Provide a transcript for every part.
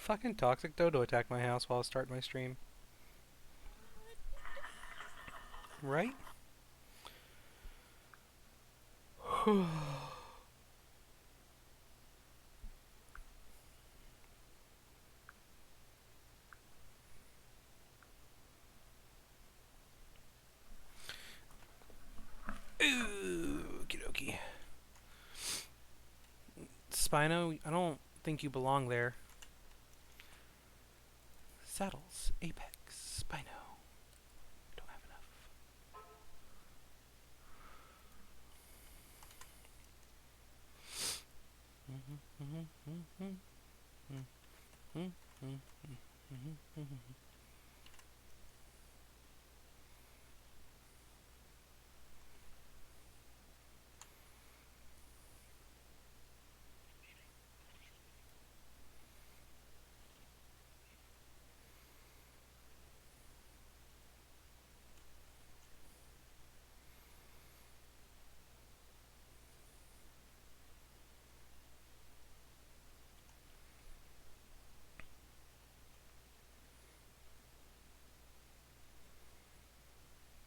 fucking toxic dodo attack my house while I start my stream. Right? Ooh, okie dokie. Spino, I don't think you belong there. Saddles, Apex, Spino. Don't have enough.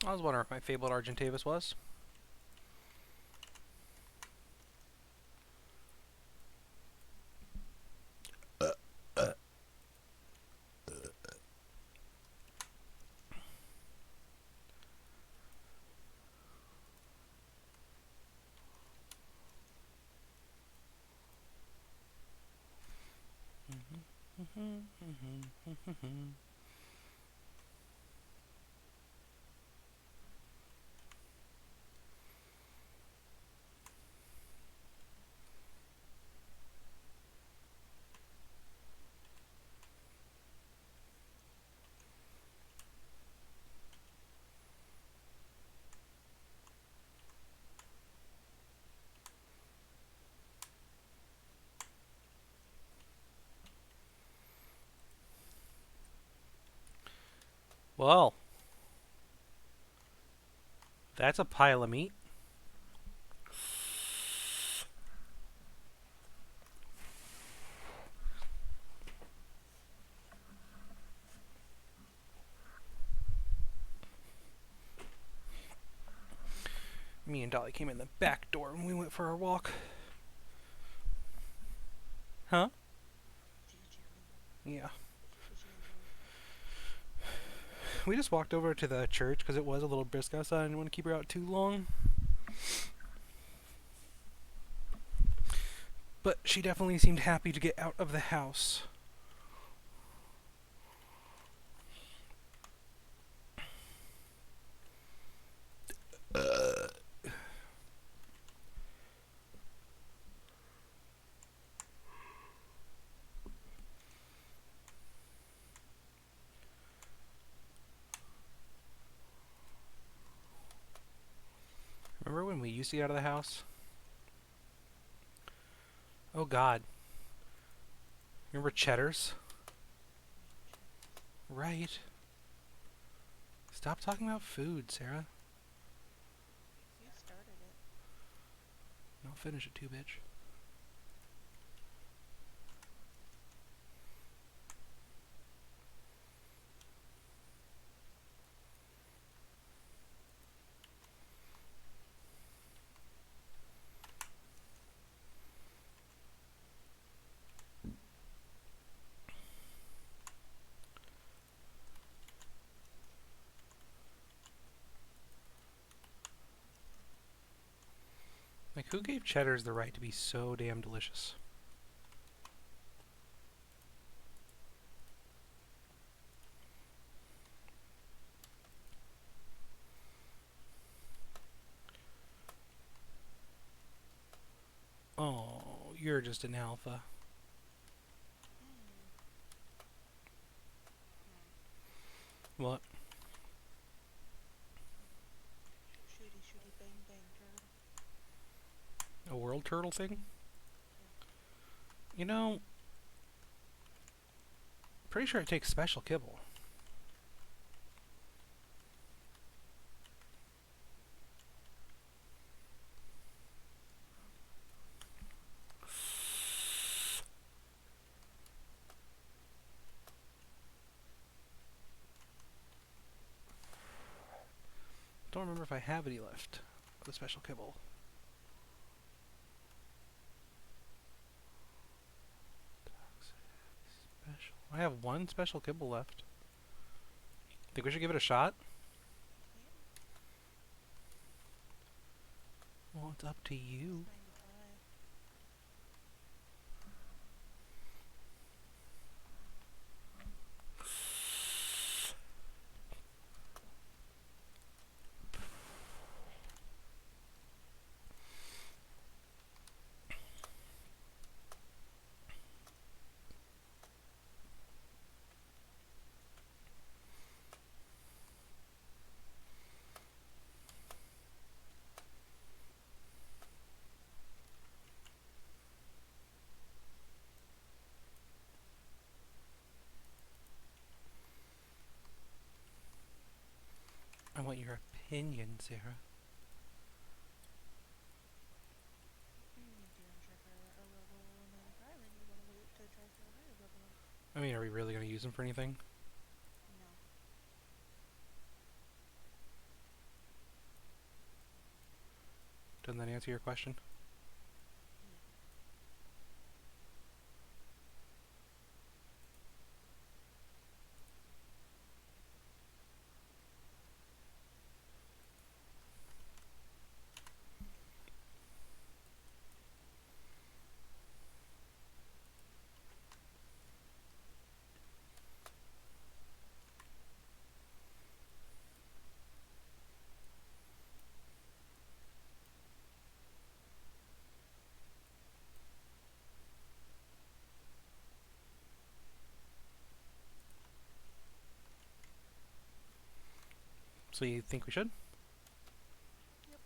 I was wondering if my fabled Argentavis was. Well, that's a pile of meat. Me and Dolly came in the back door when we went for our walk. Huh? Yeah. We just walked over to the church because it was a little brisk outside. I didn't want to keep her out too long. But she definitely seemed happy to get out of the house. Remember when we used to get out of the house? Oh God. Remember Cheddar's? Right. Stop talking about food, Sarah. You started it. I'll finish it too, bitch. Like, who gave Cheddar's the right to be so damn delicious? Oh, you're just an alpha. What? Shooty shooty bang bang turtle. A world turtle thing? Yeah. You know, pretty sure it takes special kibble. don't remember if I have any left of the special kibble. Special. I have one special kibble left. Think we should give it a shot? Can. Well, it's up to you. It's 95. I want your opinion, Sarah. Deer and Shark are level 95, and you want to wait to try for a higher level one. I mean, are we really going to use them for anything? No. Doesn't that answer your question? Yeah. So you think we should? Yep.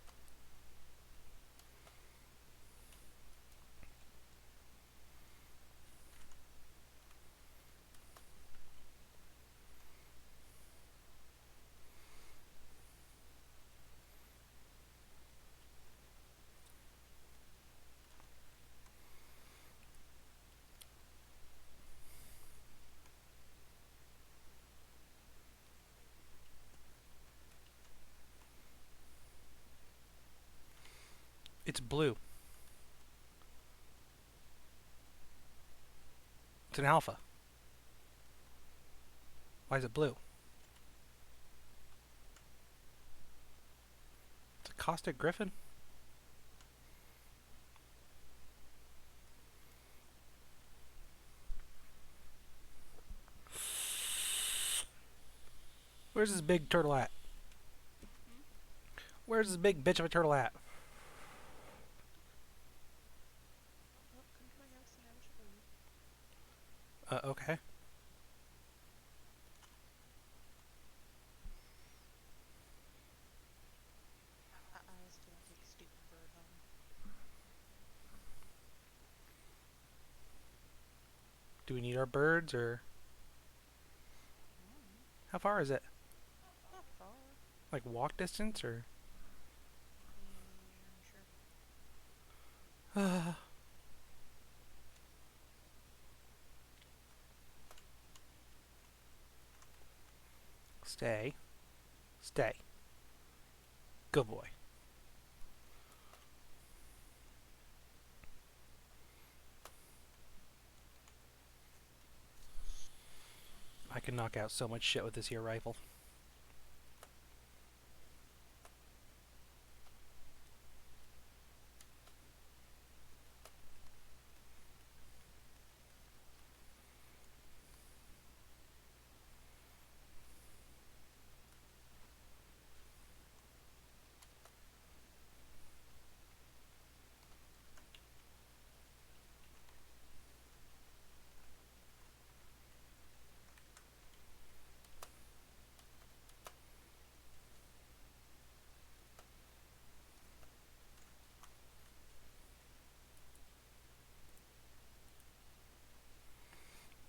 It's blue. It's an alpha. Why is it blue? It's a caustic griffin? Where's this big turtle at? Hmm? Where's this big bitch of a turtle at? Well, come to my house and I will show you. Okay. I still take stupid bird home. Do we need our birds, or Mm, how far is it? not far. Like walk distance, or? Yeah, sure. Stay. Stay. Good boy. I can knock out so much shit with this here rifle.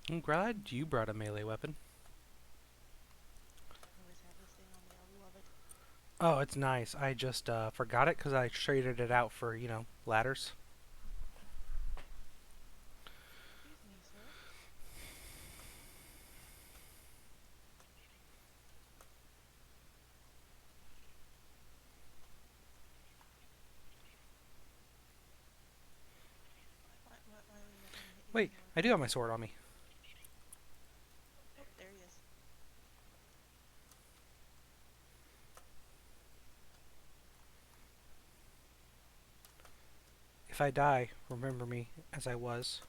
I'm glad you brought a melee weapon. I always have this thing on me. I love it. Oh, it's nice. I just forgot it because I traded it out for, you know, ladders. Excuse me, sir. I do have my sword on me. Oh, there he is. If I die, remember me as I was,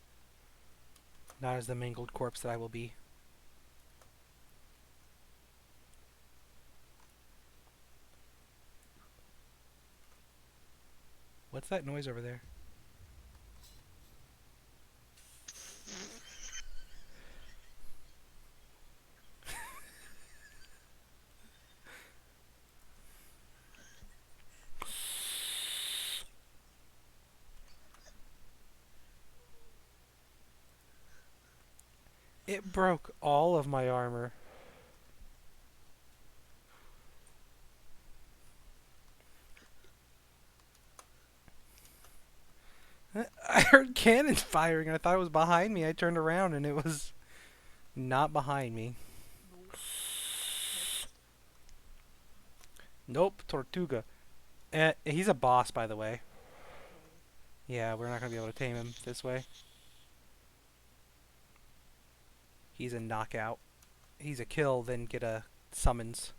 not as the mangled corpse that I will be. What's that noise over there? It broke all of my armor. I heard cannons firing and I thought it was behind me. I turned around and it was not behind me. Nope. Missed. Nope, Tortuga. He's a boss, by the way. Oh, really? Yeah, we're not going to be able to tame him this way. He's a knockout. He's a kill, then get a summons.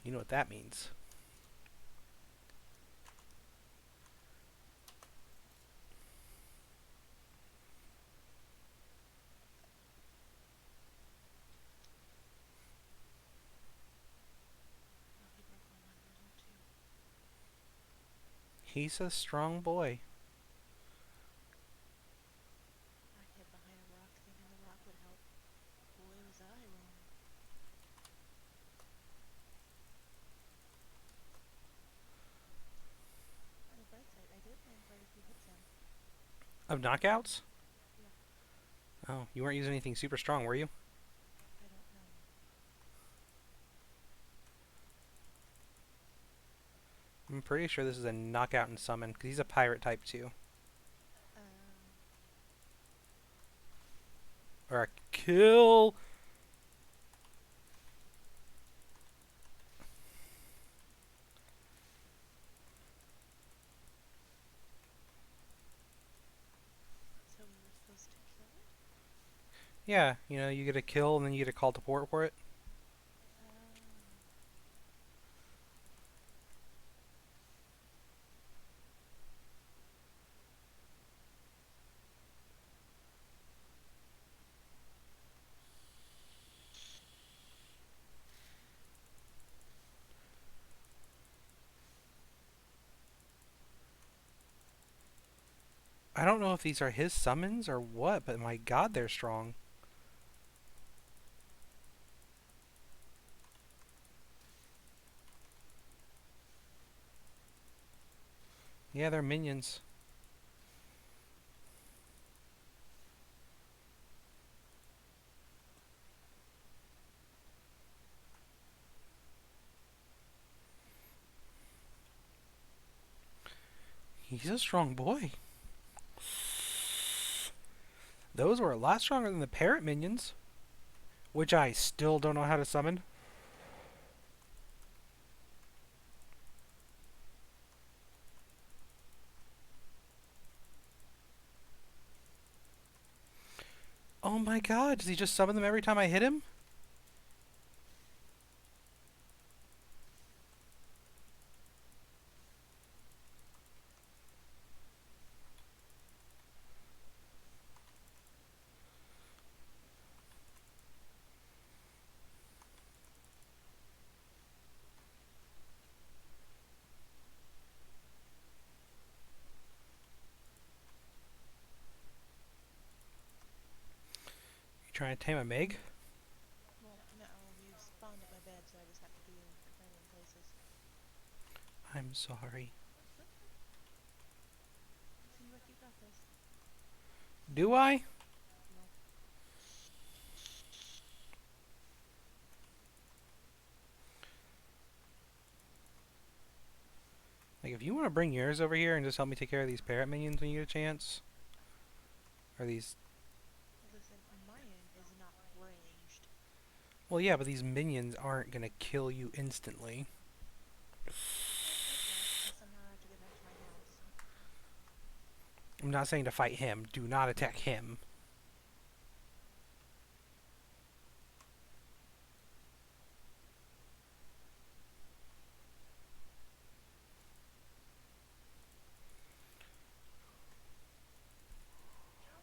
You know what that means. Oh, he broke all my armor too. He's a strong boy. I hid behind a rock thinking the rock would help. Boy, was I wrong. On the bright side, I did land quite a few hits in. Of knockouts? Yeah, Oh, you weren't using anything super strong, were you? I don't know. I'm pretty sure this is a knockout and summon, because he's a pirate type too. Um, Or a kill. so we were supposed to kill it? Yeah, you get a kill and then you get a call to port for it. Um, I don't know if these are his summons or what, but my god, they're strong. Yeah, they're minions. He's a strong boy. Those were a lot stronger than the parrot minions, which I still don't know how to summon. Oh my god, does he just summon them every time I hit him? You trying to tame a Meg? well, no, you spawned at my bed, so I just have to be in random places. I'm sorry. Seems like you got this. Do I? No. Like, if you want to bring yours over here and just help me take care of these parrot minions when you get a chance. Or these... Listen, mine is not ranged. Well, yeah, but these minions aren't gonna kill you instantly. Okay, I somehow have to get back to my house. I'm not saying to fight him. Do not attack him.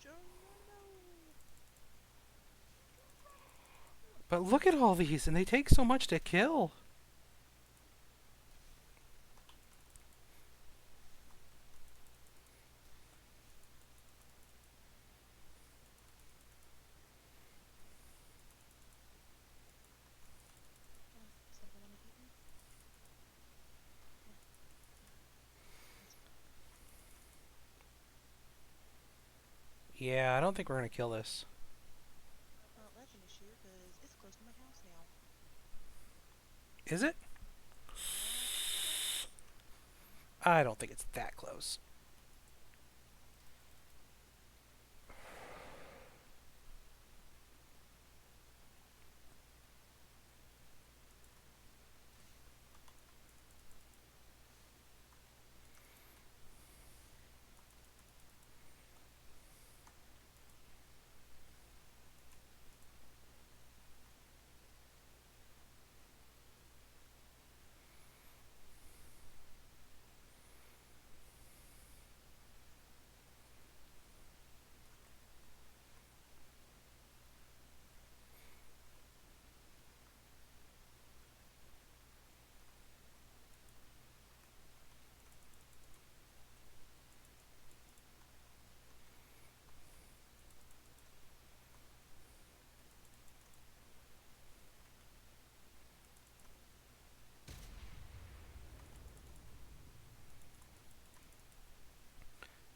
Geronimo! But look at all these, and they take so much to kill. Oh, something wanna eat me? Yeah, that's fine. Yeah, I don't think we're gonna kill this. Well, that's an issue, because it's close to my house now. Is it? Yeah. I don't think it's that close.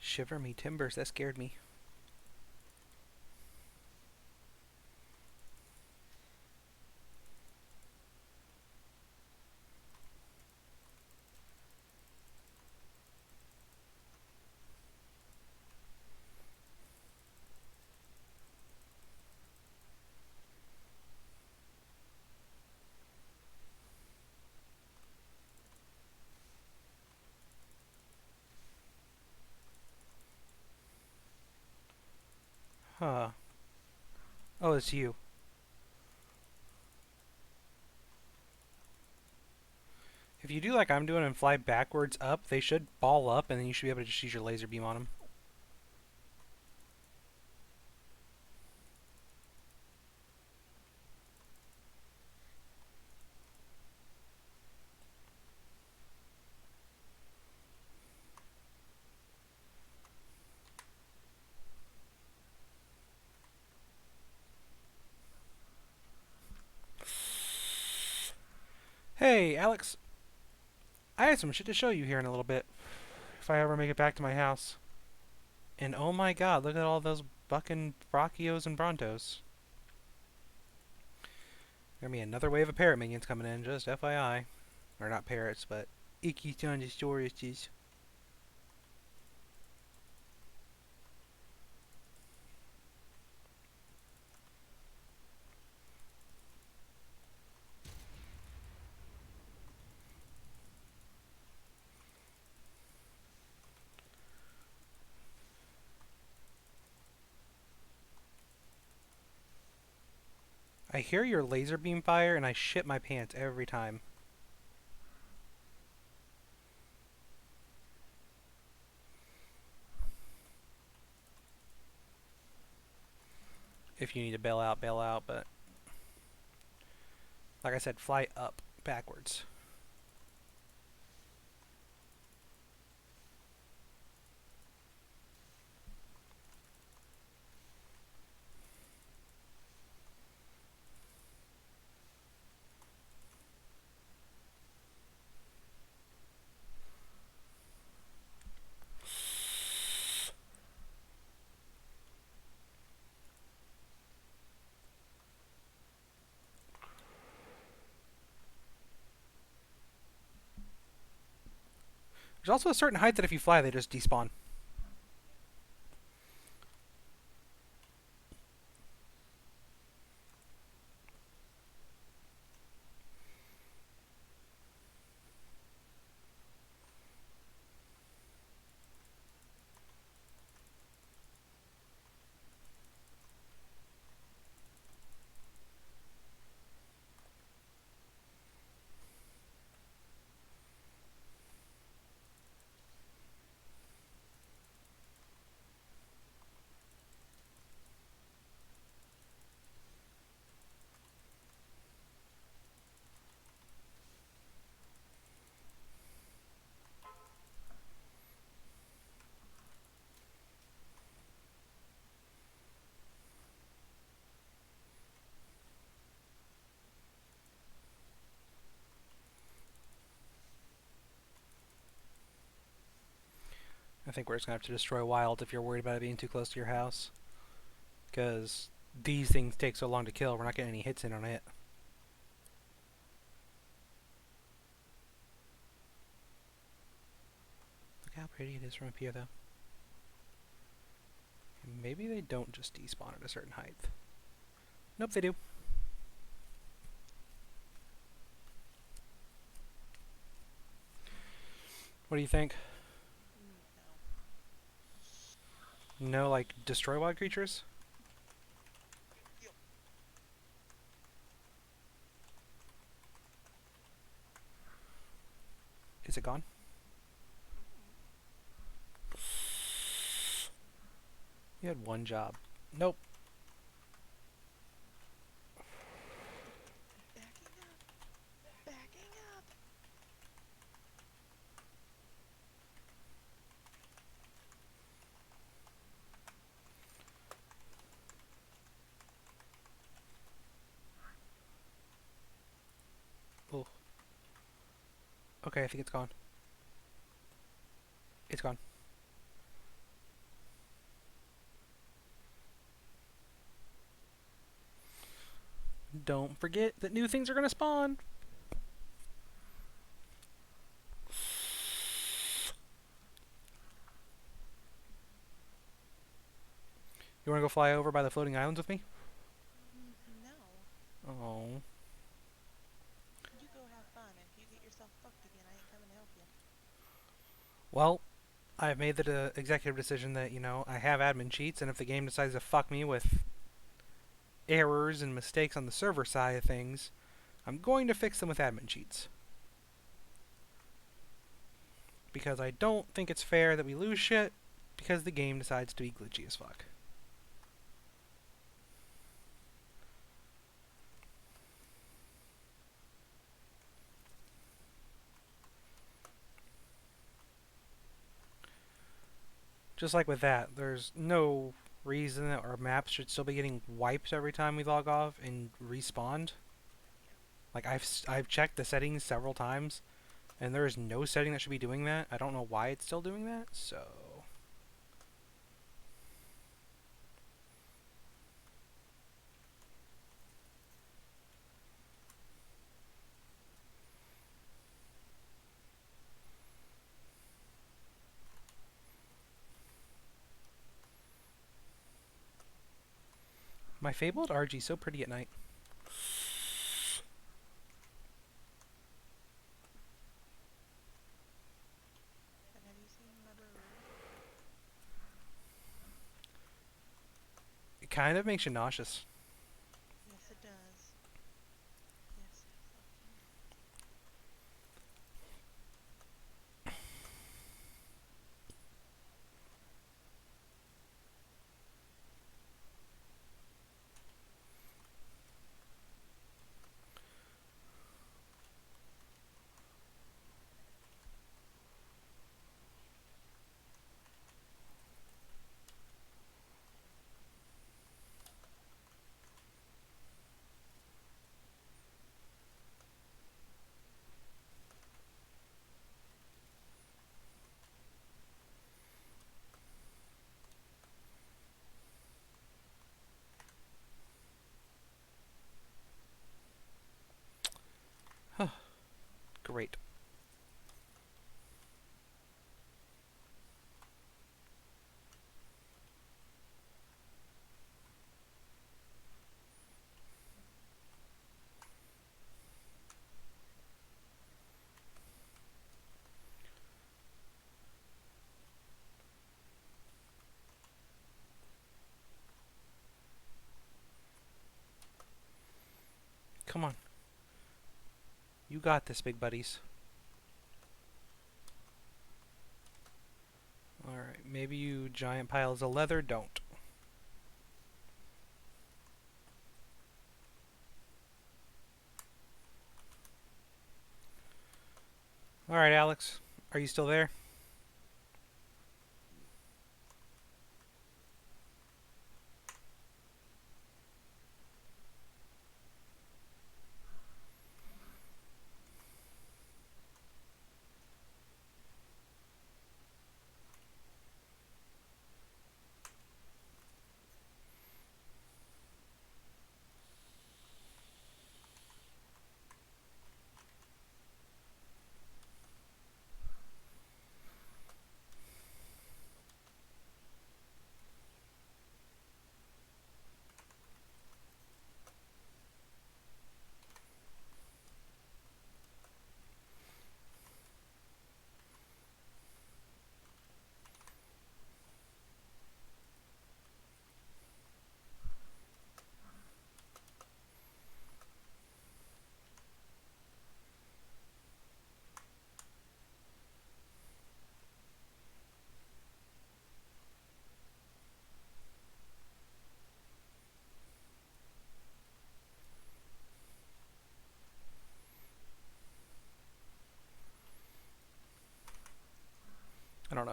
Shiver me timbers, that scared me. Huh. Oh, it's you. If you do like I'm doing and fly backwards up, they should ball up, and then you should be able to just use your laser beam on them. Hey, Alex, I have some shit to show you here in a little bit. If I ever make it back to my house. And oh my god, look at all those bucking Brachio's and Brontos. Gonna be another wave of parrot minions coming in, just FYI. Or not parrots, but Ichthyosaurus. I hear your laser beam fire and I shit my pants every time. If you need to bail out, but like I said, fly up backwards. There's also a certain height that if you fly, they just despawn. I think we're just gonna have to destroy wild if you're worried about it being too close to your house. Because these things take so long to kill, we're not getting any hits in on it. Look how pretty it is from up here, though. And maybe they don't just despawn at a certain height. Nope, they do. What do you think? No. No, like, destroy wild creatures? Yo. Is it gone? You had one job. Nope. Backing up. Backing up. Oh. Okay, I think it's gone. It's gone. Don't forget that new things are gonna spawn. You wanna go fly over by the floating islands with me? No. Oh. You go have fun, and if you get yourself fucked again, I ain't coming to help you. Well, I've made the executive decision that, you know, I have admin cheats, and if the game decides to fuck me with errors and mistakes on the server side of things, I'm going to fix them with admin cheats. Because I don't think it's fair that we lose shit because the game decides to be glitchy as fuck. Just like with that, there's no reason that our maps should still be getting wiped every time we log off and respawned. Like I've checked the settings several times, and there is no setting that should be doing that. I don't know why it's still doing that. So my fabled RG so pretty at night. And have you seen my brewery? It kind of makes you nauseous. Yes, it does. Yes, it fucking does. Great. Come on. You got this, big buddies. Alright, maybe you giant piles of leather don't. Alright, Alex. Are you still there?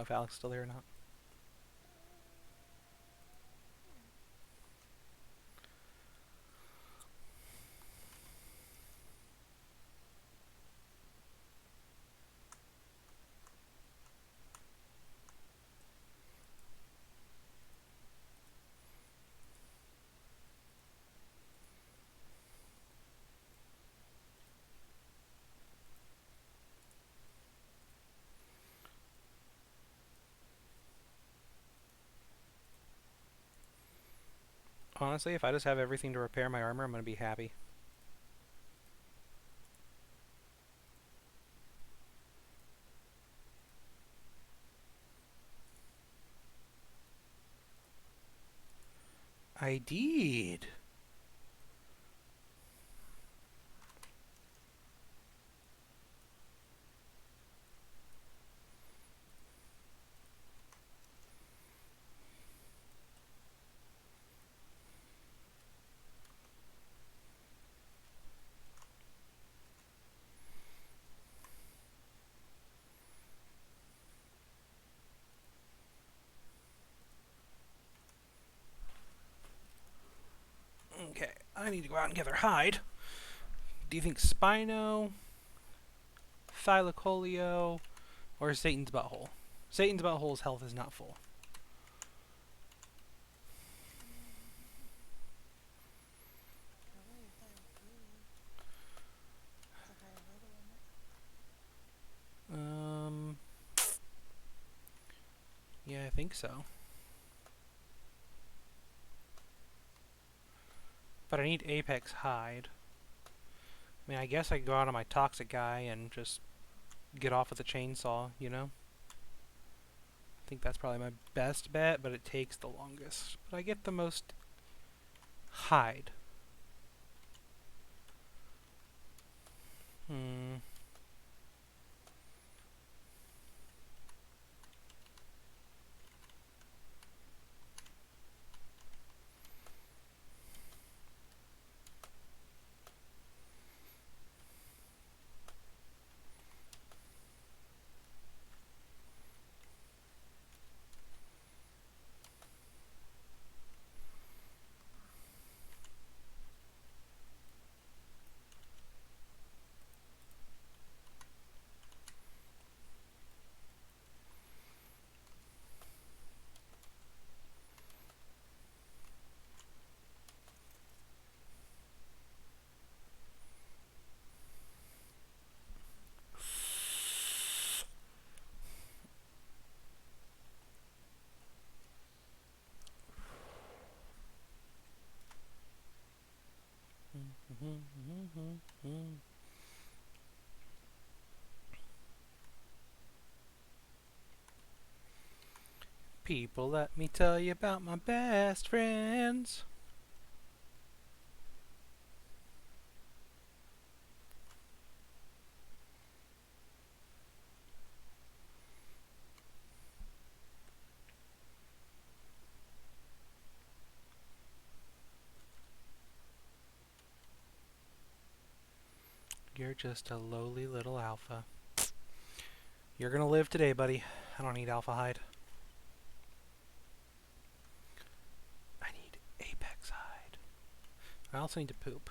if Alex is still there or not. Honestly, if I just have everything to repair my armor, I'm gonna be happy. I did. Okay, I need to go out and gather hide. Do you think Spino, Thylacoleo, or Satan's butthole? Satan's butthole's health is not full. Probably Thylacoleo. It's a higher level, isn't it? Yeah, I think so. But I need Apex hide. I mean, I guess I could go out on my toxic guy and just get off with a chainsaw, you know? I think that's probably my best bet, but it takes the longest. But I get the most hide. Hmm. People, let me tell you about my best friends. You're just a lowly little alpha. You're gonna live today, buddy. I don't need alpha hide. I need apex hide. I also need to poop.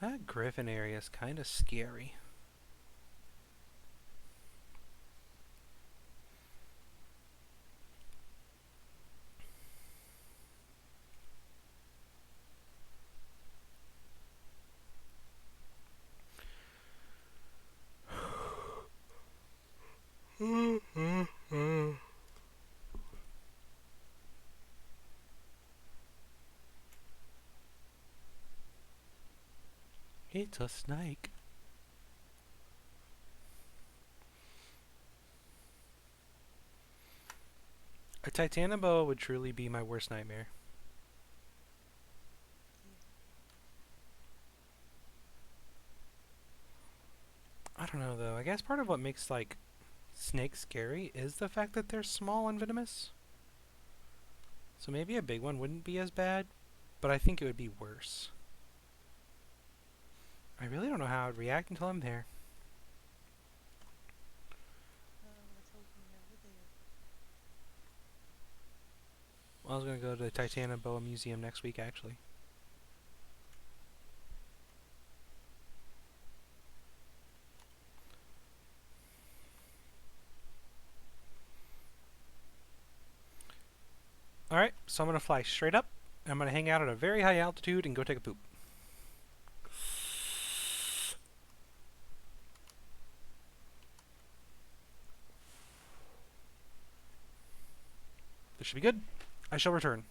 That Griffin area is kind of scary. It's a snake. A Titanoboa would truly be my worst nightmare. I don't know though. I guess part of what makes like snakes scary is the fact that they're small and venomous. So maybe a big one wouldn't be as bad, but I think it would be worse. I really don't know how I'd react until I'm there. Let's hope we're never there. Well, I was gonna go to the Titanoboa Museum next week actually. Alright, so I'm gonna fly straight up. And I'm gonna hang out at a very high altitude and go take a poop. This should be good. I shall return.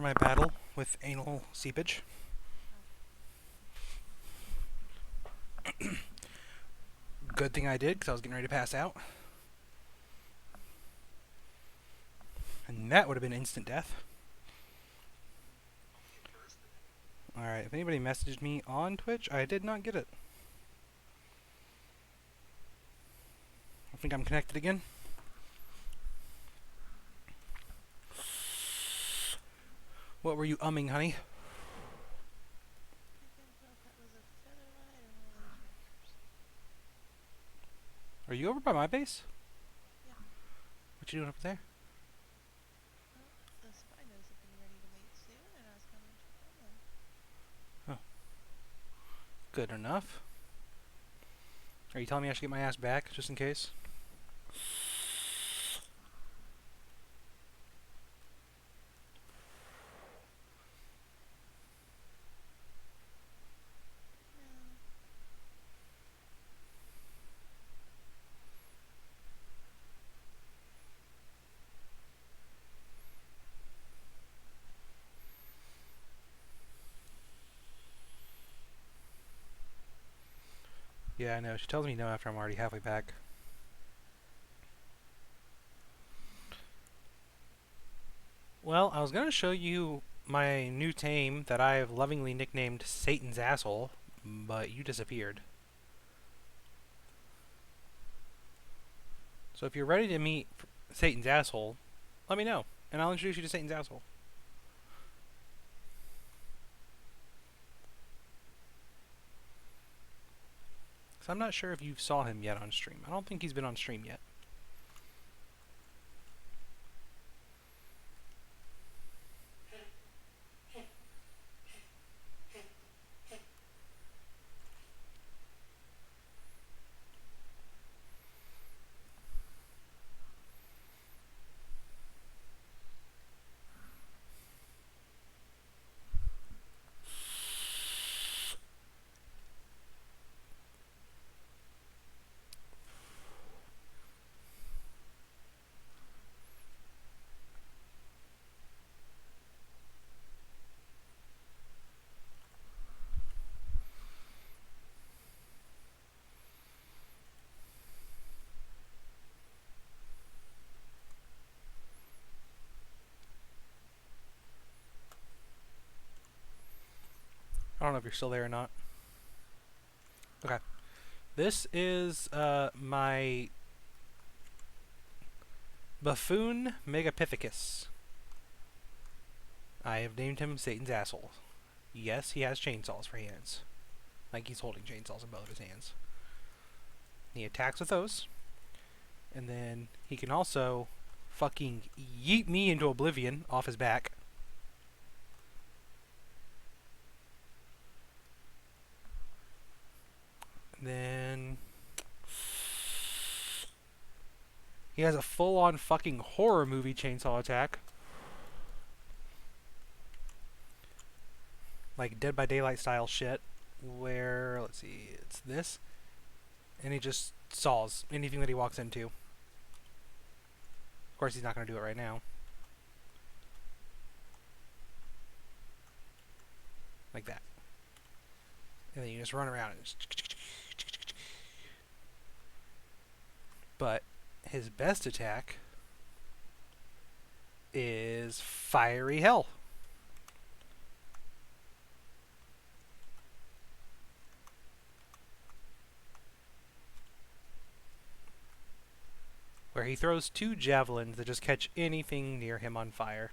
my battle with anal seepage. Good thing I did, because I was getting ready to pass out. And that would have been instant death. Alright, if anybody messaged me on Twitch, I did not get it. I think I'm connected again. What were you umming, honey? I couldn't tell if that was a feather light or one of those vapors. Are you over by my base? Yeah. What you doing up there? Well, the spinos have been ready to mate soon, and I was coming to join them. Good enough. Are you telling me I should get my ass back, just in case? No. Yeah, I know. She tells me no after I'm already halfway back. Well, I was going to show you my new tame that I've lovingly nicknamed Satan's Asshole, but you disappeared. So if you're ready to meet Satan's Asshole, let me know, and I'll introduce you to Satan's Asshole. Because I'm not sure if you saw him yet on stream. I don't think he's been on stream yet. I don't know if you're still there or not. Okay. This is my Buffoon Megapithecus. I have named him Satan's Asshole. Yes, he has chainsaws for hands. Like he's holding chainsaws in both of his hands. He attacks with those. And then he can also fucking yeet me into oblivion off his back. And then he has a full-on fucking horror movie chainsaw attack. Like Dead by Daylight style shit. Where, let's see, it's this. And he just saws anything that he walks into. Of course, he's not going to do it right now. Like that. And then you just run around and just... But his best attack is Fiery Hell. Where he throws 2 javelins that just catch anything near him on fire.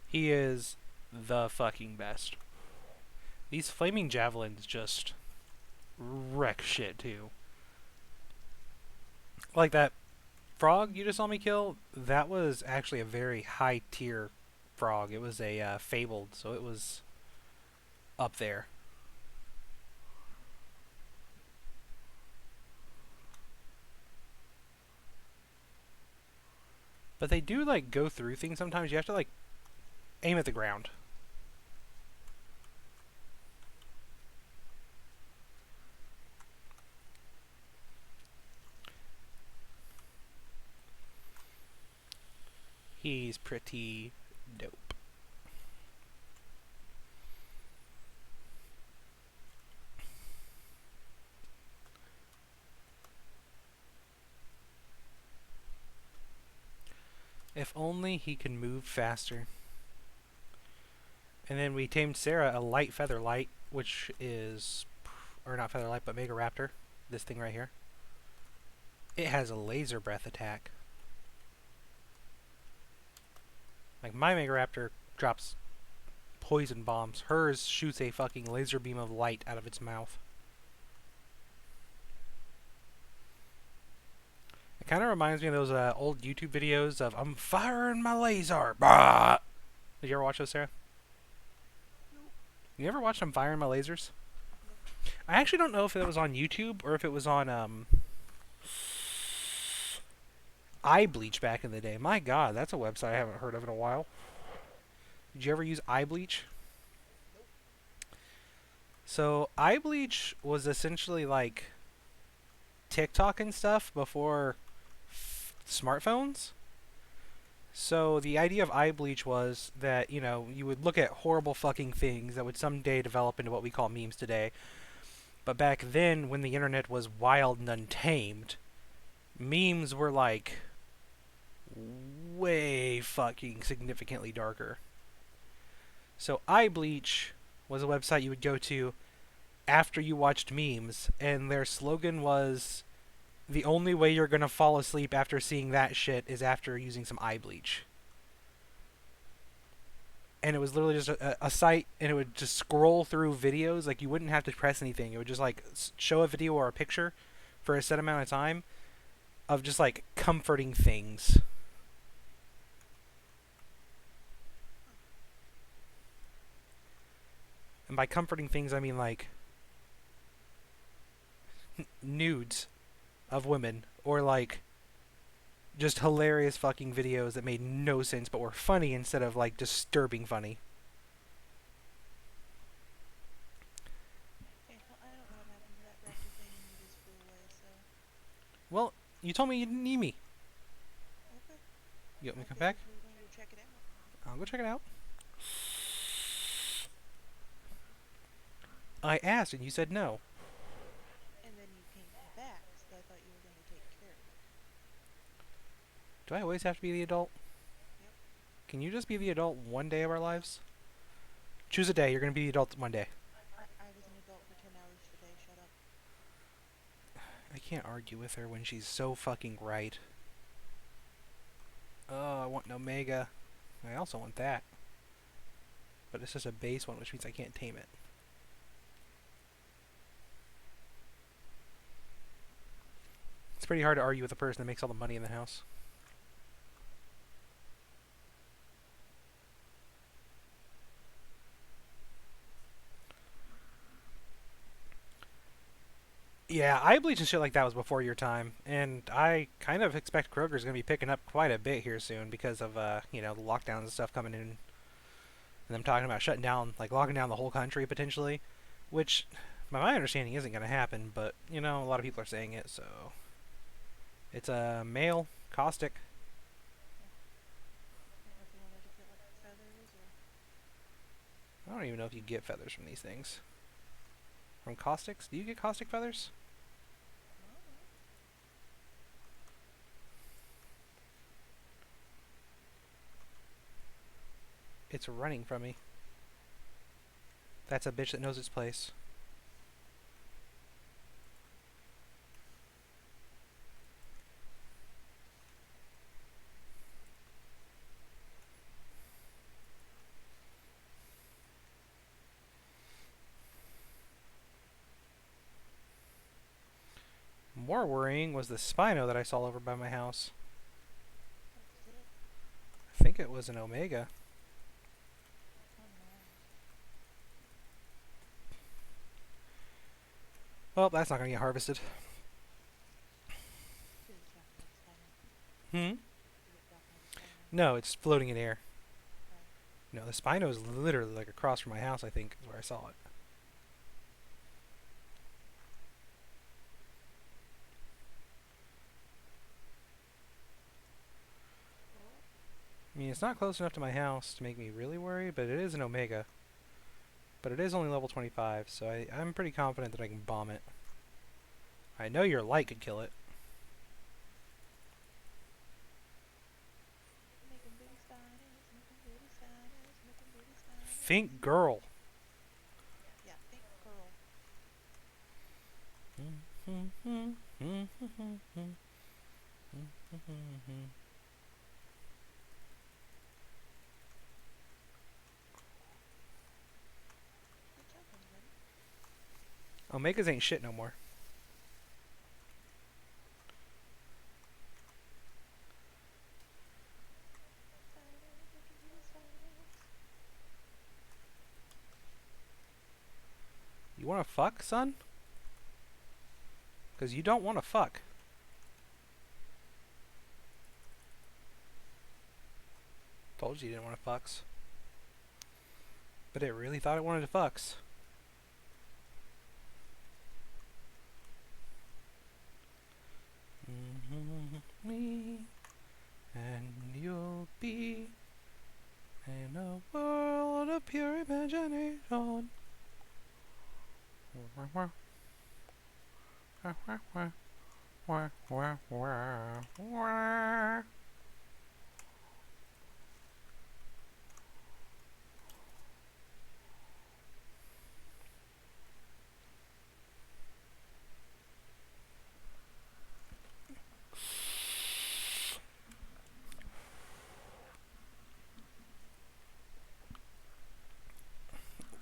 He is the fucking best. These flaming javelins just wreck shit too. Like that frog you just saw me kill, that was actually a very high tier frog. It was a fabled, so it was up there. But they do like go through things sometimes. You have to like aim at the ground. He's pretty dope. If only he could move faster. And then we tamed Sarah a light feather light, which is, or not feather light, but Mega Raptor. This thing right here. It has a laser breath attack. Like my Mega Raptor drops poison bombs. Hers shoots a fucking laser beam of light out of its mouth. It kind of reminds me of those old YouTube videos of I'm firing my laser. Bah! Did you ever watch those, Sarah? Nope. You ever watched them firing my lasers? Nope. I actually don't know if it was on YouTube or if it was on iBleach back in the day. My God, that's a website I haven't heard of in a while. Did you ever use iBleach? Nope. So iBleach was essentially like TikTok and stuff before smartphones. So the idea of iBleach was that, you know, you would look at horrible fucking things that would someday develop into what we call memes today. But back then, when the internet was wild and untamed, memes were like way fucking significantly darker. So iBleach was a website you would go to after you watched memes, and their slogan was the only way you're gonna fall asleep after seeing that shit is after using some eye bleach. And it was literally just a site, and it would just scroll through videos. Like, you wouldn't have to press anything. It would just, like, show a video or a picture for a set amount of time of just, like, comforting things. And by comforting things, I mean, like, nudes of women, or like just hilarious fucking videos that made no sense but were funny instead of like disturbing funny. Okay, well, I don't know what happened to that raptor thing and you just flew away, so. Well, you told me you didn't need me. Okay. You want me to I come back? figured you were going to go check it out. I'll go check it out. I asked and you said no. And then you came back, so I thought you were going to take care of it. Do I always have to be the adult? Yep. Can you just be the adult one day of our lives? Choose a day. You're going to be the adult one day. I was an adult for 10 hours today, shut up. I can't argue with her when she's so fucking right. Oh, I want an Omega. I also want that. But it's just a base one, which means I can't tame it. It's pretty hard to argue with a person that makes all the money in the house. Yeah, eye bleach and shit like that was before your time, and I kind of expect Kroger's going to be picking up quite a bit here soon because of you know, the lockdowns and stuff coming in, and them talking about shutting down, like locking down the whole country potentially, which, by my understanding, isn't going to happen. But you know, a lot of people are saying it, so it's a male caustic. I don't know if you wanted to get like feathers or. I don't even know if you get feathers from these things. From caustics? Do you get caustic feathers? It's running from me. That's a bitch that knows its place. More worrying was the Spino that I saw over by my house. What was it? I think it was an Omega. Oh no. Well, that's not going to get harvested. Did it drop out of Spino? Hmm? Did it drop out of No, it's floating in air. Oh. No, the Spino is literally like across from my house, I think, is where I saw it. Oh. I mean, it's not close enough to my house to make me really worry, but it is an Omega. But it is only level 25, so I'm pretty confident that I can bomb it. I know your light could kill it. Making booty spiders, making booty spiders, making booty spiders. Think girl. Yeah, think girl. Good job, everybody. Omegas ain't shit no more. Spiders, making booty spiders. You wanna fuck, son? Because you don't want to fuck. Told you didn't want to fucks. But it really thought it wanted to fucks. Me and you'll be in a world of pure imagination.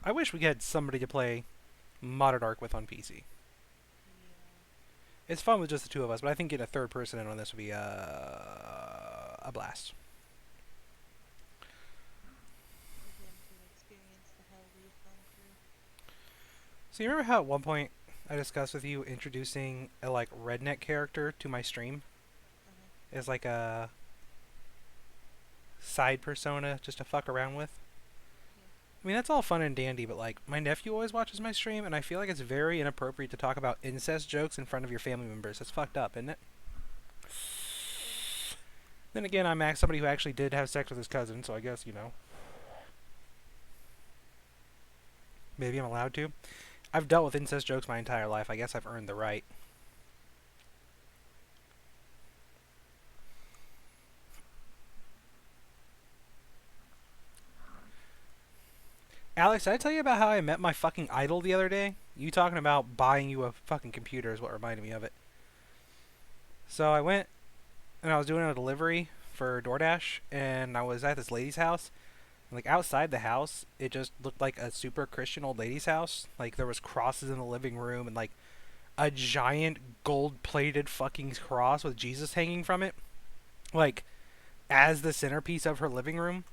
I wish we had somebody to play Modded Ark with on PC. Yeah. It's fun with just the two of us, but I think getting a third person in on this would be a blast. For him to experience the hell we have gone through. So you remember how at one point I discussed with you introducing a like redneck character to my stream Uh-huh. as like a side persona just to fuck around with? Yeah. I mean, that's all fun and dandy, but like my nephew always watches my stream, and I feel like it's very inappropriate to talk about incest jokes in front of your family members. That's fucked up, isn't it? Then again, I'm somebody who actually did have sex with his cousin, so I guess, you know, maybe I'm allowed to. I've dealt with incest jokes my entire life. I guess I've earned the right. Alex, did I tell you about how I met my fucking idol the other day? You talking about buying you a fucking computer is what reminded me of it. So I went and I was doing a delivery for DoorDash, and I was at this lady's house. And like outside the house, it just looked like a super Christian old lady's house. Like there was crosses in the living room and like a giant gold-plated fucking cross with Jesus hanging from it, like as the centerpiece of her living room.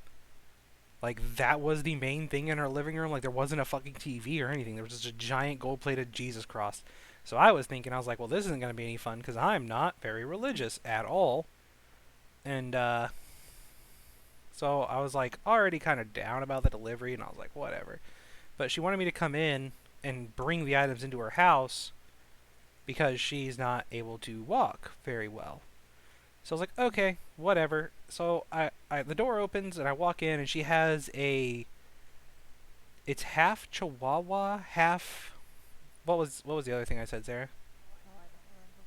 Like that was the main thing in her living room. Like there wasn't a fucking TV or anything. There was just a giant gold-plated Jesus cross. So I was thinking, I was like, well, this isn't gonna be any fun because I'm not very religious at all. And so I was like already kind of down about the delivery, and I was like, whatever. But she wanted me to come in and bring the items into her house because she's not able to walk very well. So I was like, okay, whatever. So the door opens and I walk in and she has it's half Chihuahua, half what was the other thing I said, Sarah? Oh, I don't remember.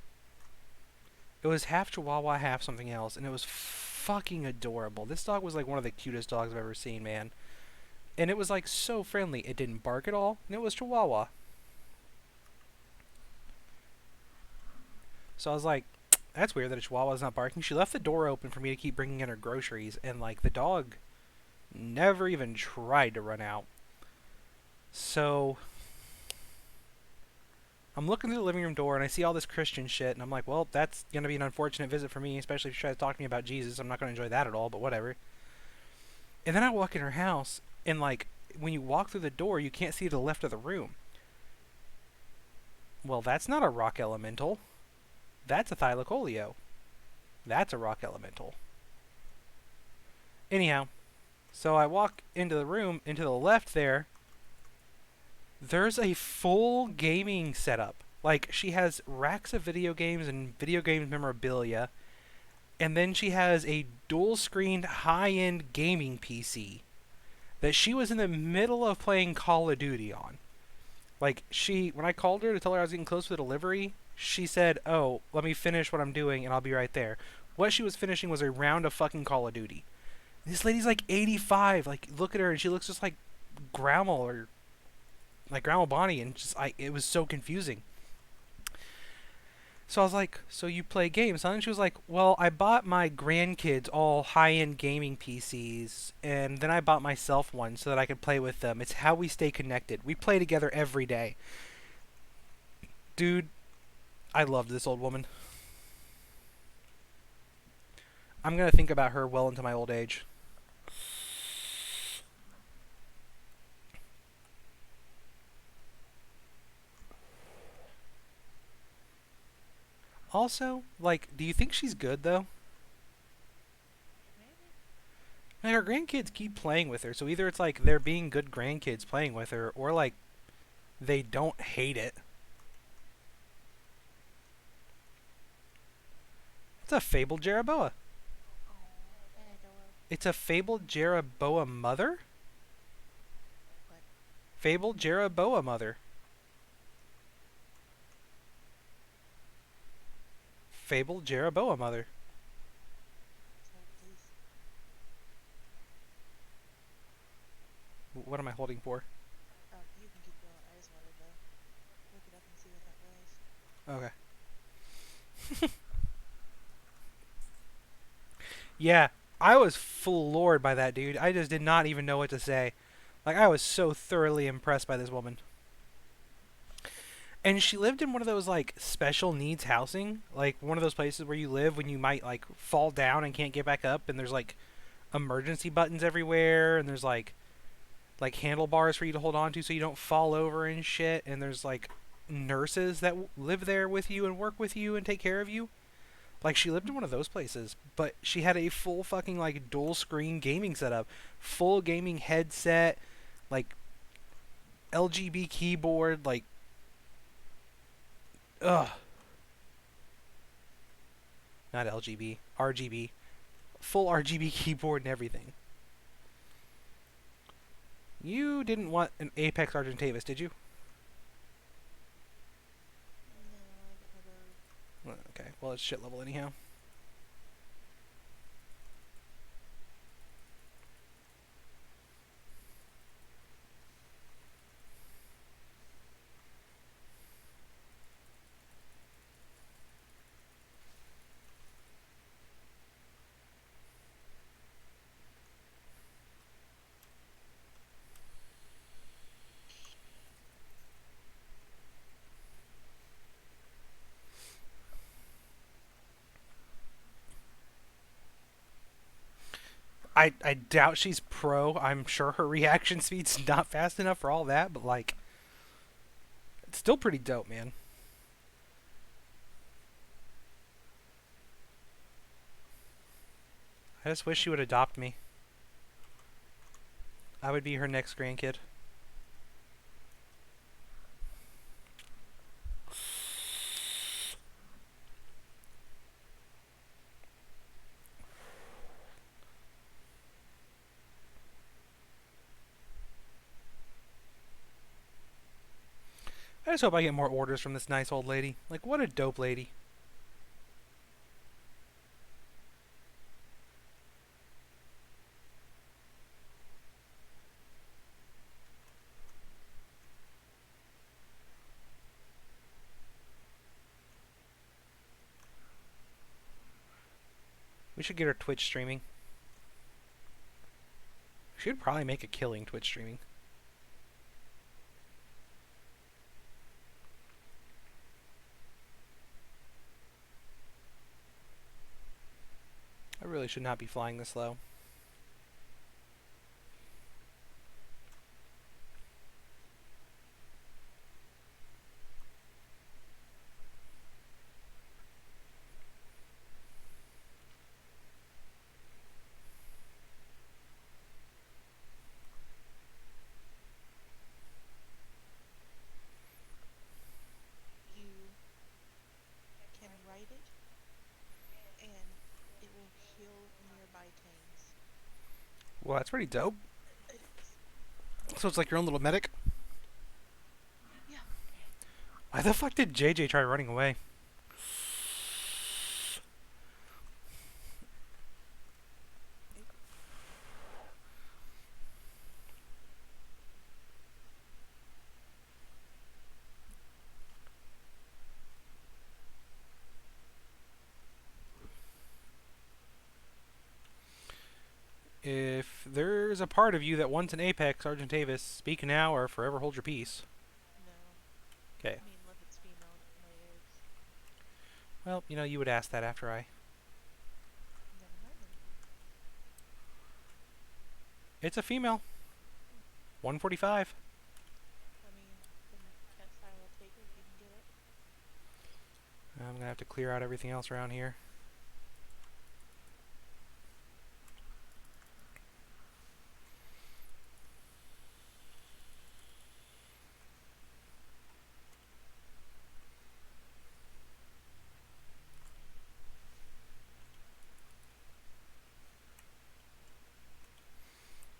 It was half Chihuahua, half something else, and it was fucking adorable. This dog was like one of the cutest dogs I've ever seen, man. And it was like so friendly. It didn't bark at all, and it was Chihuahua. So I was like, that's weird that a Chihuahua's not barking. She left the door open for me to keep bringing in her groceries, and like the dog never even tried to run out. So I'm looking through the living room door and I see all this Christian shit, and I'm like, well, that's gonna be an unfortunate visit for me, especially if she tries to talk to me about Jesus. I'm not gonna enjoy that at all, but whatever. And then I walk in her house, and like when you walk through the door, you can't see to the left of the room. Well, that's not a rock elemental. That's a thylacoleo. That's a rock elemental. Anyhow, so I walk into the room, into the left there. There's a full gaming setup. Like, she has racks of video games and video games memorabilia, and then she has a dual screened high end gaming PC that she was in the middle of playing Call of Duty on. Like, when I called her to tell her I was getting close to the delivery, she said, "Oh, let me finish what I'm doing and I'll be right there." What she was finishing was a round of fucking Call of Duty. This lady's like 85. Like, look at her and she looks just like Grandma or like Grandma Bonnie, and it was so confusing. So I was like, "So you play games, huh?" And she was like, "Well, I bought my grandkids all high-end gaming PCs, and then I bought myself one so that I could play with them. It's how we stay connected. We play together every day." Dude, I loved this old woman. I'm gonna think about her well into my old age. Also, like, do you think she's good though? Maybe. Like, her grandkids keep playing with her, so either it's like they're being good grandkids playing with her, or like they don't hate it. It's a fabled Jeroboa. Oh, and Adolo. It's a fabled Jeroboa mother? What? Fabled Jeroboa mother. Fabled Jeroboa mother. So please. What am I holding for? You can keep going. I just wanted to look it up and see what that was. Okay. Yeah, I was floored by that dude. I just did not even know what to say. Like, I was so thoroughly impressed by this woman. And she lived in one of those like special needs housing, like one of those places where you live when you might like fall down and can't get back up, and there's like emergency buttons everywhere, and there's like handlebars for you to hold on to so you don't fall over and shit, and there's like nurses that live there with you and work with you and take care of you. Like, she lived in one of those places, but she had a full fucking like dual screen gaming setup, full gaming headset, like LGB keyboard, like ugh, not LGB, RGB, full RGB keyboard and everything. You didn't want an Apex Argentavis, did you? No, I got my bird. Okay, well it's shit level anyhow. I doubt she's pro. I'm sure her reaction speed's not fast enough for all that, but like, it's still pretty dope, man. I just wish she would adopt me. I would be her next grandkid. I just hope I get more orders from this nice old lady. Like, what a dope lady. We should get her Twitch streaming. She would probably make a killing Twitch streaming. I really should not be flying this low. Well, that's pretty dope. It is. So it's like your own little medic. Yeah. Why the fuck did JJ try running away? It, If there's a part of you that wants an Apex, Sergeant Davis, speak now or forever hold your peace. no. Okay. I mean, if it's female players. Well, you would ask that after I. Never mind then. It's a female. Hmm. 145. I mean, then I will take her if you can get it. I'm gonna have to clear out everything else around here.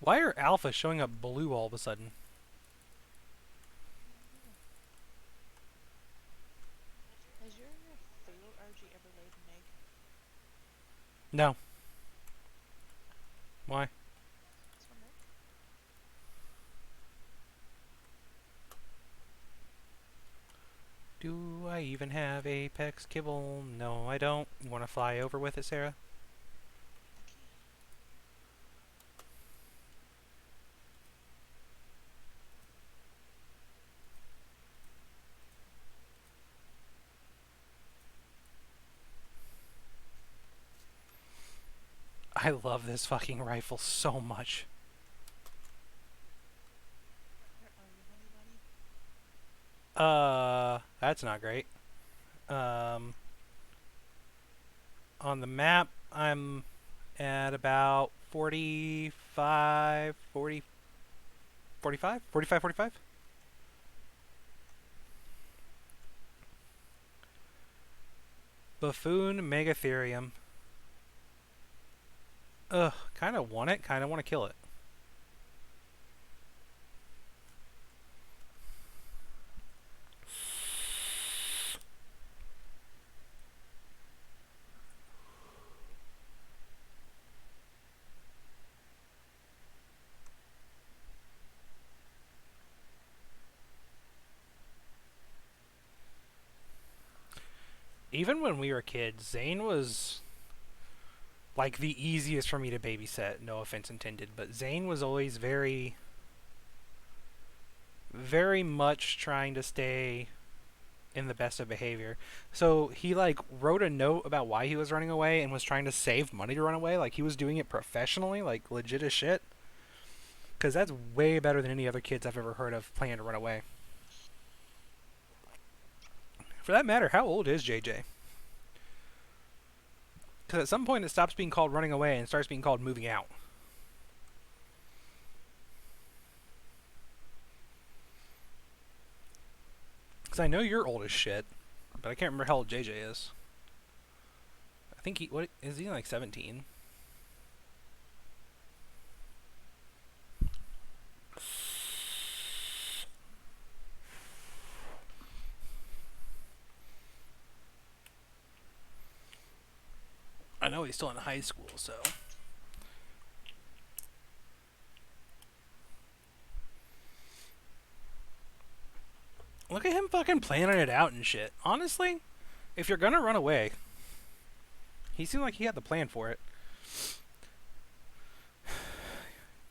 Why are Alpha showing up blue all of a sudden? I don't know. Has your favorite RG ever laid an egg? No. Oh, Why? just wondering. Do I even have Apex Kibble? No, I don't. You want to fly over with it, Sarah? I can. I love this fucking rifle so much. Where are you, honey bunny? That's not great. Um, on the map, I'm at about 45, 40, 45? 45, 45? Buffoon Megatherium. Ugh, kind of want it, kind of want to kill it. Even when we were kids, Zane was like the easiest for me to babysit, no offense intended, but Zane was always very, very much trying to stay in the best of behavior. So he like wrote a note about why he was running away and was trying to save money to run away. Like he was doing it professionally, like legit as shit. Because that's way better than any other kids I've ever heard of planning to run away. For that matter, how old is JJ? Because at some point it stops being called running away and starts being called moving out. Because I know you're old as shit, but I can't remember how old JJ is. I think what is he like 17? I know he's still in high school, so. Look at him fucking planning it out and shit. Honestly, if you're gonna run away, he seemed like he had the plan for it.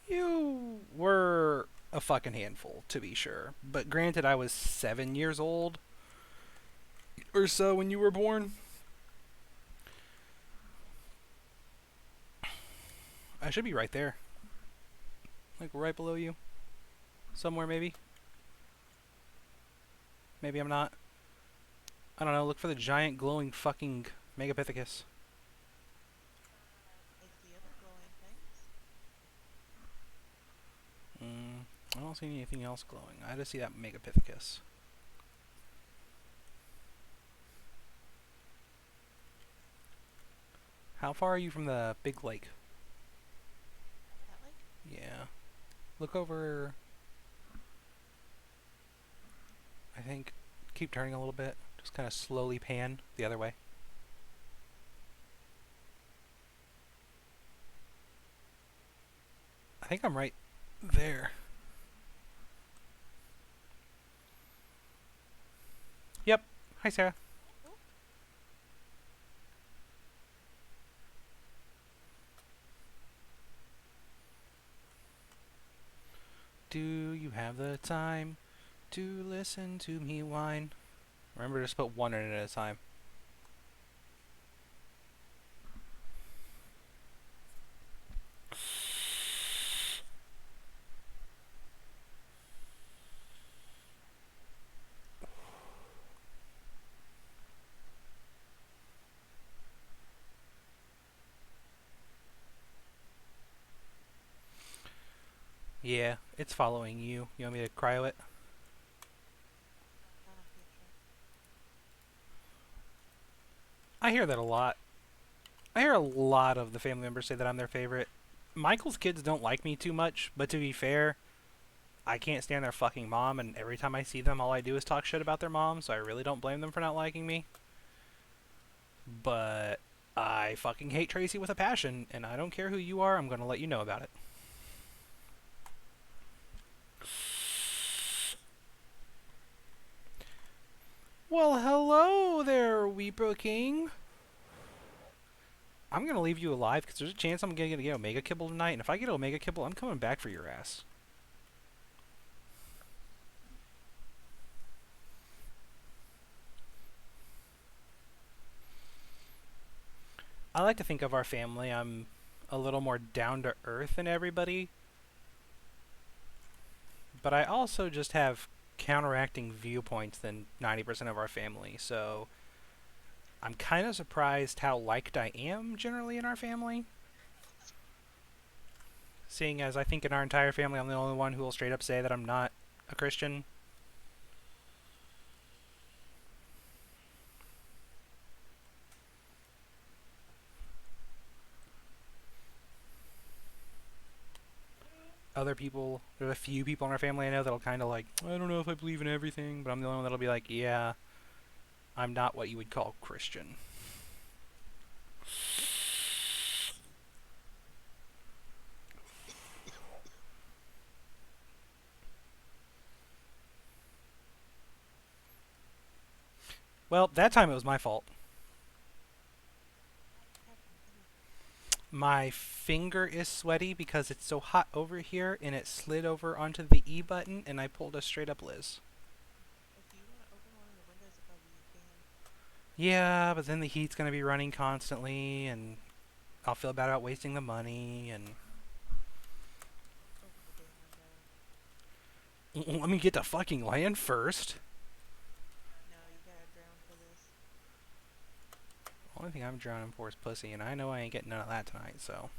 You were a fucking handful, to be sure. But granted, I was 7 years old or so when you were born. I should be right there. Like right below you. Somewhere, maybe. Maybe I'm not. I don't know. Look for the giant glowing fucking Megapithecus. Like the other glowing things. I don't see anything else glowing. I just see that Megapithecus. How far are you from the big lake? That lake? Look over. I think keep turning a little bit. Just kind of slowly pan the other way. I think I'm right there. Yep. Hi, Sarah. Oh, Do you have the time to listen to me whine? Remember to just put one in at a time. Yeah, it's following you. You want me to cryo it? yeah, sure. I hear that a lot. I hear a lot of the family members say that I'm their favorite. Michael's kids don't like me too much, but to be fair, I can't stand their fucking mom, and every time I see them, all I do is talk shit about their mom, so I really don't blame them for not liking me. But I fucking hate Tracy with a passion, and I don't care who you are, I'm gonna let you know about it. Well, hello there, Weeper King. I'm gonna leave you alive because there's a chance I'm gonna get Omega Kibble tonight, and if I get Omega Kibble, I'm coming back for your ass. I like to think of our family. I'm a little more down to earth than everybody, but I also just have counteracting viewpoints than 90% of our family. So I'm kind of surprised how liked I am generally in our family. Seeing as I think in our entire family, I'm the only one who will straight up say that I'm not a Christian. Other people, there's a few people in our family I know that'll kind of like, I don't know if I believe in everything, but I'm the only one that'll be like, yeah, I'm not what you would call Christian. Well, that time it was my fault. What happened? My finger is sweaty because it's so hot over here and it slid over onto the E button and I pulled a straight up Liz. If you want to open one of the windows above you, you can. Yeah, but then the heat's going to be running constantly and I'll feel bad about wasting the money and Open the damn window. let me get to fucking land first. No, you gotta drown for this. Only thing I'm drowning for is pussy and I know I ain't getting none of that tonight, so.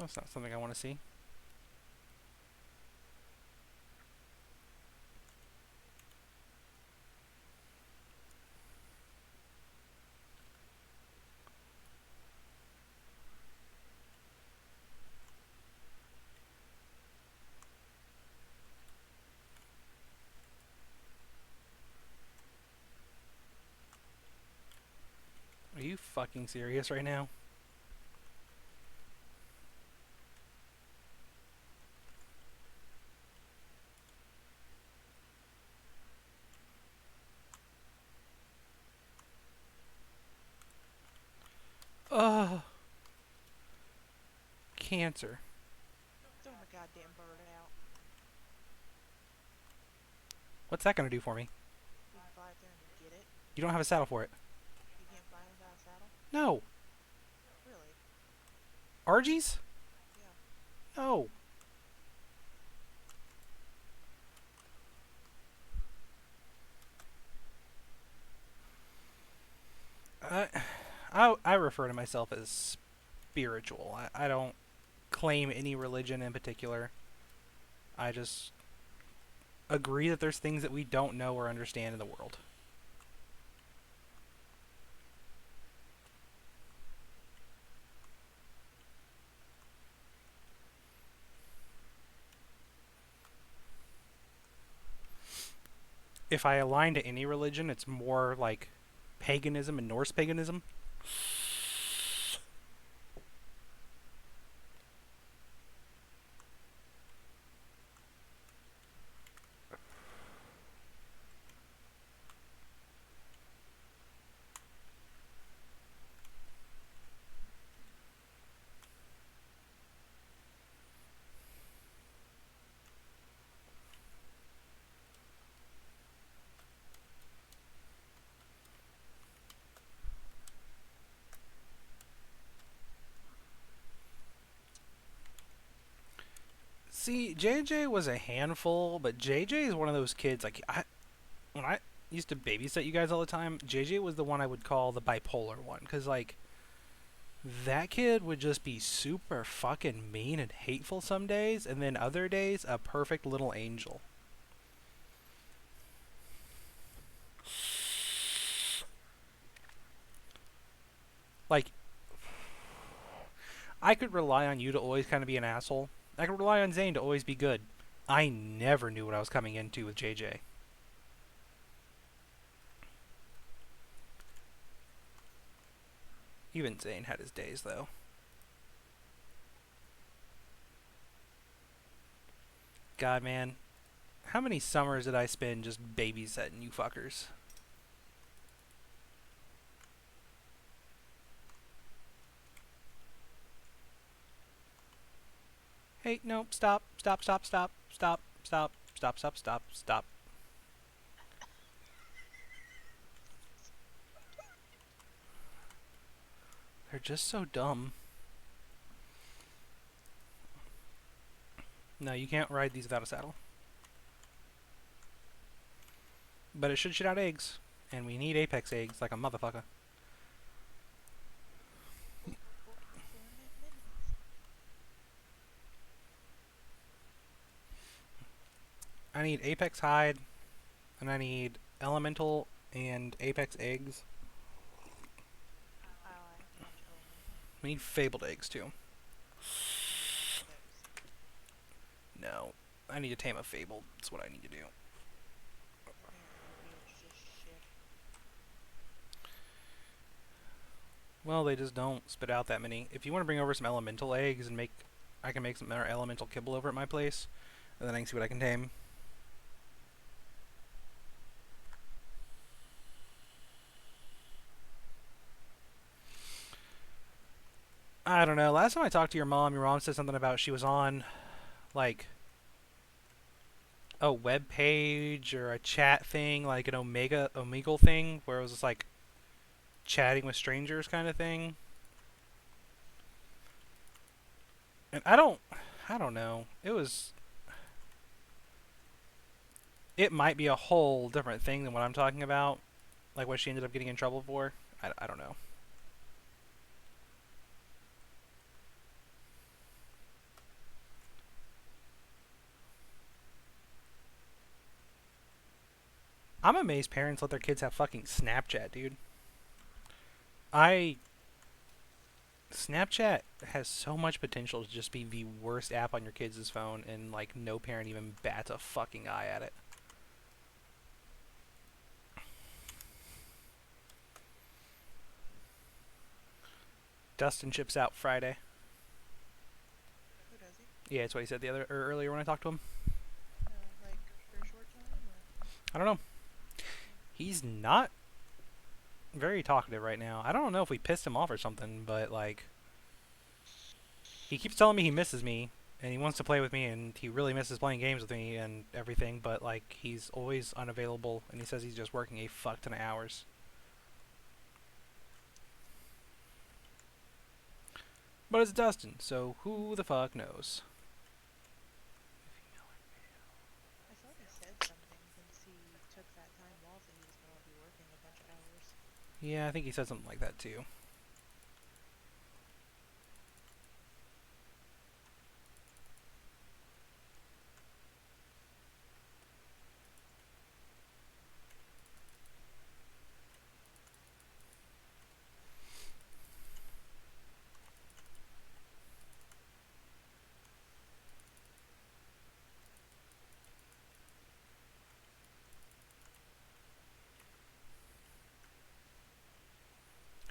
That's not something I want to see. Are you fucking serious right now? Ugh. Cancer. Throw my goddamn bird out. What's that gonna do for me? We can fly up there and get it. You don't have a saddle for it. You can't fly without a saddle? No. Really? Argies? Yeah. No. I, I refer to myself as spiritual. I don't claim any religion in particular. I just agree that there's things that we don't know or understand in the world. if I align to any religion, it's more like paganism and Norse paganism. See, JJ was a handful, but JJ is one of those kids. Like when I used to babysit you guys all the time, JJ was the one I would call the bipolar one, because like that kid would just be super fucking mean and hateful some days, and then other days a perfect little angel. Like I could rely on you to always kind of be an asshole. I could rely on Zane to always be good. I never knew what I was coming into with JJ. Even Zane had his days though. God, man, how many summers did I spend just babysitting you fuckers? Hey, no, stop, stop, stop, stop, stop, stop, stop, stop, stop, stop. They're just so dumb. No, you can't ride these without a saddle. But it should shit out eggs. And we need apex eggs like a motherfucker. Format minis. I need apex hide, and I need elemental and apex eggs. Oh, I have a bunch of elemental. We need fabled eggs too. I need all of those. No, I need to tame a fable. That's what I need to do. Apparently fables just shit. Well, they just don't spit out that many. If you want to bring over some elemental eggs and make, I can make some more elemental kibble over at my place, and then I can see what I can tame. I don't know. Last time I talked to your mom said something about she was on, like, a web page or a chat thing, like an Omegle thing, where it was just like chatting with strangers kind of thing. And I don't know. It might be a whole different thing than what I'm talking about, like what she ended up getting in trouble for. I don't know. I'm amazed parents let their kids have fucking Snapchat, dude. I Snapchat has so much potential to just be the worst app on your kids' phone, and like no parent even bats a fucking eye at it. Dustin ships out Friday. Who does he? Yeah, that's what he said the other or earlier when I talked to him. Like for a short time or? I don't know. He's not very talkative right now. I don't know if we pissed him off or something, but like he keeps telling me he misses me and he wants to play with me and he really misses playing games with me and everything, but like he's always unavailable and he says he's just working a fuck ton of hours. But it's Dustin, so who the fuck knows? I thought he said something since he took that time off that he was gonna be working a bunch of hours. Yeah, I think he said something like that too.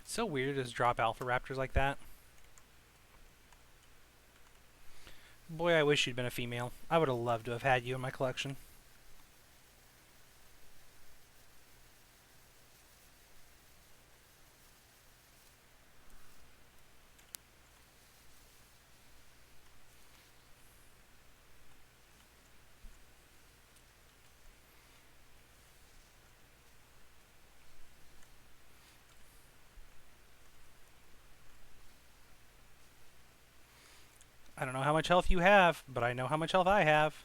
It's so weird to just drop alpha raptors like that. Boy, I wish you'd been a female. I would have loved to have had you in my collection. I don't know how much health you have, but I know how much health I have.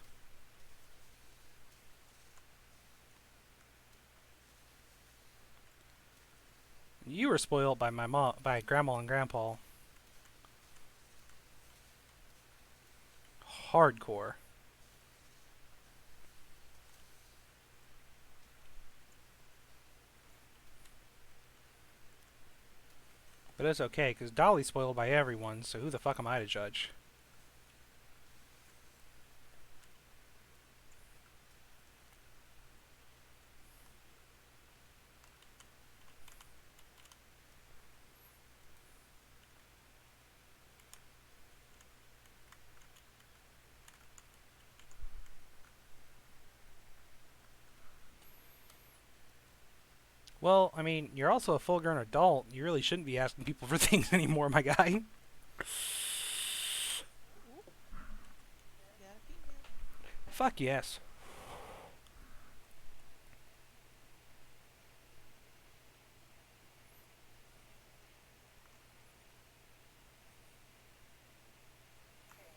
You were spoiled by my mom, by grandma and grandpa. Hardcore. But it's okay, because Dolly's spoiled by everyone, so who the fuck am I to judge? Well, I mean, you're also a full-grown adult. You really shouldn't be asking people for things anymore, my guy. Ooh, got a female. Fuck yes.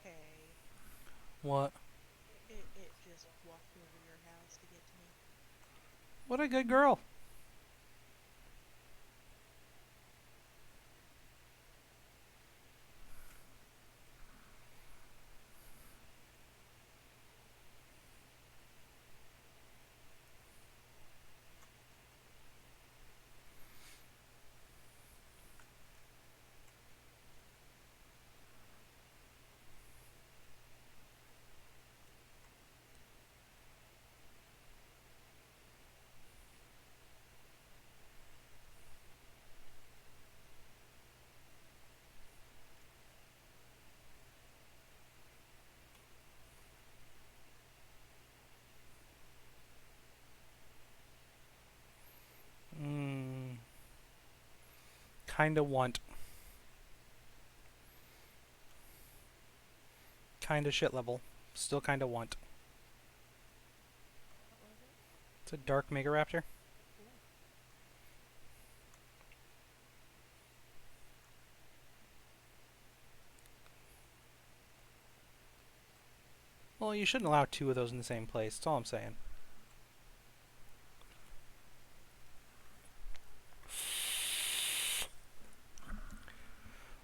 Hey, What? it just walked over your house to get to me. What a good girl. Mmm. Kinda want. Kinda shit level. Still kinda want. What was it? It's a dark Mega Raptor. Ooh, Well, you shouldn't allow two of those in the same place. That's all I'm saying.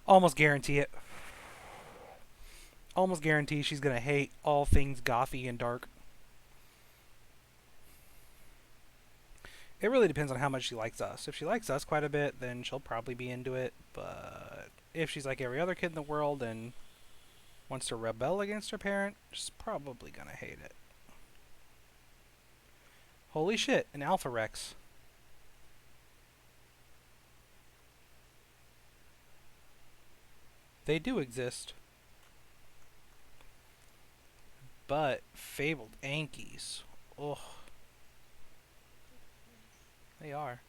Almost guarantee it. Almost guarantee she's gonna hate all things gothy and dark. It really depends on how much she likes us. If she likes us quite a bit, then she'll probably be into it. But if she's like every other kid in the world and wants to rebel against her parent, she's probably gonna hate it. Holy shit, an Alpha Rex. They do exist. But fabled Ankies. Ugh, ridiculous. they are.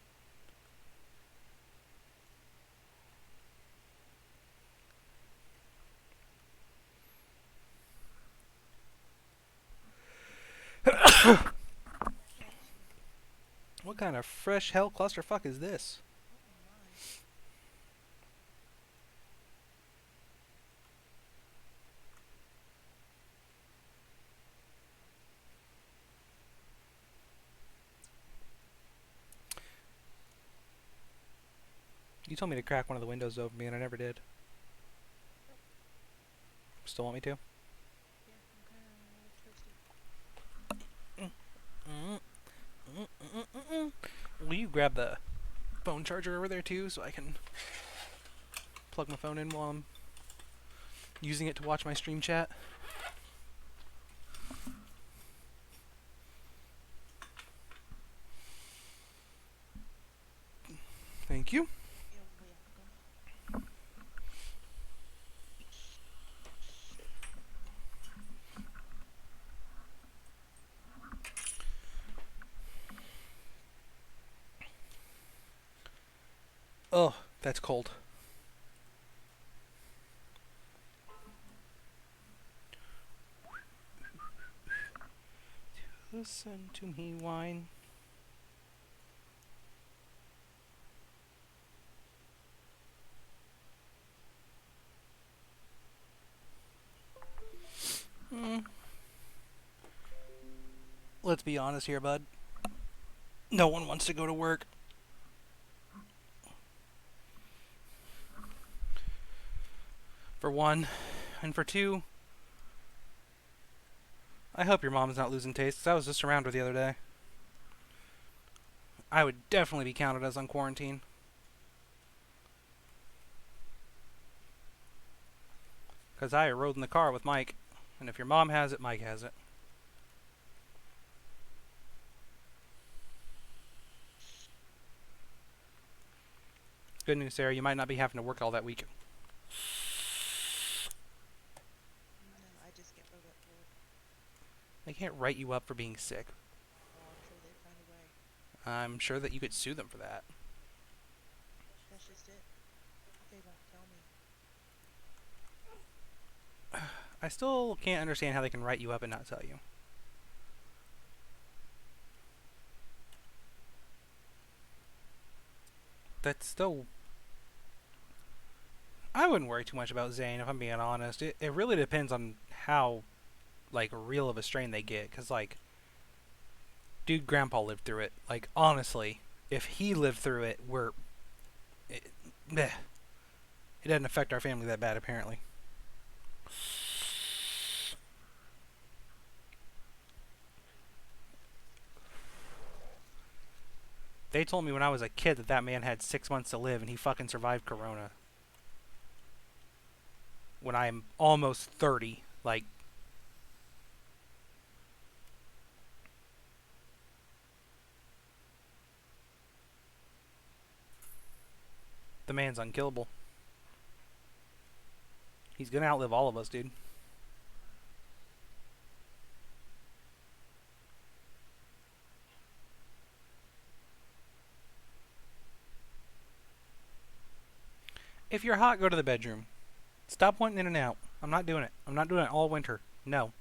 Bless you. What kind of fresh hell clusterfuck is this? Oh my. You told me to crack one of the windows over me and I never did. Yep. Still want me to? Yeah, I'm kind of thirsty. Will you grab the phone charger over there too so I can plug my phone in while I'm using it to watch my stream chat? Thank you. You only That's cold. Listen to me whine. Let's be honest here, bud. No one wants to go to work. For one. And for two, I hope your mom's not losing taste, 'cause I was just around her the other day. I would definitely be counted as on quarantine. Because I rode in the car with Mike. And if your mom has it, Mike has it. Good news, Sarah. You might not be having to work all that week. No, I just get wrote up for it. They can't write you up for being sick. Oh, I'm sure they'd find a way. I'm sure that you could sue them for that. That's just it. They won't tell me. I still can't understand how they can write you up and not tell you. That's still... I wouldn't worry too much about Zane, if I'm being honest. It really depends on how, like, real of a strain they get. Because, like, dude, Grandpa lived through it. Like, honestly, if he lived through it, It, meh. It doesn't affect our family that bad, apparently. They told me when I was a kid that man had 6 months to live, and he fucking survived Corona. When I'm almost 30, like... The man's unkillable. He's gonna outlive all of us, dude. If you're hot, go to the bedroom. Stop wanting in and out. I'm not doing it. I'm not doing it all winter. No.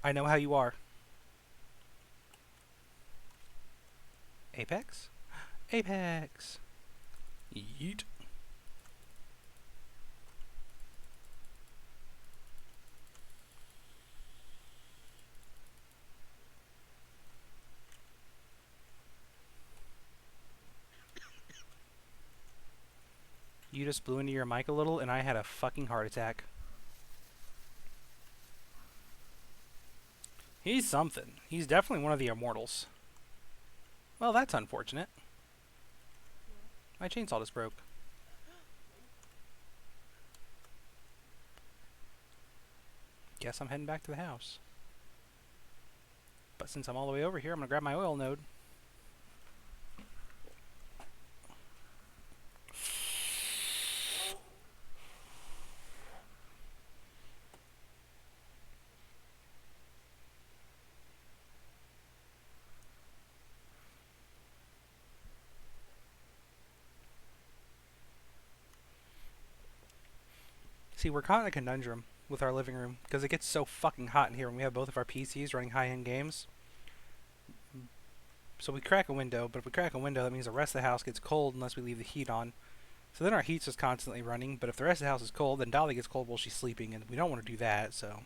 I know how you are. Apex? Apex! Yeet. You just blew into your mic a little, and I had a fucking heart attack. He's something. He's definitely one of the immortals. Well, that's unfortunate. What? My chainsaw just broke. Guess I'm heading back to the house. But since I'm all the way over here, I'm gonna grab my oil node. See, we're caught in a conundrum with our living room because it gets so fucking hot in here when we have both of our PCs running high-end games. So we crack a window, but if we crack a window, that means the rest of the house gets cold unless we leave the heat on. So then our heat's just constantly running, but if the rest of the house is cold, then Dolly gets cold while she's sleeping, and we don't want to do that, so...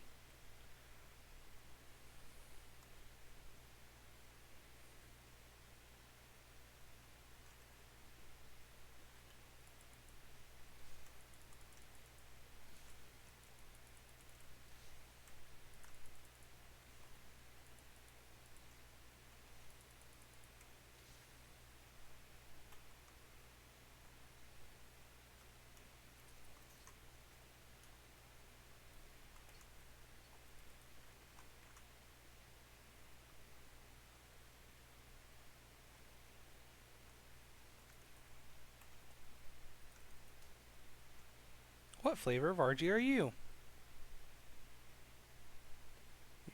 What flavor of RG are you?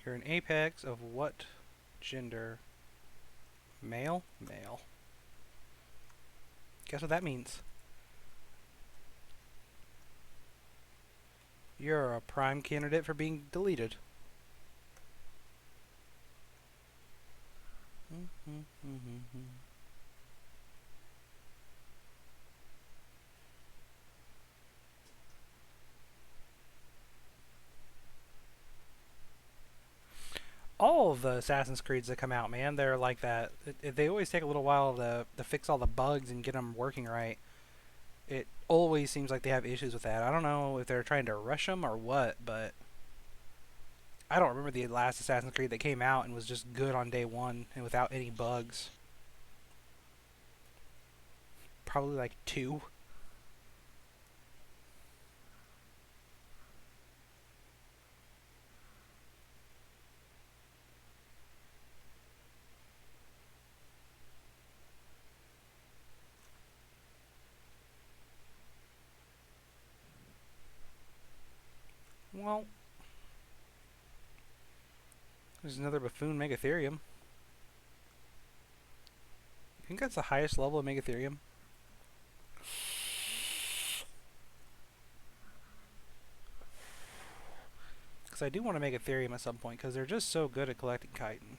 You're an apex of what gender? Male? Male. Guess what that means? You're a prime candidate for being deleted. All of the Assassin's Creeds that come out, man, they're like that. They always take a little while to fix all the bugs and get them working right. It always seems like they have issues with that. I don't know if they're trying to rush them or what, but I don't remember the last Assassin's Creed that came out and was just good on day one and without any bugs. Probably like two. Well, there's another buffoon Megatherium. I think that's the highest level of Megatherium. Because I do want to make Ethereum at some point, because they're just so good at collecting chitin.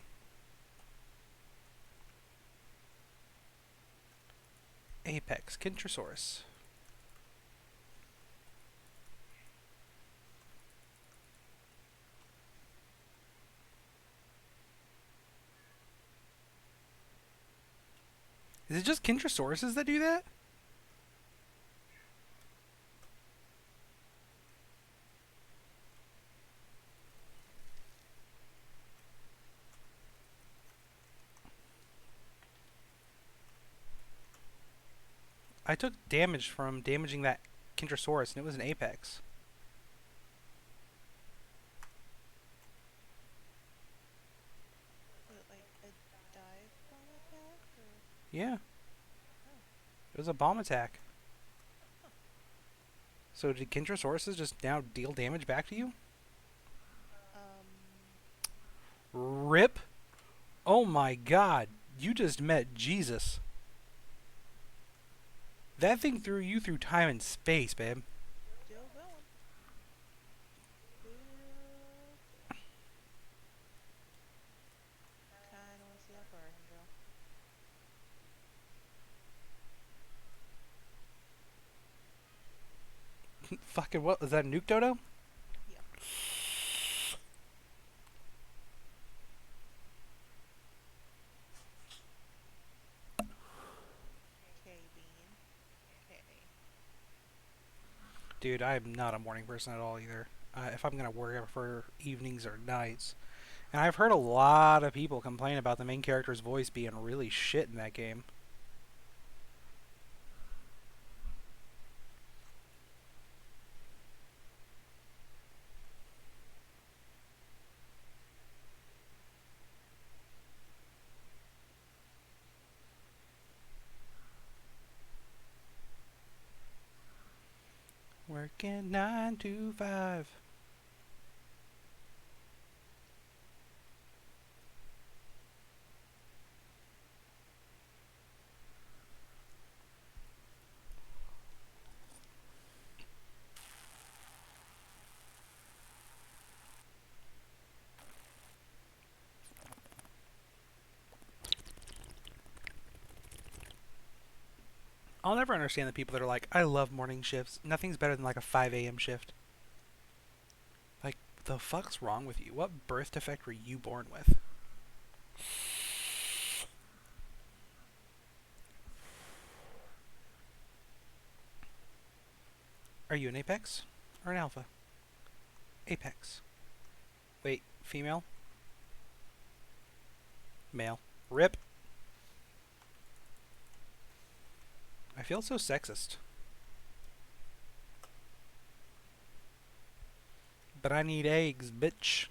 Apex, Kintrosaurus. Is it just Kintrosauruses that do that? I took damage from damaging that Kintrosaurus, and it was an Apex. Was it like a dive bomb attack or? Yeah, Oh, it was a bomb attack. huh. So did Kintrosauruses just now deal damage back to you? Um, RIP? Oh my god, you just met Jesus. That thing threw you through time and space, babe. still going. Still going. Kinda wanna see how far I can go. Fucking what? Is that a nuke dodo? Yep. K Bean. K. Dude, I'm not a morning person at all either. If I'm gonna work, I prefer evenings or nights. And I've heard a lot of people complain about the main character's voice being really shit in that game. Working 9 to 5. I'll never understand the people that are like, I love morning shifts. Nothing's better than like a 5 a.m. shift. Like, the fuck's wrong with you? What birth defect were you born with? Are you an Apex or an Alpha? Apex. Wait, female? Male. RIP. I feel so sexist. But I need eggs, bitch.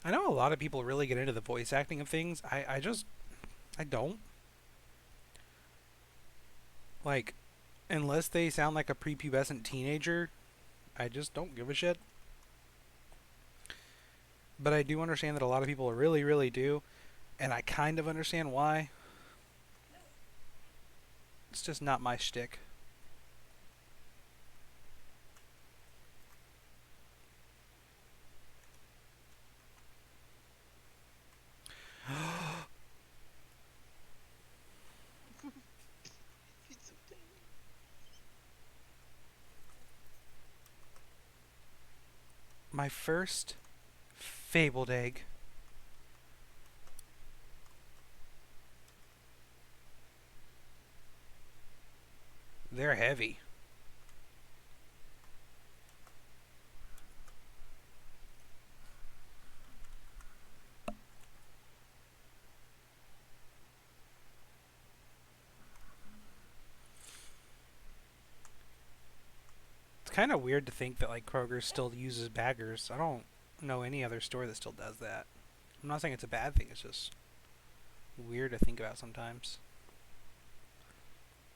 I know a lot of people really get into the voice acting of things. I just I don't. Like, unless they sound like a prepubescent teenager, I just don't give a shit. But I do understand that a lot of people really, really do, and I kind of understand why. It's just not my shtick. He's so tiny. My first fabled egg. They're heavy. It's kind of weird to think that like Kroger still uses baggers. I don't know any other store that still does that. I'm not saying it's a bad thing. It's just weird to think about sometimes.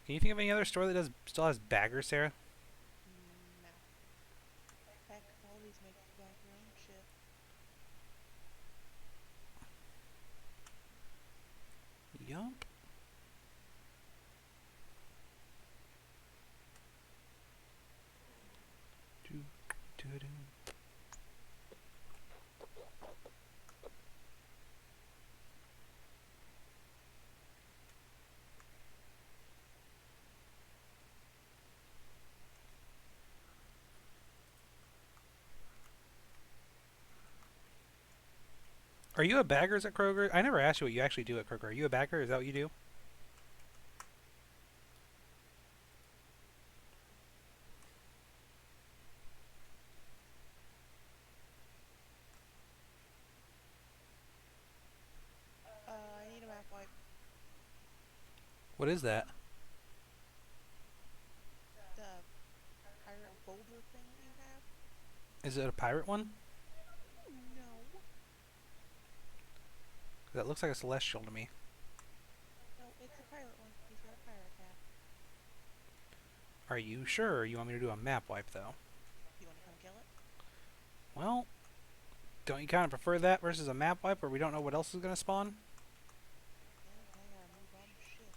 Can you think of any other store that does still has baggers, Sarah? No. Heck, Aldi's make you bag your own shit. Yup. Do, do, do. Are you a baggers at Kroger? I never asked you what you actually do at Kroger. Are you a bagger? Is that what you do? I need a map wipe. What is that? The pirate boulder thing that you have? Is it a pirate one? No. That looks like a celestial to me. No, it's a pirate one. He's got a pirate hat. Are you sure? Or you want me to do a map wipe though? You wanna come kill it? Well, don't you kind of prefer that versus a map wipe where we don't know what else is going to spawn? Yeah, but I gotta move all the shit.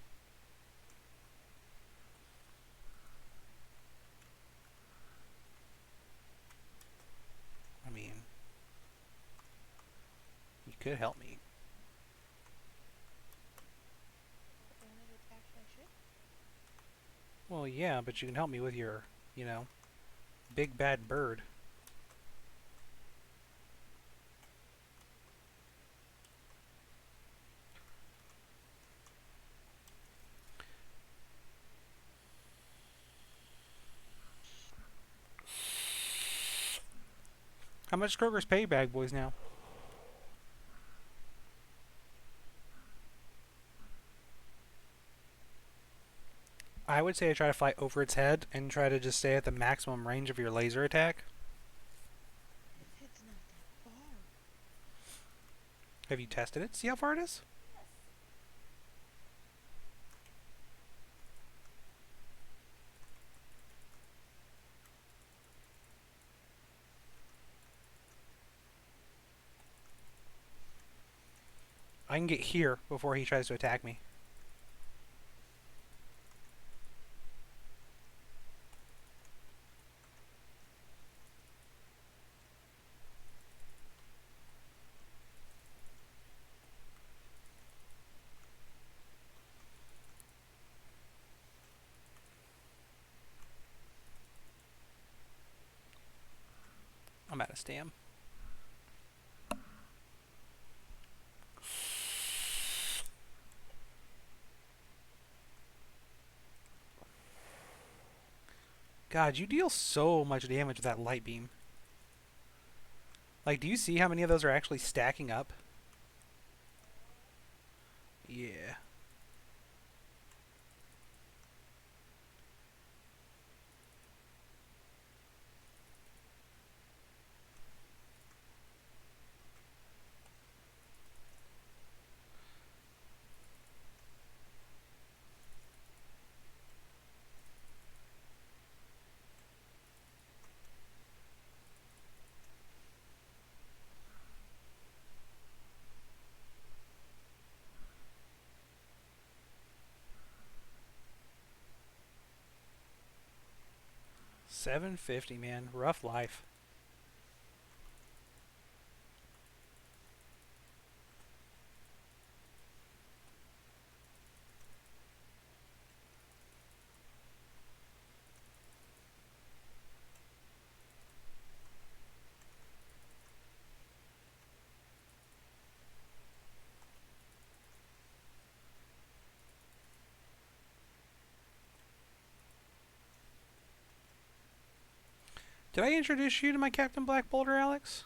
I mean, you could help me. But won't it attach my shit? Well, yeah, but you can help me with your, you know, big bad bird. How much Kroger's pay bag boys now? I would say I try to fly over its head and try to just stay at the maximum range of your laser attack. It's not that far. Have you tested it? See how far it is? I can get here before he tries to attack me. I'm out of stam. God, you deal so much damage with that light beam. Like, do you see how many of those are actually stacking up? Yeah. $750, man. Rough life. Did I introduce you to my Captain Black Boulder, Alex?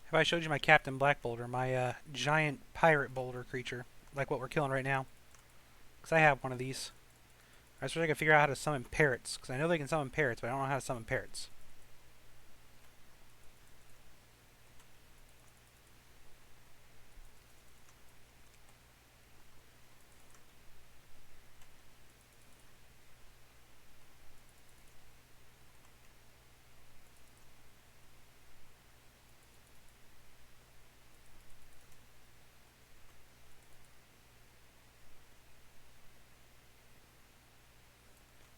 Have I showed you my Captain Black Boulder, my giant pirate boulder creature, like what we're killing right now? Because I have one of these. I just wish I could figure out how to summon parrots, because I know they can summon parrots, but I don't know how to summon parrots.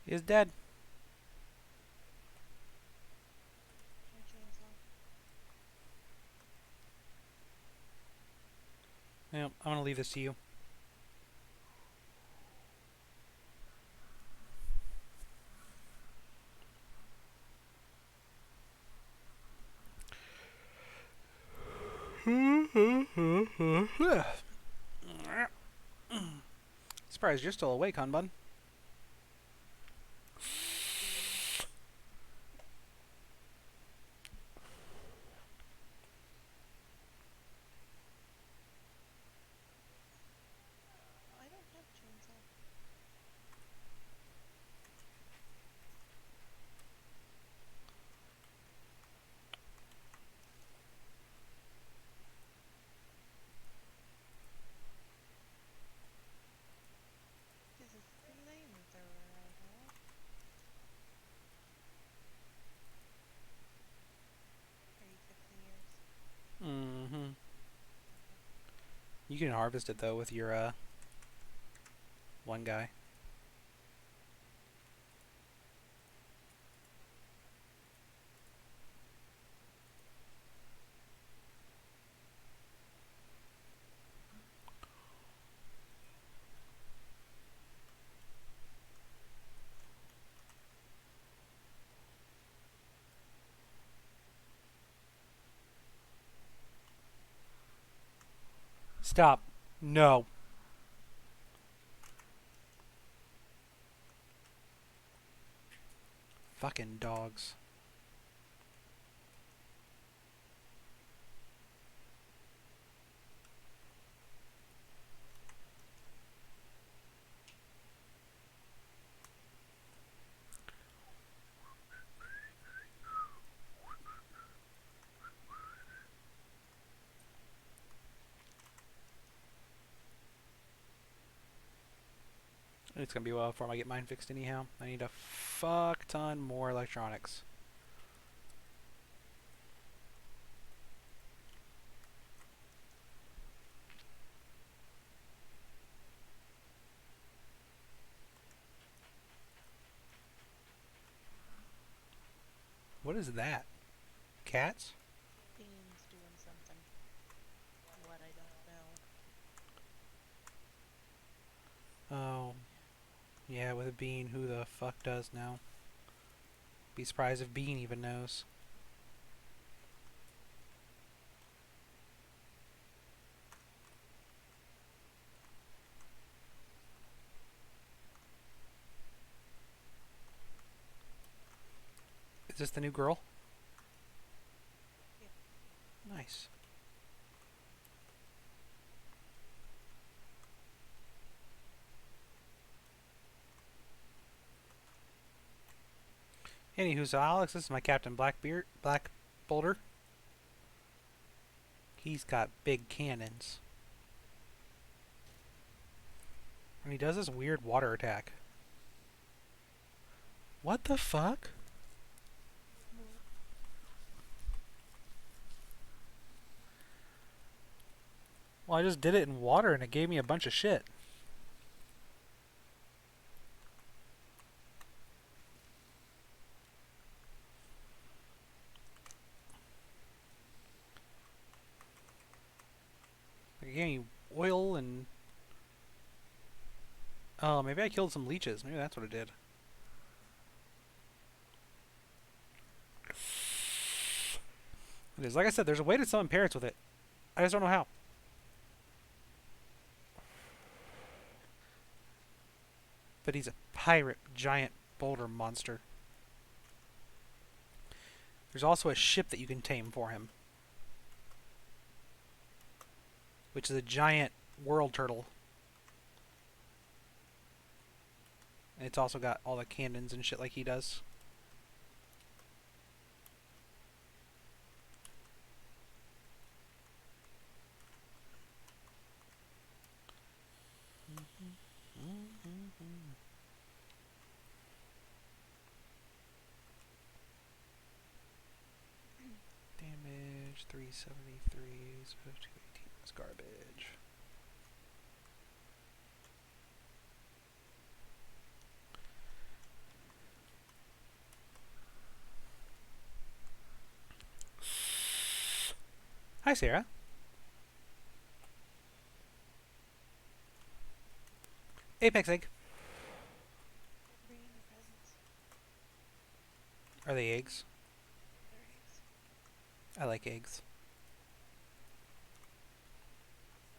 He is dead. My chainsaw. Yeah, I'm going to leave this to you. Surprised you're still awake, hon bun. I don't have a chainsaw. This is a flamethrower I have. Are you fixing yours? Mm-hmm. Okay. You can harvest it, though, with your, one guy. Stop. No. Fucking dogs. It's gonna be a while before I get mine fixed anyhow. I need a fuck ton more electronics. What is that? Cats? Bean's doing something. What I don't know. Oh. Yeah, with with Bean. Who the fuck does now? Be surprised if Bean even knows. Is this the new girl? Yep. Nice. Anywho, so Alex, this is my Captain Blackbeard, Black Boulder. He's got big cannons. And he does this weird water attack. What the fuck? What? Well, I just did it in water and it gave me a bunch of shit. It gave me oil and... Oh, maybe I killed some leeches. Maybe that's what it did. It is. Like I said, there's a way to summon parrots with it. I just don't know how. But he's a pirate giant boulder monster. There's also a ship that you can tame for him, which is a giant world turtle. And it's also got all the cannons and shit like he does. Damage 373, so 218 is garbage. Hi, Sarah. Apex egg. Bringing the presents. Are they eggs? They're eggs. I like eggs.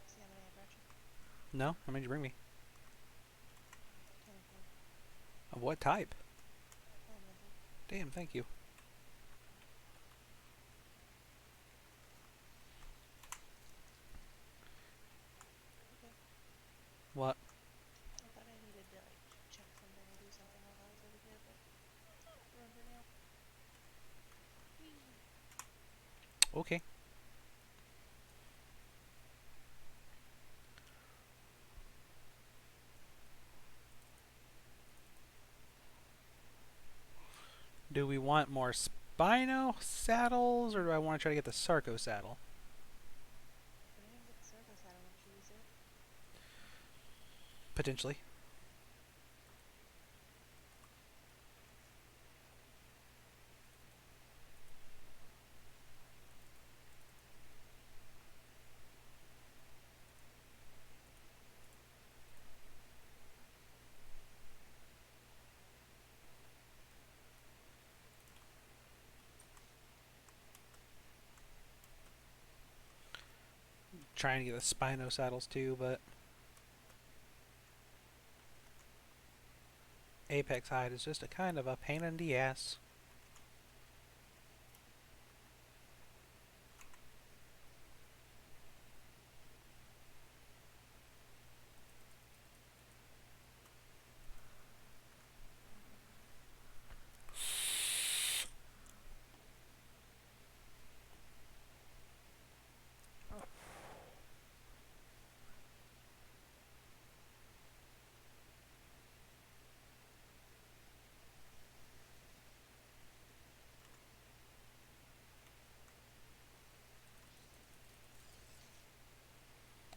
See how many I brought you? No? How many did you bring me? 24. Of what type? Elemental. Damn, thank you. Okay. What? I thought I needed to like check something or do something while I was over here, but I don't remember now. Whee! Okay. Do we want more Spino saddles, or do I want to try to get the Sarco saddle? If I didn't get the circus saddle, won't you use it? Potentially. Trying to get the Spino saddles too, but Apex hide is just a kind of a pain in the ass.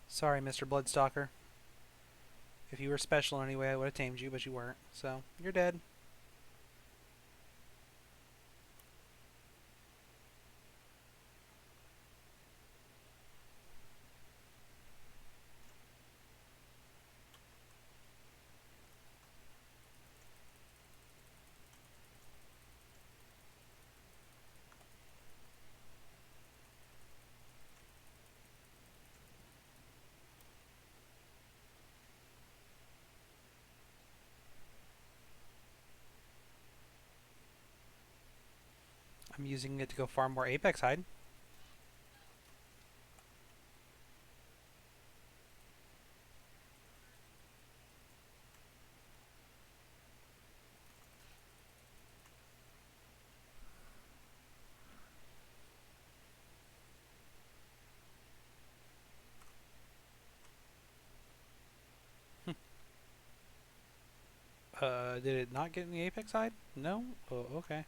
Sorry, Mr. Bloodstalker. If you were special in any way, I would have tamed you, but you weren't. So, you're dead. I'm using it to go farm more Apex hide. Did it not get any Apex hide? No? Oh, okay.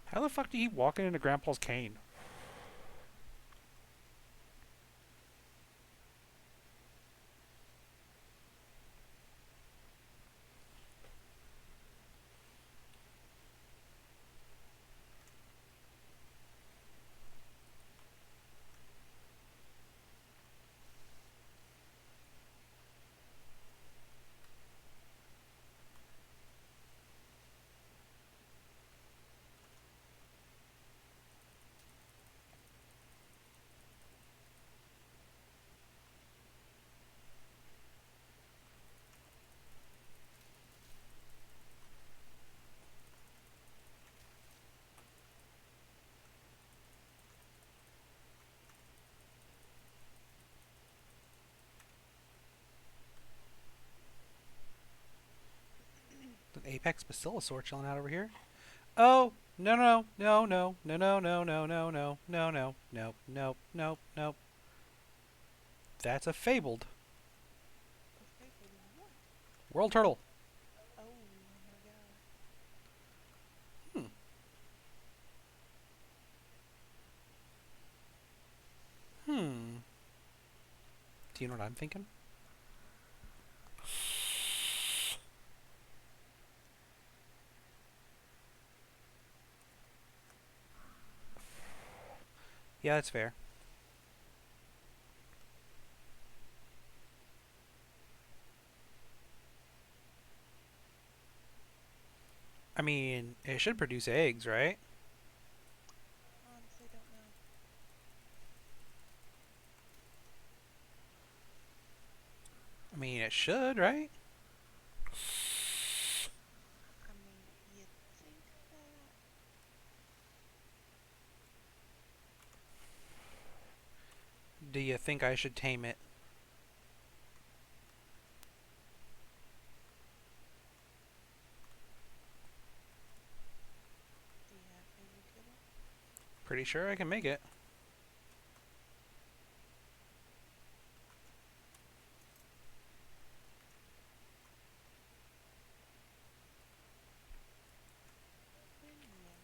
How the fuck do you keep walking into Grandpa's cane? An Apex Basilosaur chilling out over here. Oh, no, no, no, no, no, no, no, no, no, no, no, no, no, no, no, no. That's a fabled A fabled what? world turtle. Oh my god. Hmm. Hmm. Do you know what I'm thinking? Yeah, that's fair. I mean, it should produce eggs, right? Honestly, don't know. I mean, it should, right? I mean, you'd think that. Do you think I should tame it? Do you have fabled kibble? Pretty sure I can make it. Then yes.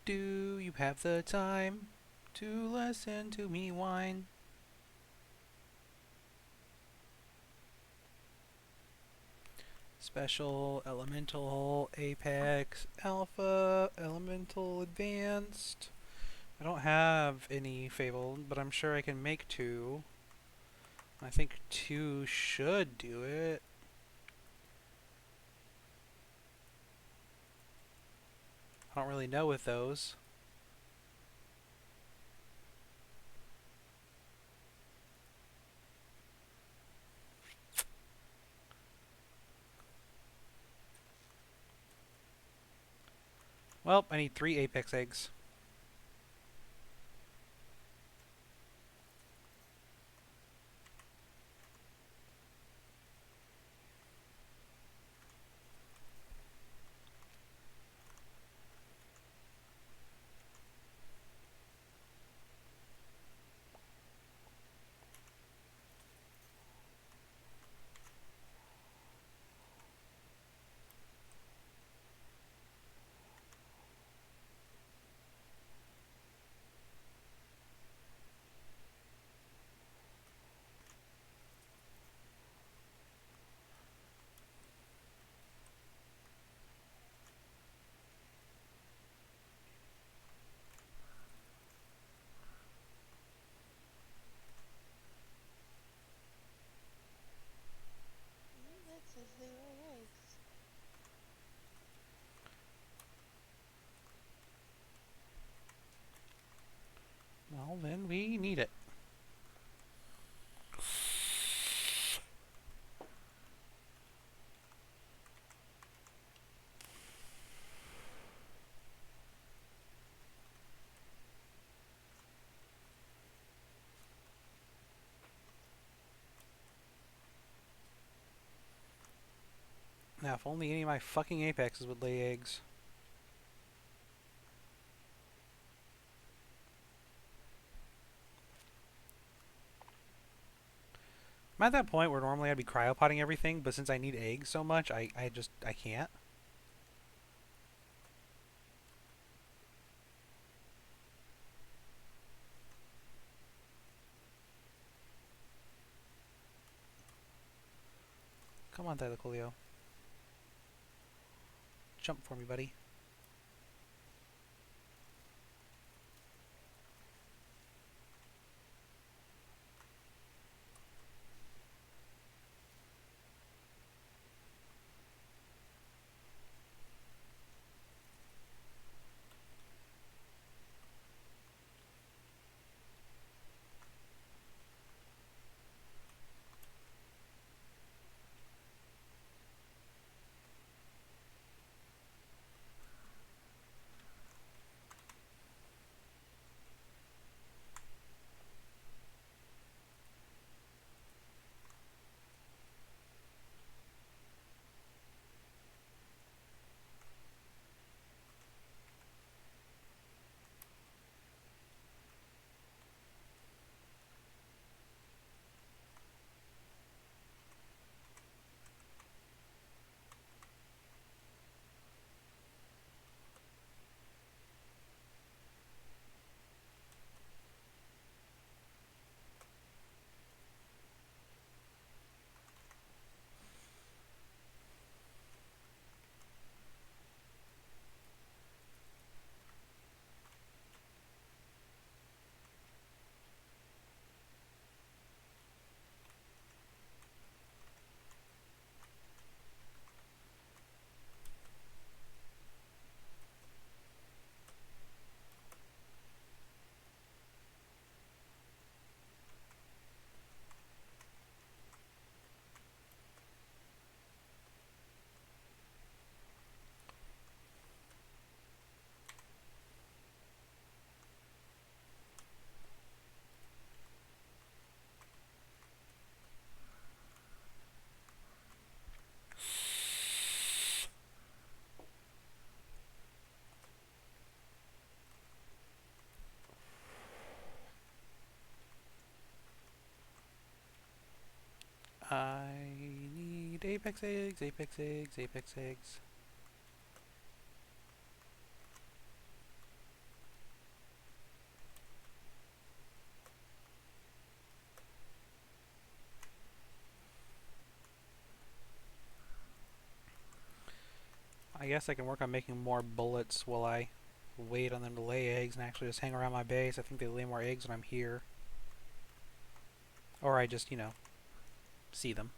Do you have the time to listen to me whine? Special, Elemental, Apex, Alpha, Elemental, Advanced. I don't have any Fabled, but I'm sure I can make two. I think two should do it. I don't really know with those. Well, I need 3 Apex eggs. we need it. Now, if only any of my fucking apexes would lay eggs. I'm at that point where normally I'd be cryopotting everything, but since I need eggs so much, I can't. Come on, Thylacoleo. Jump for me, buddy. I need apex eggs, apex eggs, apex eggs. I guess I can work on making more bullets while I wait on them to lay eggs and actually just hang around my base. I think they lay more eggs when I'm here. Or I just, see them.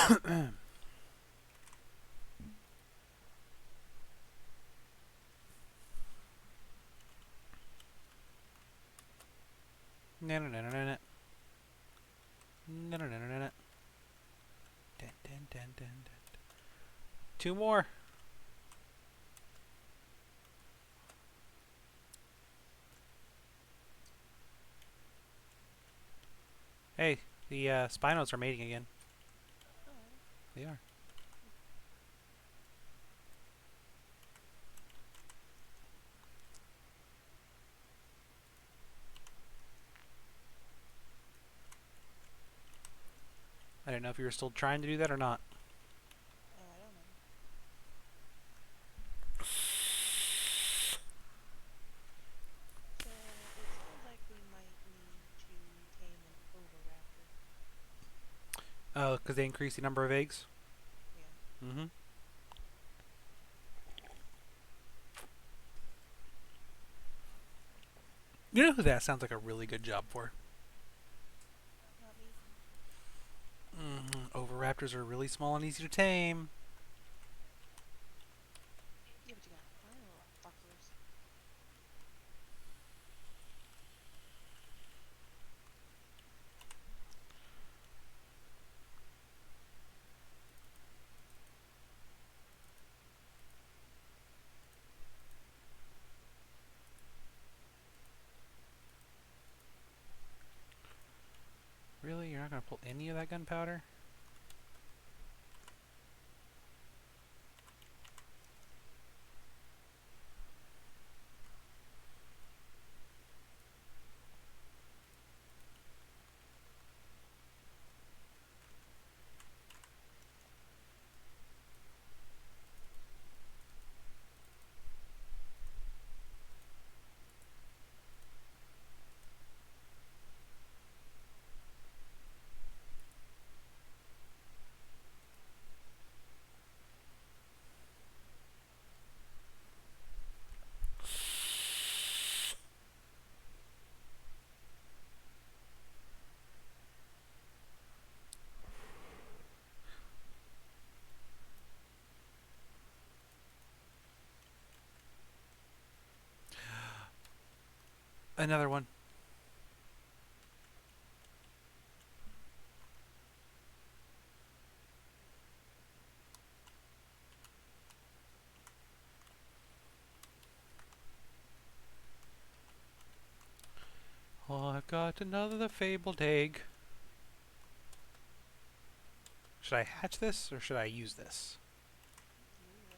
No, no, no, no, no, no. No, no, no, no, no. Dun, dun, dun, dun, dun. Two more. Hey, the Spinos are mating again. Oh, are they? They are. I don't know if you were still trying to do that or not. Oh, I don't know. So it sounds like we might need to tame an Oviraptor. Oh, because they increase the number of eggs? Yeah. Mm-hmm. You know who that sounds like a really good job for? Not me. Oviraptors are really small and easy to tame. Yeah, but you gotta find the little fuckers. Really? You're not going to pull any of that gunpowder? Another one. Oh, I've got another fabled egg. Should I hatch this or should I use this? Use it.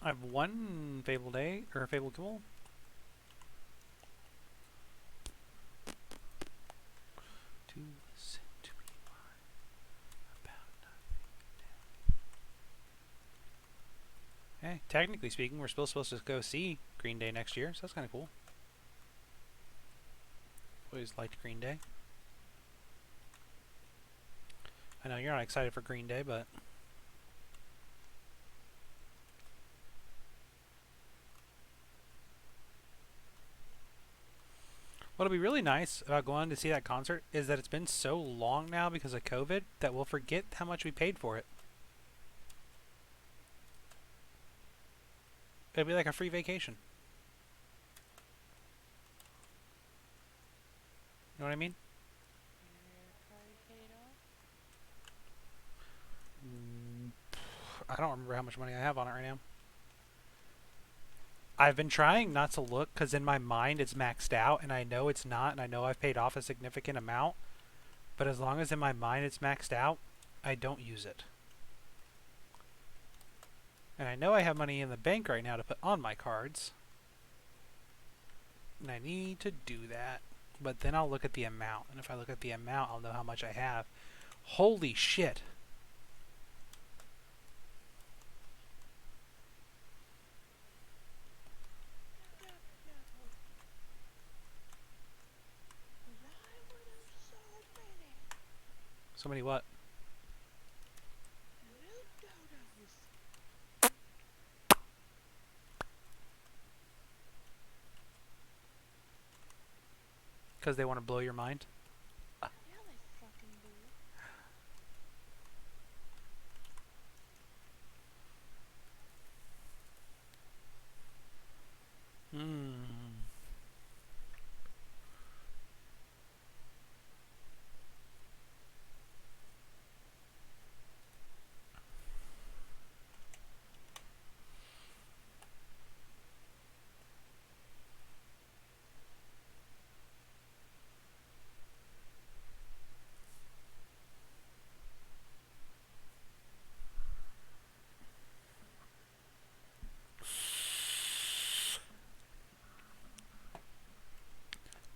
I have one fabled egg, or fabled kibble. To listen to me whine about nothing. Hey, technically speaking, we're still supposed to go see Green Day next year, so that's kind of cool. Always liked Green Day. I know you're not excited for Green Day, but what'll be really nice about going to see that concert is that it's been so long now because of COVID that we'll forget how much we paid for it. It'll be like a free vacation. You know what I mean? Your card paid off? I don't remember how much money I have on it right now. I've been trying not to look because in my mind it's maxed out, and I know it's not, and I know I've paid off a significant amount. But as long as in my mind it's maxed out, I don't use it. And I know I have money in the bank right now to put on my cards. And I need to do that. But then I'll look at the amount. And if I look at the amount, I'll know how much I have. Holy shit. No, no, no. Why were there so many So many what? new dodos? Because they want to blow your mind? Yeah, they fucking do. Hmm.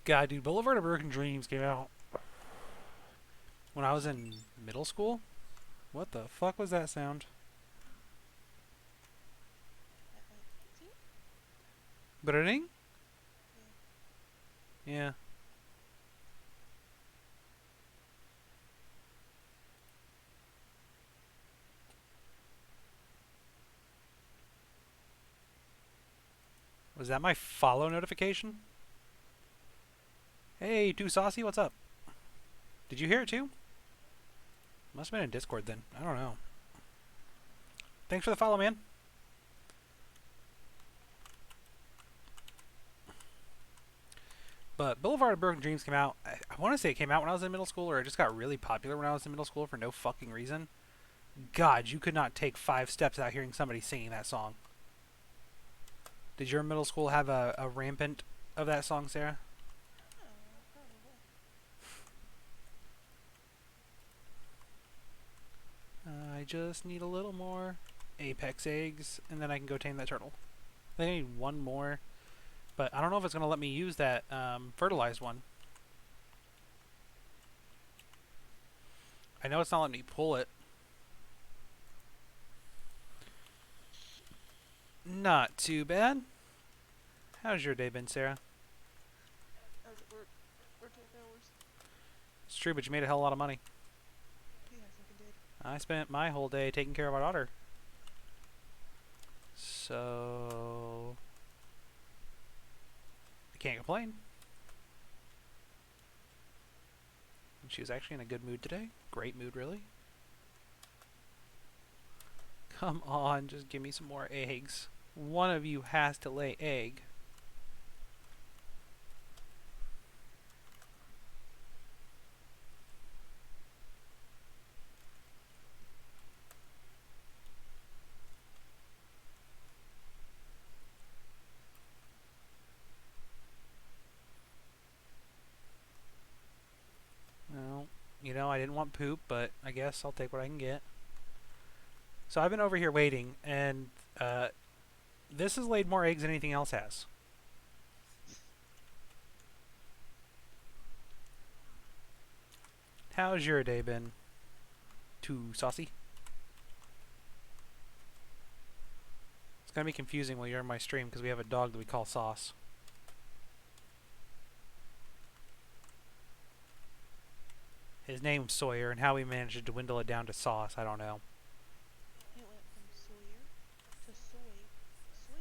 God, dude, Boulevard of Broken Dreams came out when I was in middle school? What the fuck was that sound? See? Burning? Yeah. Yeah. Was that my follow notification? Hey, Too Saucy, what's up? Did you hear it too? Must have been in Discord then. I don't know. Thanks for the follow, man. But Boulevard of Broken Dreams came out. I want to say it came out when I was in middle school, or it just got really popular when I was in middle school for no fucking reason. God, you could not take 5 steps without hearing somebody singing that song. Did your middle school have a rampant of that song, Sarah? Oh, probably. I just need a little more Apex eggs, and then I can go tame that turtle. I think I need one more, but I don't know if it's going to let me use that fertilized one. I know it's not letting me pull it. Not too bad. How's your day been, Sarah? I was at work. Worked 8 hours. It's true, but you made a hell of a lot of money. Yeah, I fucking did. I spent my whole day taking care of our daughter. So I can't complain. And she was actually in a good mood today. Great mood, really. Come on, just give me some more eggs. One of you has to lay egg. Well, you know, I didn't want poop, but I guess I'll take what I can get. So I've been over here waiting, and this has laid more eggs than anything else has. How's your day been? Too saucy? It's gonna be confusing while you're in my stream because we have a dog that we call Sauce. His name's Sawyer, and how we managed to dwindle it down to Sauce, I don't know. It went from Sawyer to soy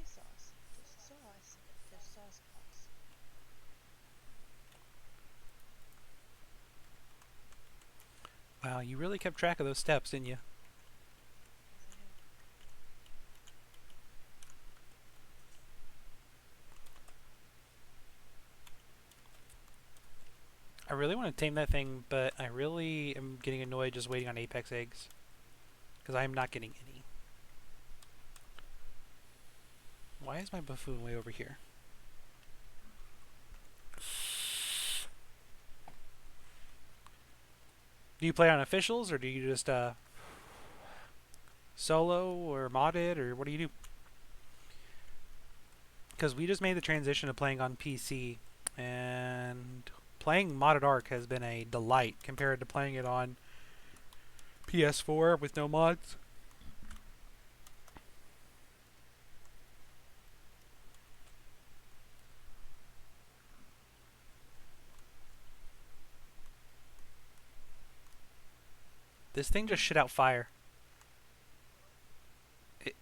sauce to sauce boss. Wow, you really kept track of those steps, didn't you? Yes, I have. I really want to tame that thing, but I really am getting annoyed just waiting on apex eggs. Because I am not getting any. Why is my buffoon way over here? Do you play on officials, or do you just solo or modded, or what do you do? Because we just made the transition to playing on PC, and playing modded Ark has been a delight compared to playing it on PS4 with no mods. This thing just shit out fire.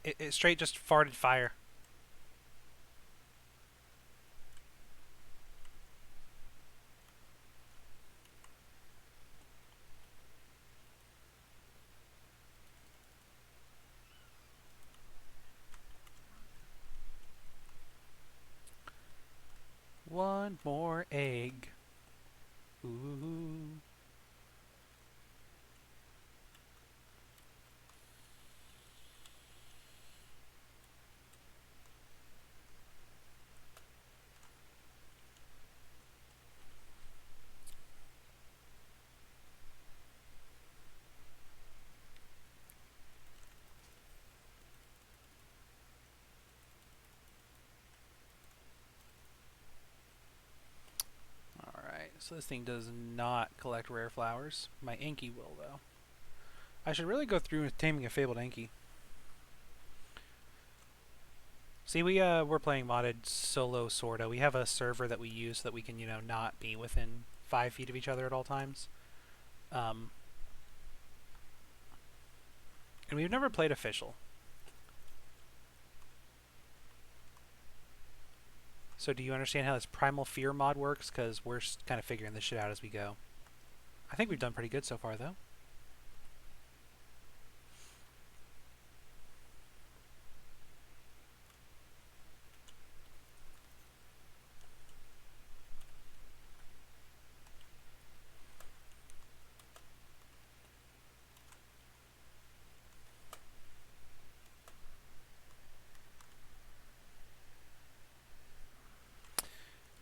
It straight just farted fire. One more egg. Ooh. Alright, so this thing does not collect rare flowers. My Enki will, though. I should really go through with taming a fabled Enki. See, we're playing modded solo sorta. We have a server that we use so that we can, not be within 5 feet of each other at all times. And we've never played official. So do you understand how this Primal Fear mod works? Because we're kind of figuring this shit out as we go. I think we've done pretty good so far, though.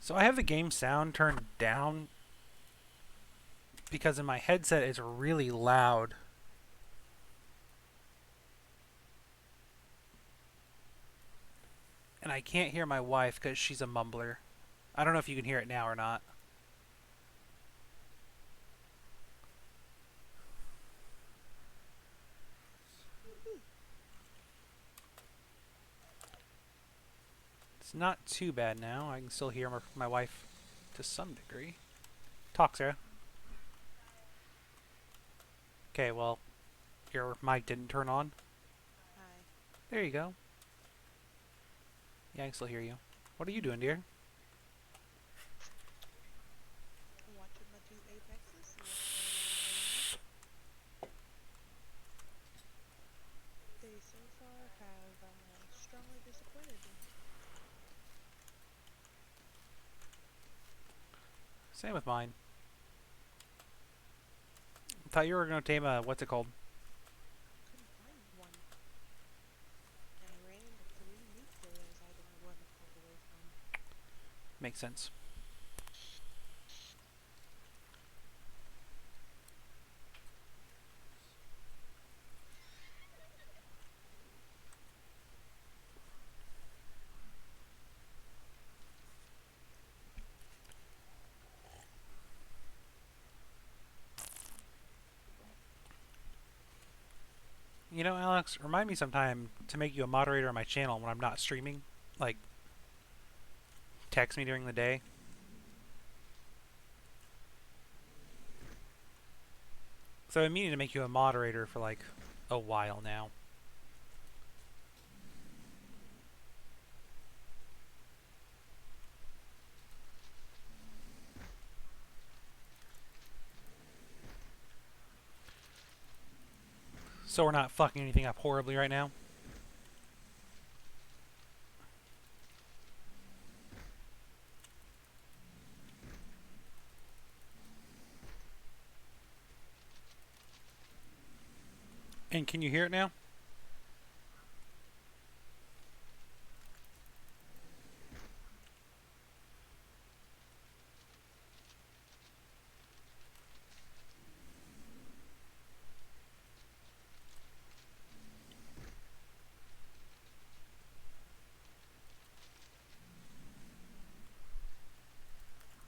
So I have the game sound turned down because in my headset it's really loud. And I can't hear my wife because she's a mumbler. I don't know if you can hear it now or not. It's not too bad now. I can still hear my wife to some degree. Talk, Sarah. Okay, well, your mic didn't turn on. Hi. There you go. Yeah, I can still hear you. What are you doing, dear? Watching my two apexes. They so far have strongly disappointed me. Same with mine. I thought you were going to tame a, what's it called? Couldn't find one. And I ran into 3 meat trails I didn't run all the way from. Makes sense. You know, Alex, remind me sometime to make you a moderator on my channel when I'm not streaming. Like, text me during the day. So I'm meaning to make you a moderator for like a while now. So we're not fucking anything up horribly right now. And can you hear it now?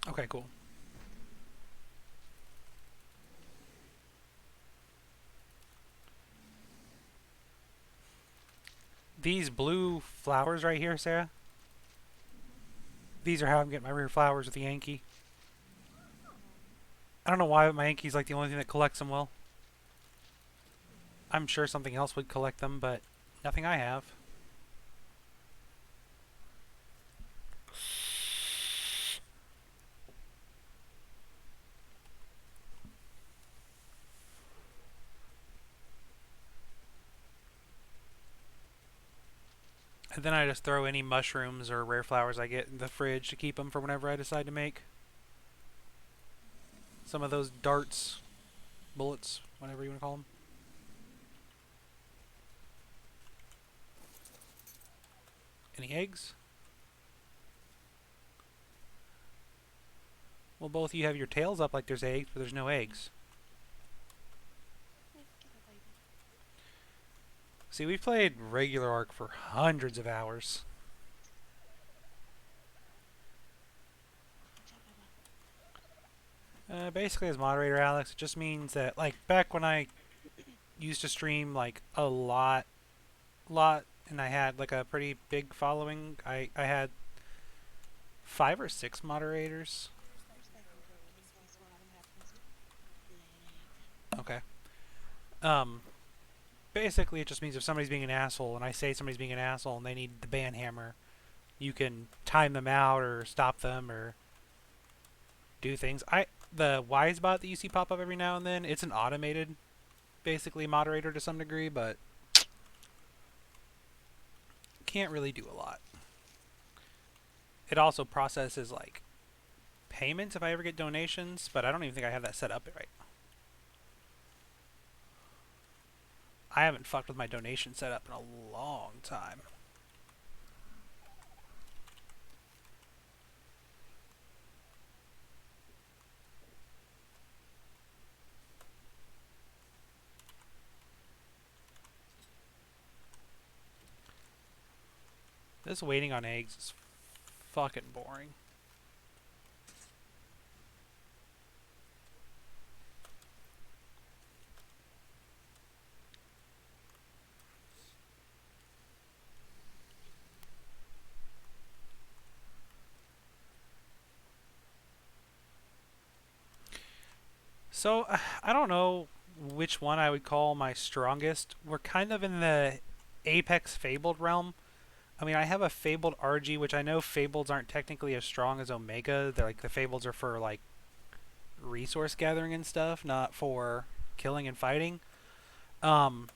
Okay, cool. These blue flowers right here, Sarah, Mhm. these are how I'm getting my rare flowers with the Yankee. Oh. I don't know why, but my Yankee's like the only thing that collects them well. Hmm. I'm sure something else would collect them, but nothing I have. And then I just throw any mushrooms or rare flowers I get in the fridge to keep them for whenever I decide to make some of those darts, bullets, whatever you want to call them. Any eggs? Well, both of you have your tails up like there's eggs, but there's no eggs. Get a baby. See, we've played regular Ark for hundreds of hours. Good job, Baba. Basically, as moderator, Alex, it just means that, like, back when I used to stream, like, a lot, and I had, like, a pretty big following, I had 5 or 6 moderators. Respect and go in case one of them happens to lag. Okay. Um, basically, it just means if somebody's being an asshole, and I say somebody's being an asshole and they need the ban hammer, you can time them out or stop them or do things. The wise bot that you see pop up every now and then, it's an automated, basically moderator to some degree, but can't really do a lot. It also processes like payments if I ever get donations, but I don't even think I have that set up right. I haven't fucked with my donation setup in a long time. This waiting on eggs is fucking boring. So, I don't know which one I would call my strongest. We're kind of in the Apex Fabled realm. I mean, I have a Fabled RG, which I know Fableds aren't technically as strong as Omega. They're like the Fableds are for like resource gathering and stuff, not for killing and fighting. Um,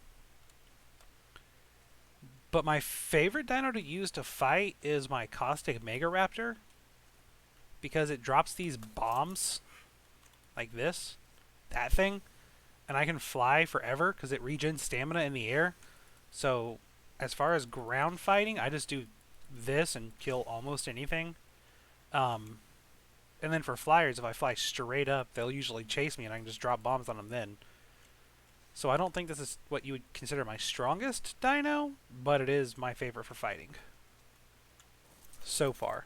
but my favorite dino to use to fight is my Caustic Mega Raptor because it drops these bombs like this, that thing, and I can fly forever because it regens stamina in the air. So, as far as ground fighting, I just do this and kill almost anything. Um, and then for flyers, if I fly straight up, they'll usually chase me and I can just drop bombs on them then. So I don't think this is what you would consider my strongest dino, but it is my favorite for fighting. So far.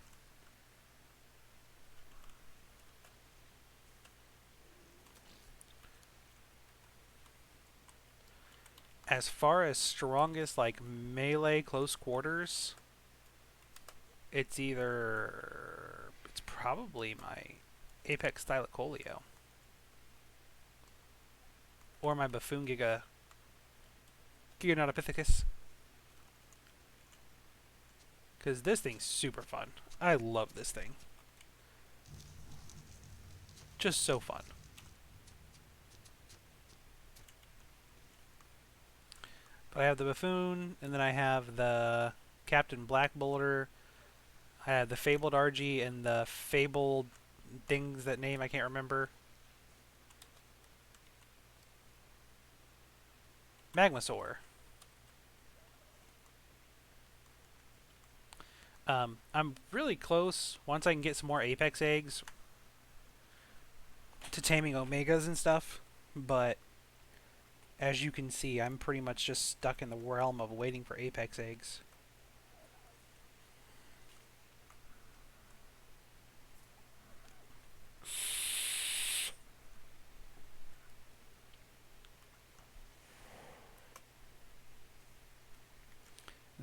As far as strongest, like melee close quarters, it's probably my Apex Thylacoleo. or my Buffoon Gigantopithecus. Because this thing's super fun. I love this thing. Just so fun. But I have the Buffoon, and then I have the Captain Black Boulder. I have the Fabled Argy and the Fabled things that name I can't remember. Magmasaur. I'm really close, once I can get some more Apex eggs, to taming Omegas and stuff, but as you can see, I'm pretty much just stuck in the realm of waiting for Apex eggs.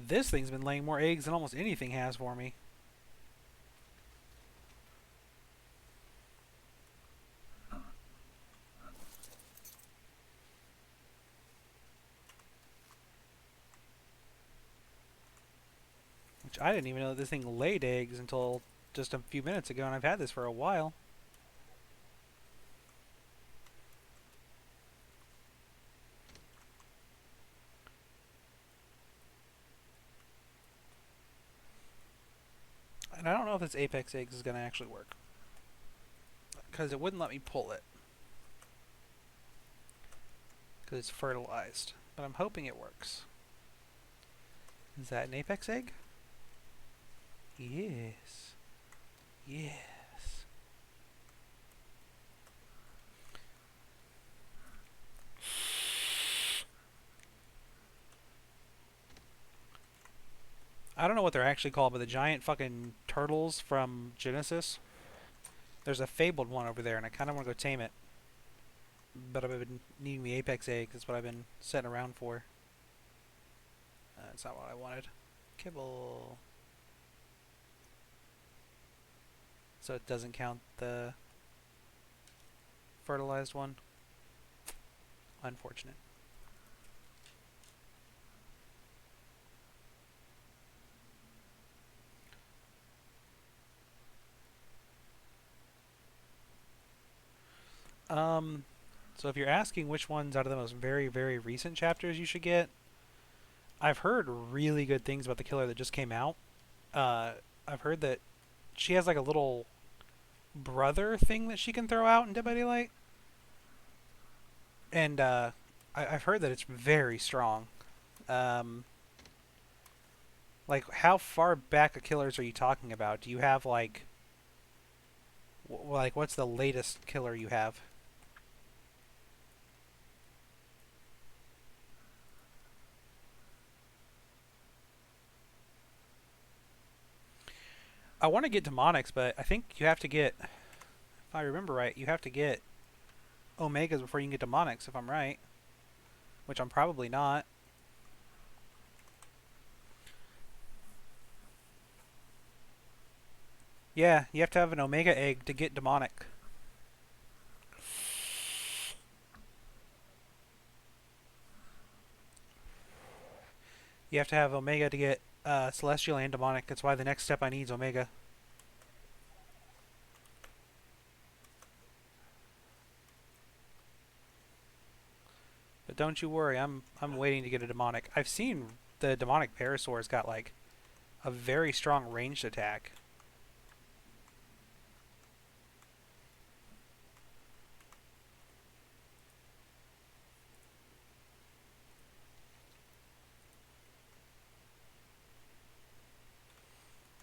This thing's been laying more eggs than almost anything has for me. Which I didn't even know that this thing laid eggs until just a few minutes ago, and I've had this for a while. And I don't know if this Apex eggs is going to actually work, because it wouldn't let me pull it, because it's fertilized. But I'm hoping it works. Is that an Apex egg? Yes. Yes. I don't know what they're actually called, but the giant fucking turtles from Genesis. There's a fabled one over there, and I kind of want to go tame it. But I've been needing the Apex egg. That's what I've been setting around for. That's not what I wanted. Kibble. So it doesn't count the fertilized one. Unfortunate. So if you're asking which ones out of the most very, very recent chapters you should get, I've heard really good things about the killer that just came out. I've heard that she has like a little brother thing that she can throw out in Dead by Daylight. And I've heard that it's very strong. Like, how far back of killers are you talking about? Do you have like what's the latest killer you have? I want to get Demonics, but I think you have to get, if I remember right, you have to get Omegas before you can get Demonics, if I'm right. Which I'm probably not. Yeah, you have to have an Omega egg to get Demonic. You have to have Omega to get Celestial and Demonic. That's why the next step I need is Omega. But don't you worry, I'm waiting to get a Demonic. I've seen the Demonic Parasaur's got like a very strong ranged attack.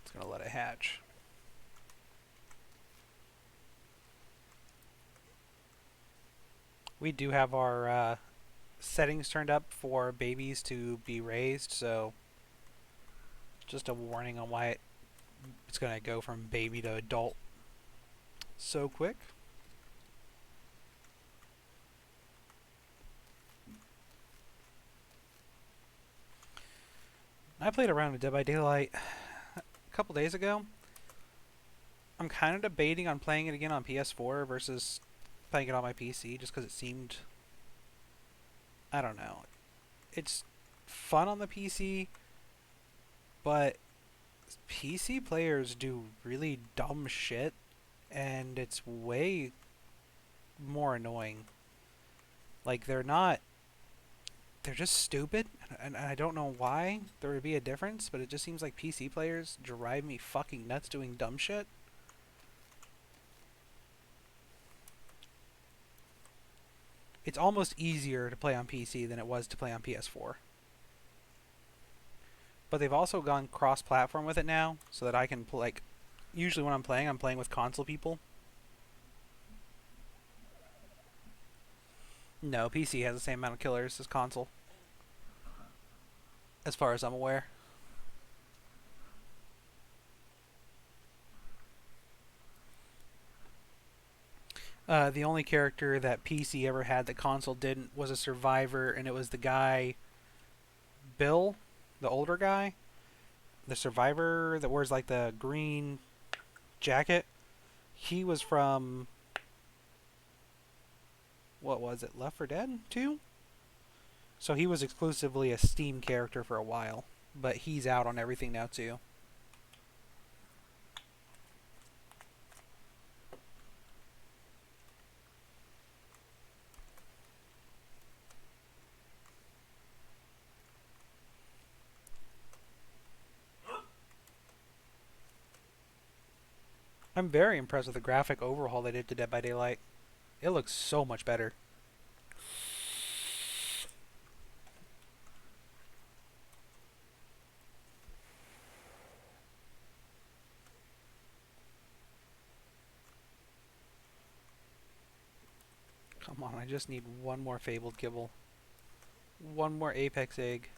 It's gonna let it hatch. We do have our settings turned up for babies to be raised, so just a warning on why it's going to go from baby to adult so quick. I played around with Dead by Daylight a couple days ago. I'm kind of debating on playing it again on PS4 versus playing it on my PC, just because it seemed I don't know. It's fun on the PC, but PC players do really dumb shit, and it's way more annoying. Like, they're just stupid, and I don't know why there would be a difference, but it just seems like PC players drive me fucking nuts doing dumb shit. It's almost easier to play on PC than it was to play on PS4. But they've also gone cross-platform with it now, so that I can like. Usually when I'm playing with console people. No, PC has the same amount of killers as console, as far as I'm aware. The only character that PC ever had that console didn't was a survivor, and it was the guy Bill, the older guy, the survivor that wears like the green jacket. He was from what was it, Left 4 Dead 2? So he was exclusively a Steam character for a while, but he's out on everything now too. I'm very impressed with the graphic overhaul they did to Dead by Daylight. It looks so much better. Come on, I just need one more Fabled Kibble. One more Apex Egg.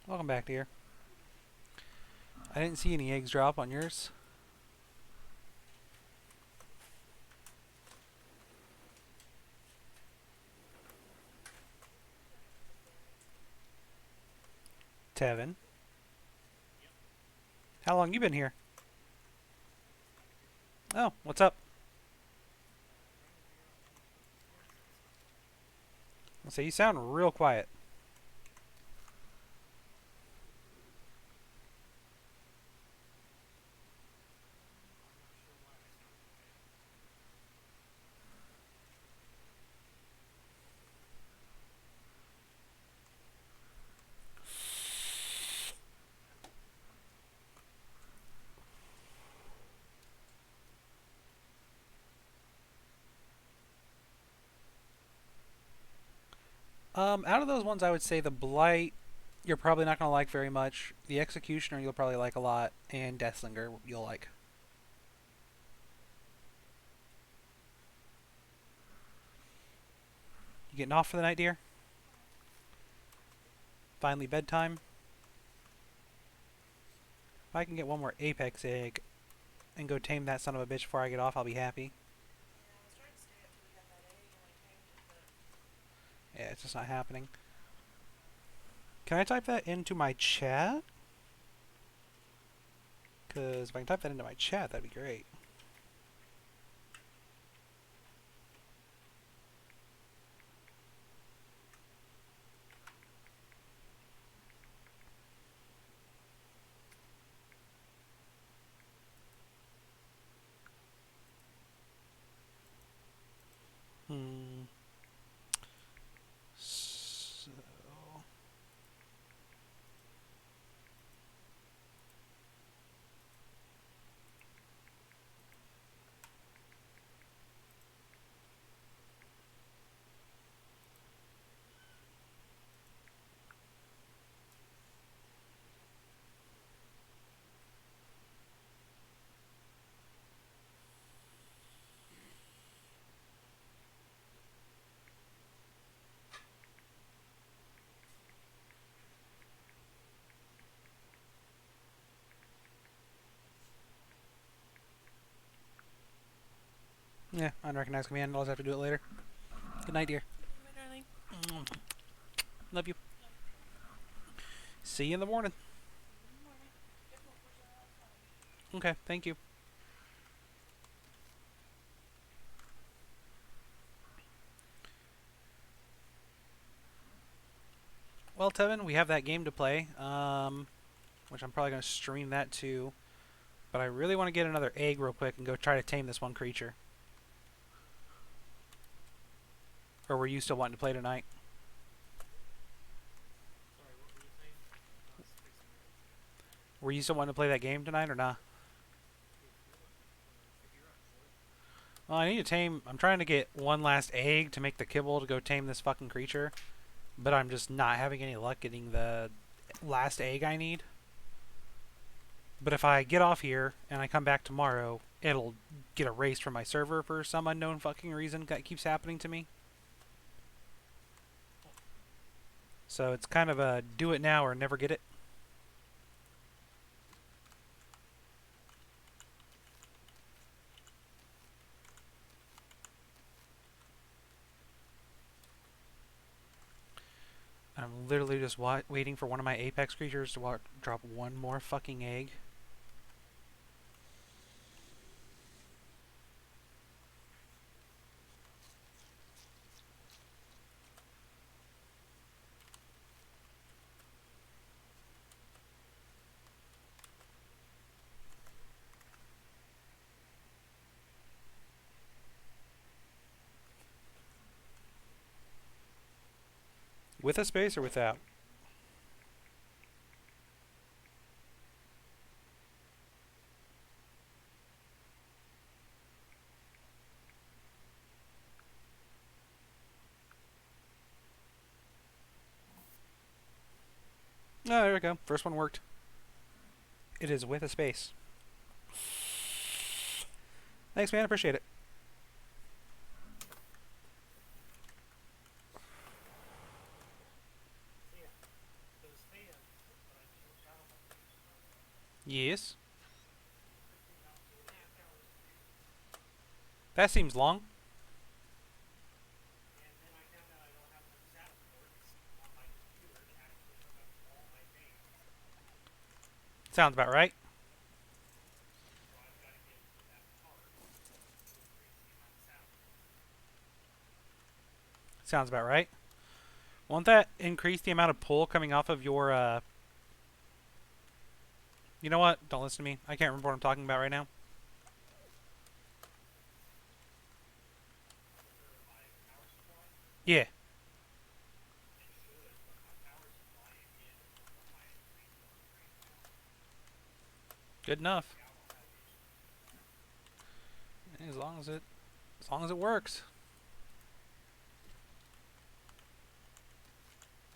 Welcome back, dear. I didn't see any eggs drop on yours. Tevin. How long you been here? Oh, what's up? I'll say you sound real quiet. Out of those ones, I would say the Blight, you're probably not gonna like very much. The Executioner, you'll probably like a lot, and Deathslinger, you'll like. You getting off for the night, dear? Finally bedtime. If I can get one more Apex Egg and go tame that son of a bitch before I get off, I'll be happy. Yeah, it's just not happening. Can I type that into my chat? Because if I can type that into my chat, that'd be great. Hmm. So... Yeah, unrecognized command. I'll just have to do it later. Good night, dear. My darling. Love you. see you in the morning. Morning. Okay, thank you. Well, Tevin, we have that game to play, which I'm probably going to stream that too. But I really want to get another egg real quick and go try to tame this one creature. Or were you still wanting to play tonight? Sorry, what were you saying? I was fixing eggs. Were you still wanting to play that game tonight or not? If you're up for it. Well, I need to tame. I'm trying to get one last egg to make the kibble to go tame this fucking creature. But I'm just not having any luck getting the last egg I need. But if I get off here and I come back tomorrow, it'll get erased from my server for some unknown fucking reason that keeps happening to me. So it's kind of a do it now or never get it. I'm literally just waiting for one of my apex creatures to drop one more fucking egg. With a space or without? Oh, there we go. First one worked. It is with a space. Thanks, man. Appreciate it. So yeah, those fans that I changed out on my computer, Yes. it took me about 2.5 hours to do. That seems long. And then I found out I don't have enough SATA ports on my computer to actually hook up all my fans. Sounds about right. So I've got to get that part to increase the amount of SATA ports. Sounds about right. Won't that increase the amount of pull coming off of your, You know what? Don't listen to me. I can't remember what I'm talking about right now. For my power supply, Yeah. it should, but my power supply again is one of the highest restore rates now. Good So enough. yeah, I won't have issues with that. As long as it works.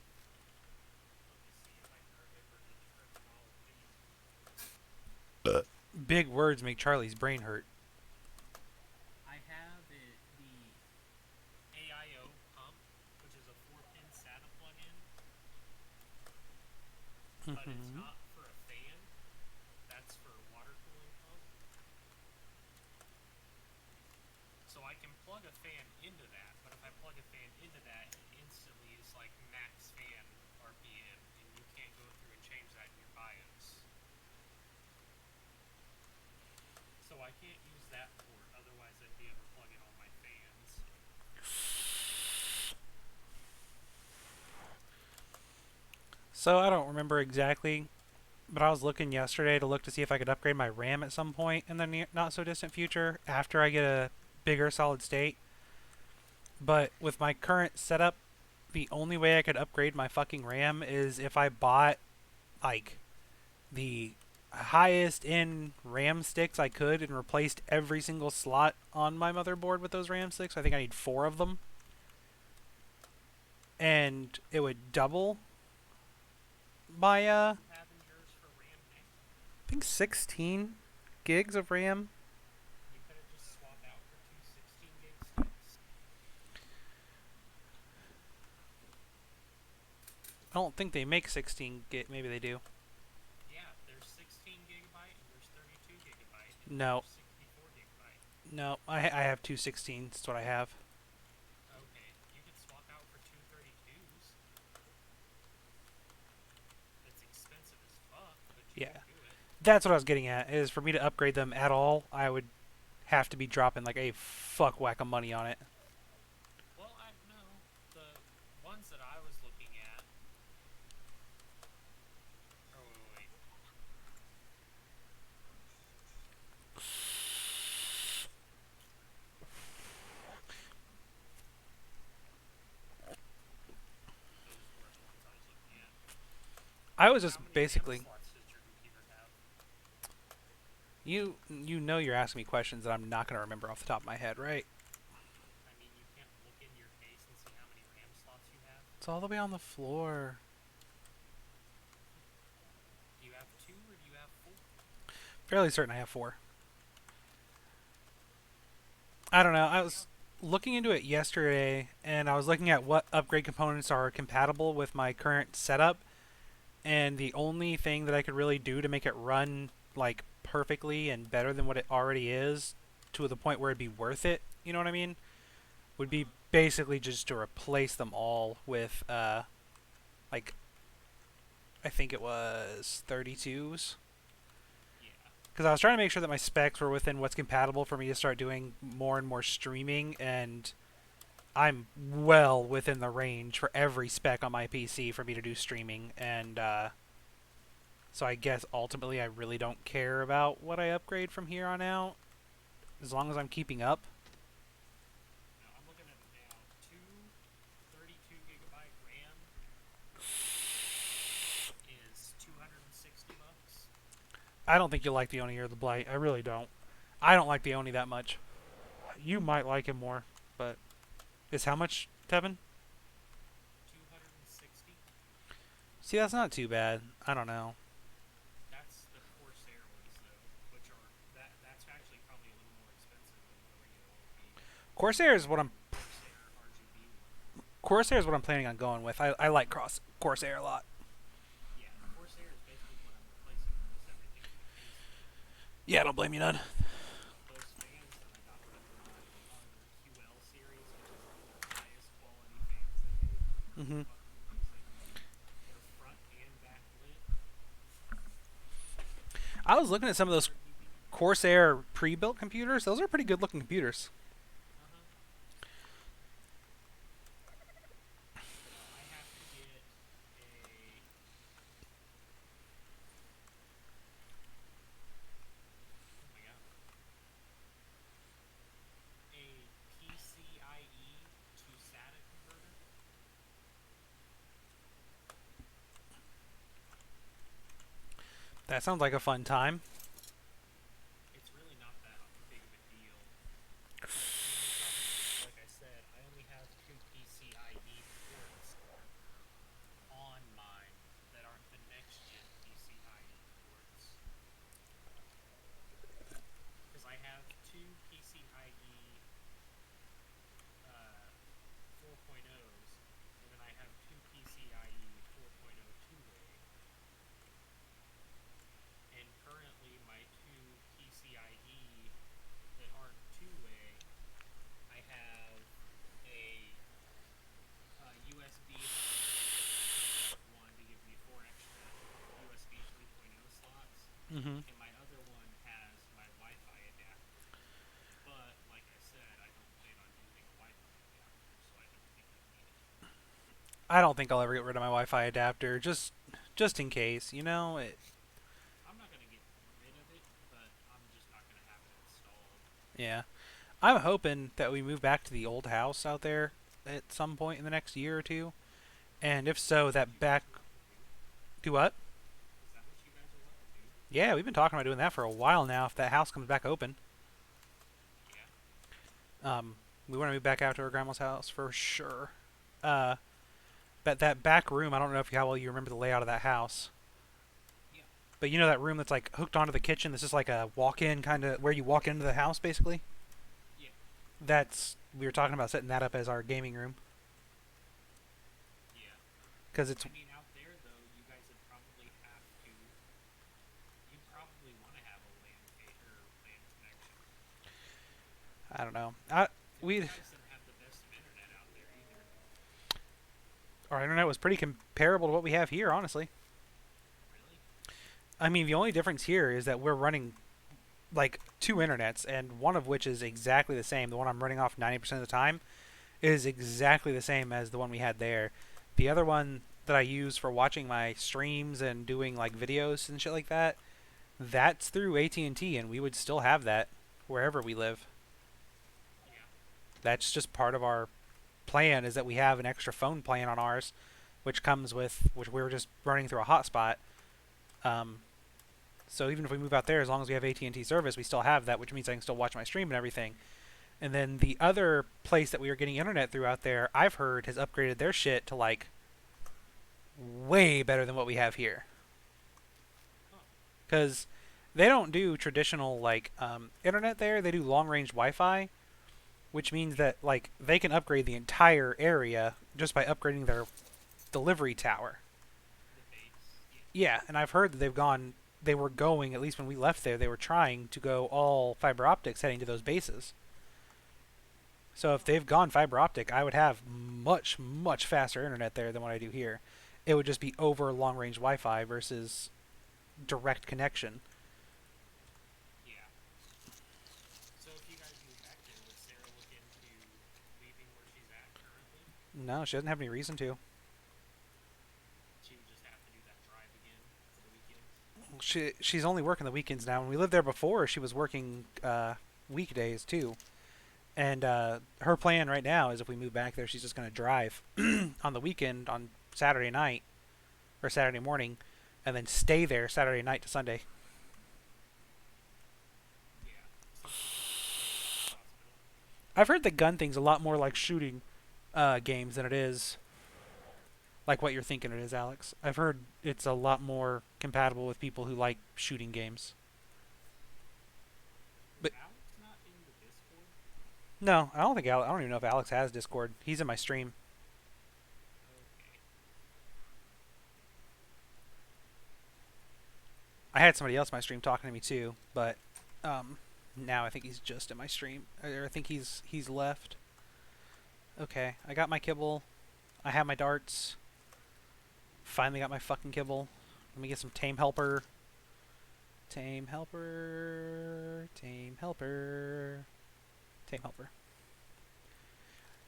Let me see if I can remember the terminology. Big words make Charlie's brain hurt. I have it, the AIO pump, which is a 4-pin SATA plug-in, but it's not for a fan. That's for a water cooling pump. So I can plug a fan into that, but if I plug a fan into that, it instantly is like max fan RPM, and you can't go through and change that in your BIOS. So I can't use that port, otherwise I'd be able to plug in all my fans. So I don't remember exactly, but I was looking yesterday to look to see if I could upgrade my RAM at some point in the not so distant future after I get a bigger solid state. But with my current setup, the only way I could upgrade my fucking RAM is if I bought like the highest end RAM sticks I could and replaced every single slot on my motherboard with those RAM sticks. I think I need 4 of them. And it would double my You have in yours for RAM now? I think 16 gigs of RAM. You could have just swapped out for two 16 gig sticks. I don't think they make 16 gig. Maybe they do. Yeah, there's 16 gigabyte and there's 32 gigabyte and No. there's 64 gigabyte. No, I have two 16s. That's what I have. Okay, you could swap out for two 32s. That's That's what I was getting at. Is for me to upgrade them at all, I would have to be dropping like a fuck whack of money on it. Well, I no. The ones that I was looking at. Oh wait. Those weren't the ones I was looking at. I was How just many RAM basically slots does your computer have? you know you're asking me questions that I'm not going to remember off the top of my head, right? I mean, you can't look in your case and see how many RAM slots you have. It's all the way on the floor. Do you have 2 or do you have 4? Fairly certain I have 4. I don't know. I was looking into it yesterday, and I was looking at what upgrade components are compatible with my current setup, and the only thing that I could really do to make it run like perfectly and better than what it already is, to the point where it'd be worth it, you know what I mean, would be basically just to replace them all with like I think it was 32s. Yeah. Because I was trying to make sure that my specs were within what's compatible for me to start doing more and more streaming, and I'm well within the range for every spec on my PC for me to do streaming, and so I guess ultimately I really don't care about what I upgrade from here on out, as long as I'm keeping up. No, I'm looking at it now. 2 32 gigabyte RAM is $260. I don't think you'll like the Oni or the Blight. I really don't. I don't like the Oni that much. You might like him more, but is how much, Tevin? 260. See, that's not too bad. I don't know. That's the Corsair ones though, which are that's actually probably a little more expensive than the regular OP. Corsair is what I'm Corsair RGB one. Corsair is what I'm planning on going with. I like Corsair a lot. Yeah, Corsair is basically what I'm replacing almost everything in my case with. Yeah, I don't blame you none. Those fans that I got rid of are QL series, which is like their highest quality fans they make. They're Hmm. fucking amazing. They're front and back lit. I was looking at some of those RGB. Corsair pre-built computers. Those are pretty good looking computers. Uh huh. But I have to get a. Oh my god. A PCIe to SATA converter. That sounds like a fun time. It's really not that big of a deal. But the only problem is, like I said, I only have 2 PCIe ports on mine that aren't the next gen PCIe ports. Because I have 2 PCIe 4.0s, and then I have 2 PCIe 4.0 two-way. And currently, my 2 PCIe that aren't two-way, I have a USB hub one to give me 4 extra USB 3.0 slots, Hmm. and my other one has my Wi-Fi adapter. But like I said, I don't plan on using a Wi-Fi adapter, so I don't think I need it. I don't think I'll ever get rid of my Wi-Fi adapter, just in case. You know, I'm not gonna get rid of it, but I'm just not gonna have it installed. yeah. I'm hoping that we move back to the old house out there at some point in the next year or two, and if so, Is that what that you guys back are wanting to do? do what? Is that what you guys are wanting to do? Yeah, we've been talking about doing that for a while now. If that house comes back open, Yeah. we want to move back out to our grandma's house for sure. Uh, but that back room, I don't know if how well you remember the layout of that house. Yeah. But you know that room that's like hooked onto the kitchen. This is like a walk-in kind of where you walk into the house, basically. Yeah. That's we were talking about setting that up as our gaming room Yeah. because it's I mean, out there though, you guys would probably have to. You'd probably want to have a LAN connection. I don't know. 'Cause We you guys don't have the best of internet out there either. Our internet was pretty comparable to what we have here, honestly. Really? I mean, the only difference here is that we're running like two internets, and one of which is exactly the same. The one I'm running off 90% of the time is exactly the same as the one we had there. The other one that I use for watching my streams and doing like videos and shit like that, that's through AT&T, and we would still have that wherever we live. Yeah. That's just part of our plan, is that we have an extra phone plan on ours, which comes with, which we were just running through a hotspot. Um, so even if we move out there, as long as we have AT&T service, we still have that, which means I can still watch my stream and everything. And then the other place that we were getting internet through out there, I've heard, has upgraded their shit to like way better than what we have here. Because they don't do traditional like internet there; they do long-range Wi-Fi, which means that like they can upgrade the entire area just by upgrading their delivery tower. The base. Yeah, and I've heard that they were going, at least when we left there, they were trying to go all fiber optics heading to those bases. So if they've gone fiber optic, I would have much, much faster internet there than what I do here. It would just be over long-range Wi-Fi versus direct connection. Yeah. So if you guys move back there, would Sarah look into leaving where she's at currently? No, she doesn't have any reason to. She would just have to do that drive again for the weekends. She's only working the weekends now. When we lived there before, she was working weekdays too. And her plan right now is if we move back there, she's just going to drive on the weekend on Saturday night or Saturday morning, and then stay there Saturday night to Sunday. Yeah. Hospital. I've heard the gun thing's a lot more like shooting games than it is like what you're thinking it is, Alex. I've heard it's a lot more compatible with people who like shooting games. Is But Alex not in the Discord? no, I don't think I don't even know if Alex has Discord. He's in my stream. Okay. I had somebody else in my stream talking to me too, but now I think he's just in my stream. Or I think he's left. Okay, I got my kibble. I have my darts. Finally got my fucking kibble. Let me get some tame helper. Tame helper. Tame helper. Tame helper.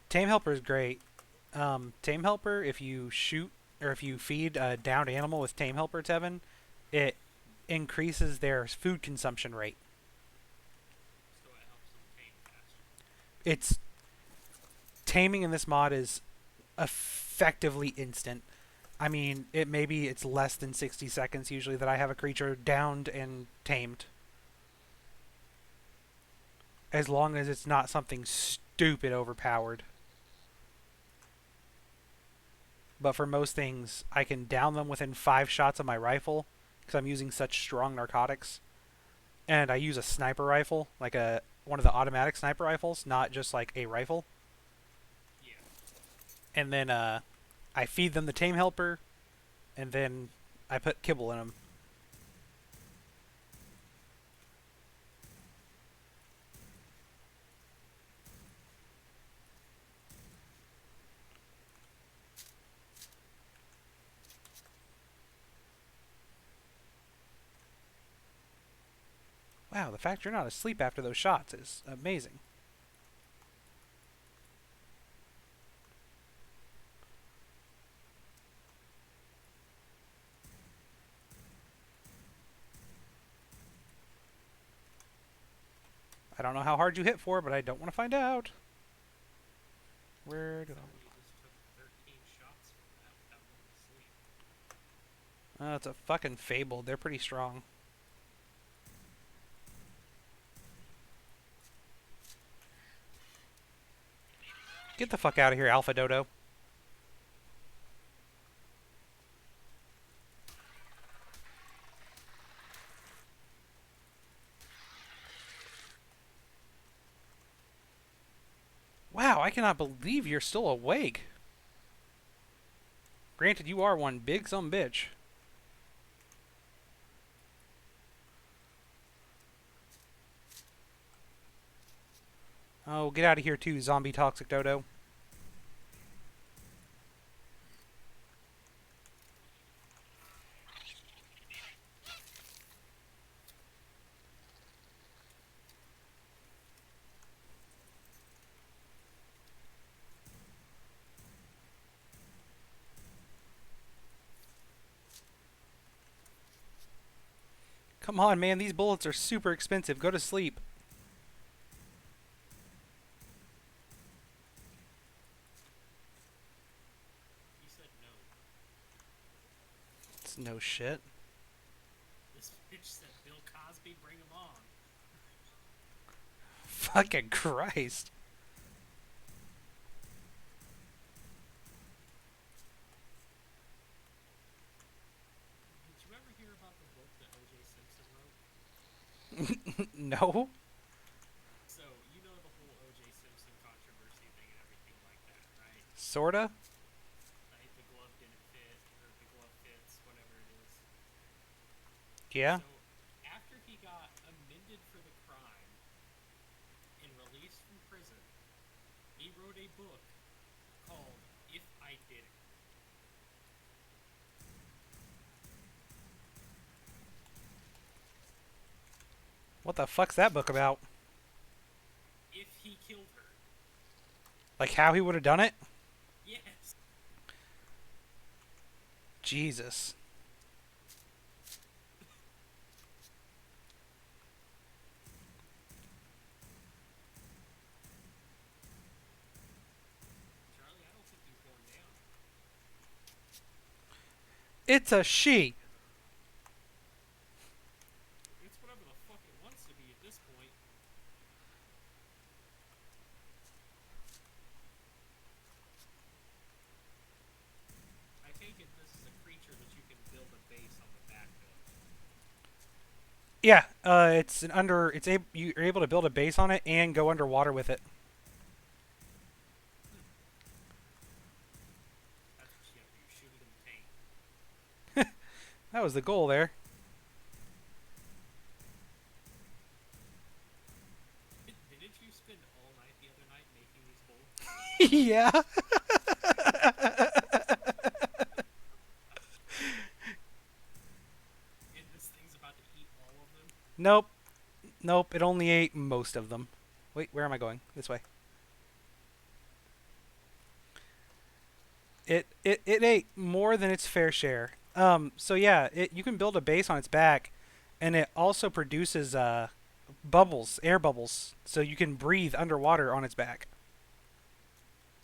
Tame helper is great. Tame helper, if you shoot or if you feed a downed animal with tame helper, Tevin, it increases their food consumption rate. So it helps them tame faster. It's taming in this mod is effectively instant. I mean, it's less than 60 seconds usually that I have a creature downed and tamed. As long as it's not something stupid overpowered. But for most things, I can down them within 5 shots of my rifle because I'm using such strong narcotics. And I use a sniper rifle, like one of the automatic sniper rifles, not just like a rifle. Yeah. And then I feed them the tame helper, and then I put kibble in them. Wow, the fact you're not asleep after those shots is amazing. I don't know how hard you hit for, but I don't want to find out. Where did Somebody just took 13 shots from that without going to sleep. it's a fucking fabled. They're pretty strong. Get the fuck out of here, Alpha Dodo. Wow, I cannot believe you're still awake. Granted, you are one big some bitch. Oh, get out of here too, zombie toxic dodo. Come on, man. These bullets are super expensive. Go to sleep. You said no. It's no shit. This bitch said Bill Cosby, bring him on. Fucking Christ. Did you ever hear about the book that O.J. Simpson wrote? No? So, you know the whole O.J. Simpson controversy thing and everything like that, right? Sorta? Right? The glove didn't fit, or the glove fits, whatever it is. Yeah? So, after he got amended for the crime and released from prison, he wrote a book called If I Did It. What the fuck's that book about? If he killed her. Like how he would have done it? Yes. Jesus. Charlie, I don't think he's going down. It's a she. It's whatever the fuck it wants to be at this point. I take it this is a creature that you can build a base on the back of. Yeah, you're able to build a base on it and go underwater with it. That's what you have to do, shoot it in the tank. That was the goal there. Didn't you spend all night the other night making these bullets? Yeah. And this thing's about to eat all of them? Nope. Nope, it only ate most of them. Wait, where am I going? This way. It ate more than its fair share. So yeah, you can build a base on its back, and it also produces bubbles, air bubbles, so you can breathe underwater on its back.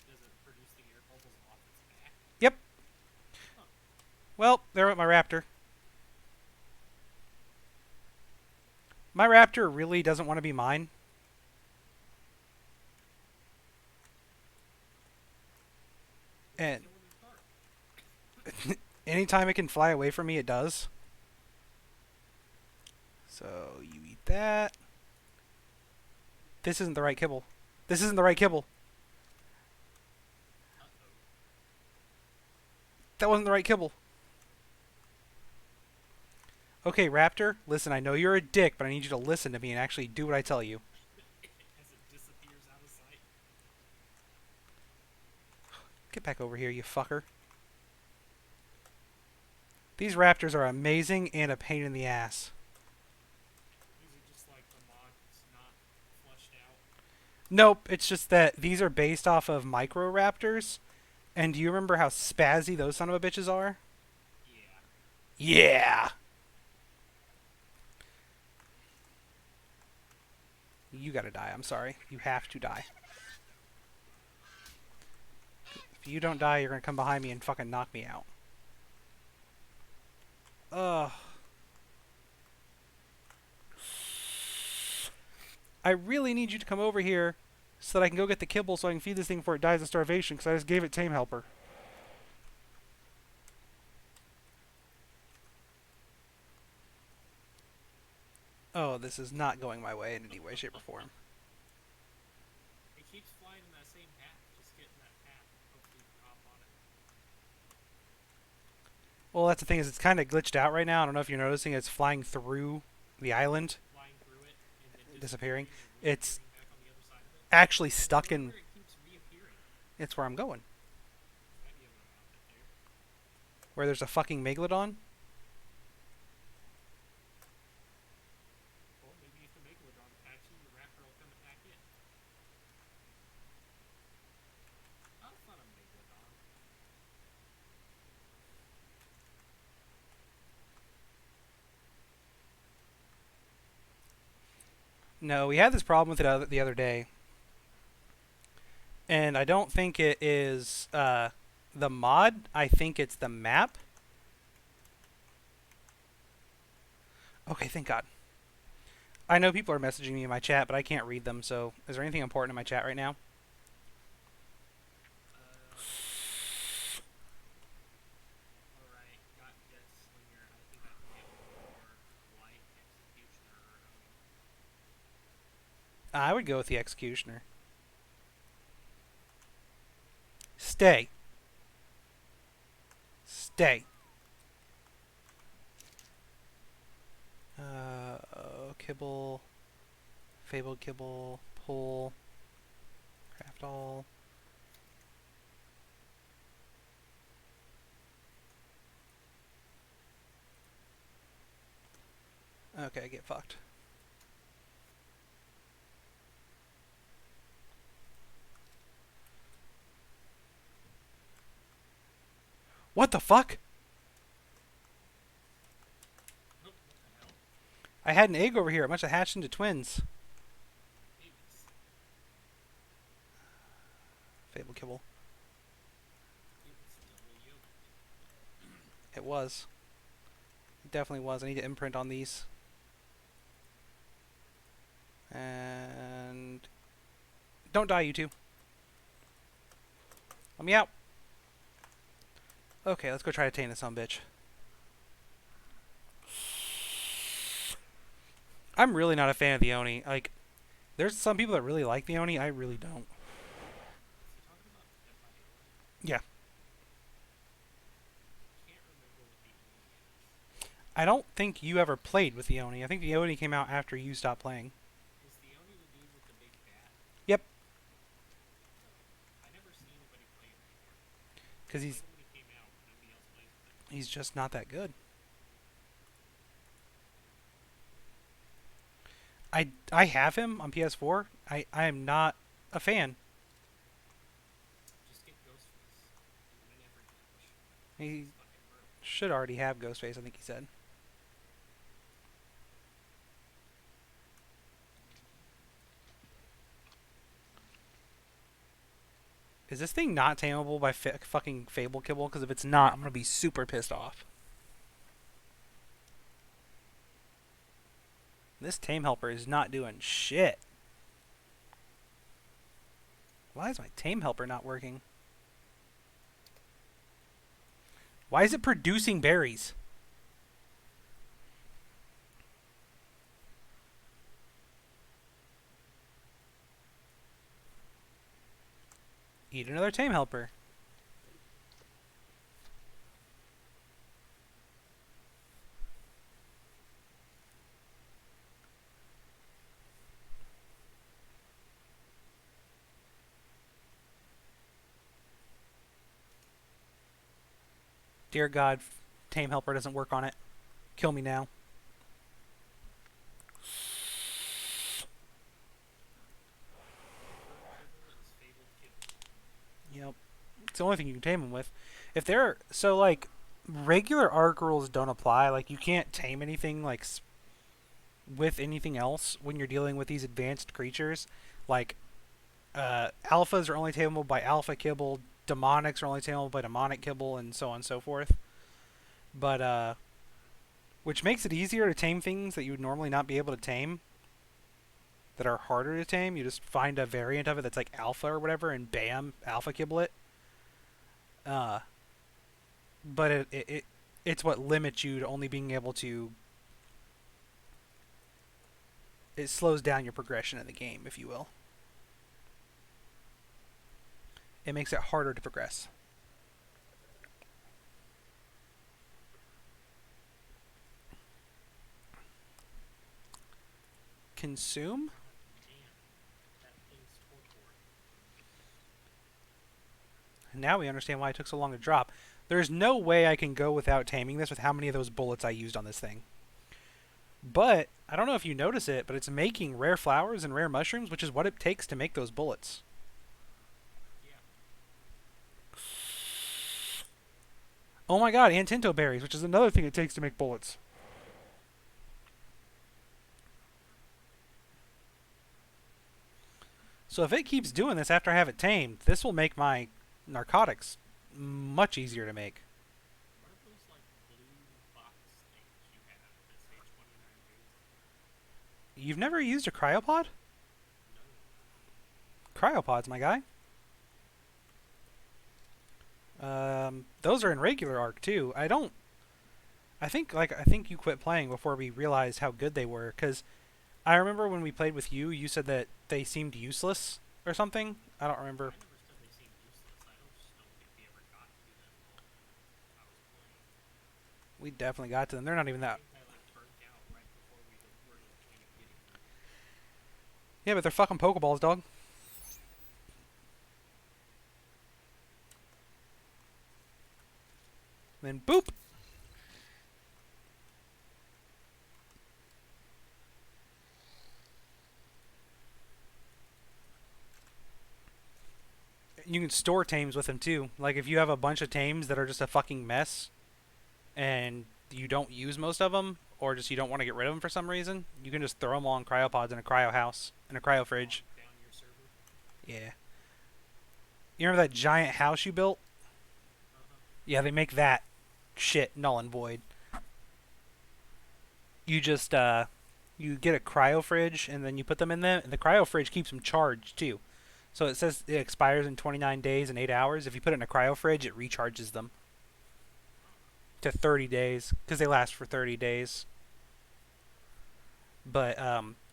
Does it produce the air bubbles off its back? Yep. Huh. Well, there went my raptor. My raptor really doesn't want to be mine. And Kill it in the dark. anytime it can fly away from me, it does. So you eat that. This isn't the right kibble. This isn't the right kibble. Uh-oh. That wasn't the right kibble. Okay, raptor, listen, I know you're a dick, but I need you to listen to me and actually do what I tell you. As it disappears out of sight. Get back over here, you fucker. These raptors are amazing and a pain in the ass. Is it just like the mod is not flushed out? Nope, it's just that these are based off of microraptors. And do you remember how spazzy those son of a bitches are? Yeah. Yeah! You gotta die, I'm sorry. You have to die. If you don't die, you're gonna come behind me and fucking knock me out. Ugh. I really need you to come over here so that I can go get the kibble so I can feed this thing before it dies of starvation, because I just gave it Tame Helper. Oh, this is not going my way in any way, shape, or form. It keeps flying in that same path. Just get in that path. Hopefully you can hop on it. Well, that's the thing, is it's kind of glitched out right now. I don't know if you're noticing, it's flying through the island, Flying through it and then disappearing. and It's reappearing back on the other side of it. actually I stuck wonder in... where it keeps reappearing. It's where I'm going. Might be able to mount it there. Where there's a fucking Megalodon. Or maybe if the Megalodon attacks you, the raptor will come attack it. Oh, it's not a Megalodon. No, we had this problem with it the other day, and I don't think it is the mod. I think it's the map. Okay, thank God. I know people are messaging me in my chat, but I can't read them. So, is there anything important in my chat right now? Alright, got Jet Slinger. I think I can get more White Executioner or I would go with the Executioner. Stay. Stay. Kibble. Fabled Kibble. Pull. Craft all. Okay, get fucked. What the fuck? Nope, what the hell? I had an egg over here. It must have hatched into twins. Babies. Fabled Kibble. It was double yolk. It was. It definitely was. I need to imprint on these. And... Don't die, you two. Let me out. Okay, let's go try to tame this bitch. I'm really not a fan of the Oni. Like, there's some people that really like the Oni. I really don't. Is he talking about Dead by Daylight? Yeah. Can't remember what the Oni is. I don't think you ever played with the Oni. I think the Oni came out after you stopped playing. Is the Oni the dude with the big bat? Yep. I never see anybody play it anymore. Because Played it when it came out, but nobody else plays with it. he's just not that good. I have him on PS4. I am not a fan. Just get Ghostface. You win every match. He It's fucking brutal. should already have Ghostface, I think he said. Is this thing not tameable by fucking Fable Kibble? Because if it's not, I'm going to be super pissed off. This tame helper is not doing shit. Why is my tame helper not working? Why is it producing berries? Eat another tame helper. Dear God, tame helper doesn't work on it. Kill me now. Fabled Kibble. Yep. It's the only thing you can tame them with. If they're so like regular arc rules don't apply. Like you can't tame anything like with anything else when you're dealing with these advanced creatures. Like alphas are only tameable by alpha kibble. Demonics are only tameable by demonic kibble, and so on and so forth. But which makes it easier to tame things that you would normally not be able to tame. That are harder to tame. You just find a variant of it that's like alpha or whatever, and bam, alpha kibble it. But it's what limits you to only being able to. It slows down your progression in the game, if you will. It makes it harder to progress. Consume? Damn. That thing's torpor. Now we understand why it took so long to drop. There's no way I can go without taming this with how many of those bullets I used on this thing. But, I don't know if you notice it, but it's making rare flowers and rare mushrooms, which is what it takes to make those bullets. Yeah. Oh my god, and Tinto berries, which is another thing it takes to make bullets. So if it keeps doing this after I have it tamed, this will make my narcotics much easier to make. What are those like blue box things you have that say 29 days? You've never used a cryopod? No. Cryopods, my guy. Those are in regular Arc too. I think you quit playing before we realized how good they were. Cause I remember when we played with you, you said that they seemed useless or something. I don't remember. I never said they seemed useless. I just don't think we ever got to them while I was playing. We definitely got to them. They're not even I that. think I like burnt out right before we were in the point of getting them. Yeah, but they're fucking Pokeballs, dog. Then boop. You can store tames with them too. Like if you have a bunch of tames that are just a fucking mess, and you don't use most of them, or just you don't want to get rid of them for some reason, you can just throw them all in cryopods in a cryo house, in a cryo fridge. Lock down your server. Yeah. You remember that giant house you built? Yeah, they make that shit null and void. You just you get a cryo fridge and then you put them in there, and the cryo fridge keeps them charged too. So it says it expires in 29 days and 8 hours. If you put it in a cryo fridge, it recharges them to 30 days because they last for 30 days. But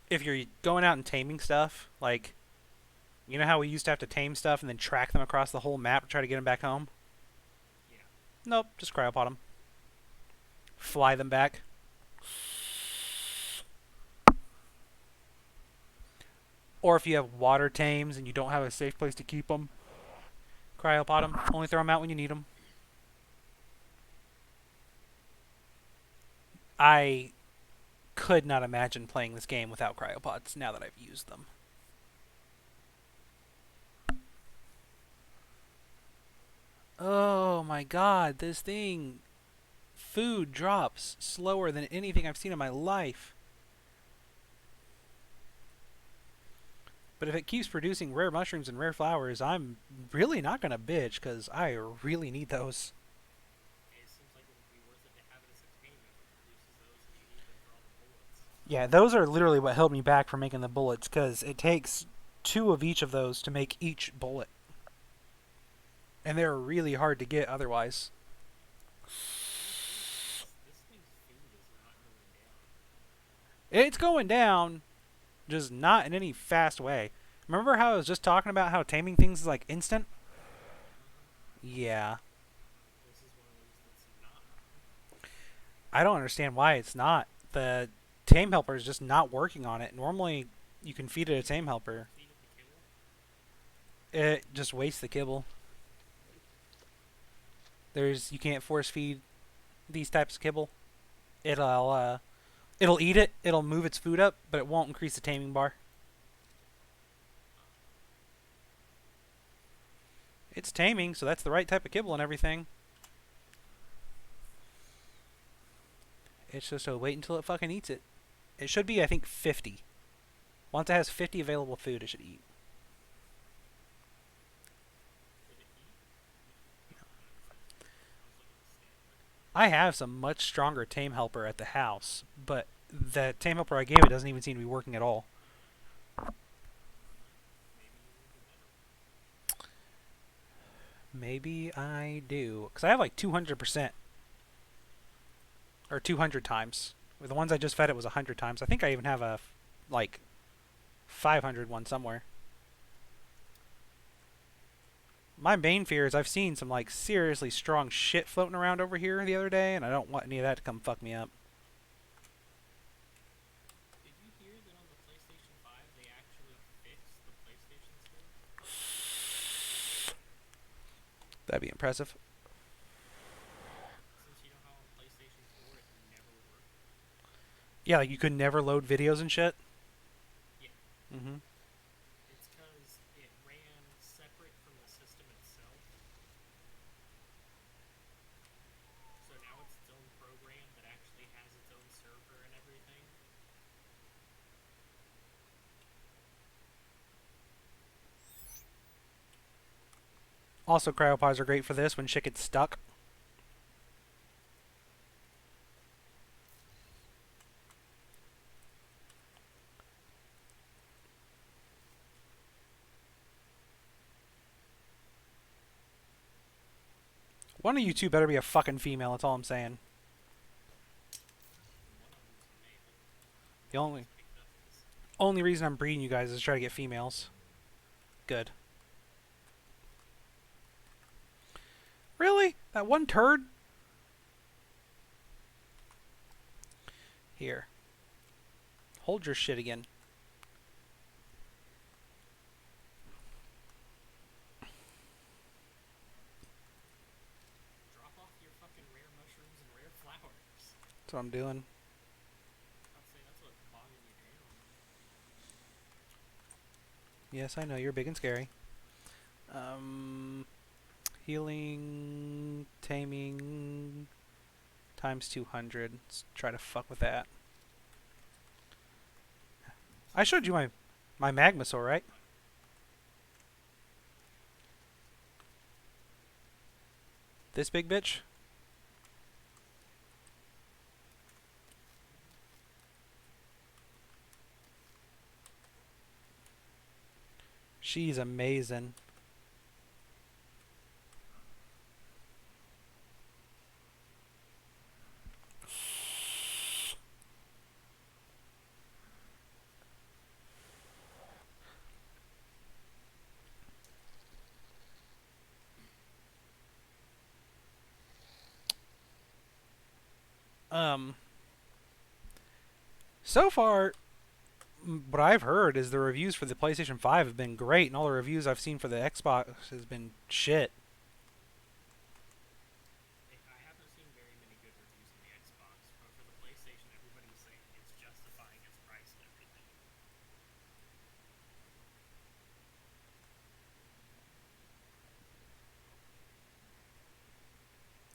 if you're going out and taming stuff, like you know how we used to have to tame stuff and then track them across the whole map to try to get them back home? Yeah. Nope, just cryopod them. Fly them back. Or if you have water tames and you don't have a safe place to keep them, cryopod them. Only throw them out when you need them. I could not imagine playing this game without cryopods now that I've used them. Oh my god, this thing. Food drops slower than anything I've seen in my life. But if it keeps producing rare mushrooms and rare flowers, I'm really not going to bitch because I really need those. It seems like it would be worth it to have it as a tame if it produces those and you need them for all the bullets. Yeah, those are literally what held me back from making the bullets because it takes 2 of each of those to make each bullet. And they're really hard to get otherwise. This thing's food is not going down. It's going down, just not in any fast way. Remember how I was just talking about how taming things is like instant? Yeah. This is one of those that's not. I don't understand why it's not. The tame helper is just not working on it. Normally, you can feed it a tame helper. Feed it the kibble. It just wastes the kibble. You can't force feed these types of kibble. It'll eat it. It'll move its food up, but it won't increase the taming bar. It's taming, so that's the right type of kibble and everything. It's just wait until it fucking eats it. It should be, I think, 50. Once it has 50 available food, it should eat. Did it eat? I was looking at the stat. I have some much stronger tame helper at the house, but the tame helper I gave it doesn't even seem to be working at all. Maybe you need a better one. Maybe I do. Because I have like 200%. Or 200 times. With the ones I just fed it was 100 times. I think I even have a, like, 500 one somewhere. My main fear is I've seen some, like, seriously strong shit floating around over here the other day, and I don't want any of that to come fuck me up. Did you hear that on the PlayStation 5 they actually fixed the PlayStation Store? That'd be impressive. Since you know how on PlayStation 4 it never worked. Yeah, like you could never load videos and shit. Yeah. Mm-hmm. It's because it ran separate from the system itself. So now it's its own program that actually has its own server and everything. Also, cryopods are great for this when shit gets stuck. One of you two better be a fucking female, that's all I'm saying. One of them's a male. The only Picked up this. only reason I'm breeding you guys is to try to get females. Good. Really? That one turd? Here. Hold your shit again. Drop off your fucking rare mushrooms and rare flowers. That's what I'm doing. I'd say that's what's bogging you down. Yes, I know, you're big and scary. Healing, taming, times 200. Let's try to fuck with that. I showed you my Magmasaur, right? This big bitch? She's amazing. So far, what I've heard is the reviews for the PlayStation 5 have been great, and all the reviews I've seen for the Xbox has been shit. I haven't seen very many good reviews on the Xbox, but for the PlayStation, everybody's saying it's justifying its price and everything.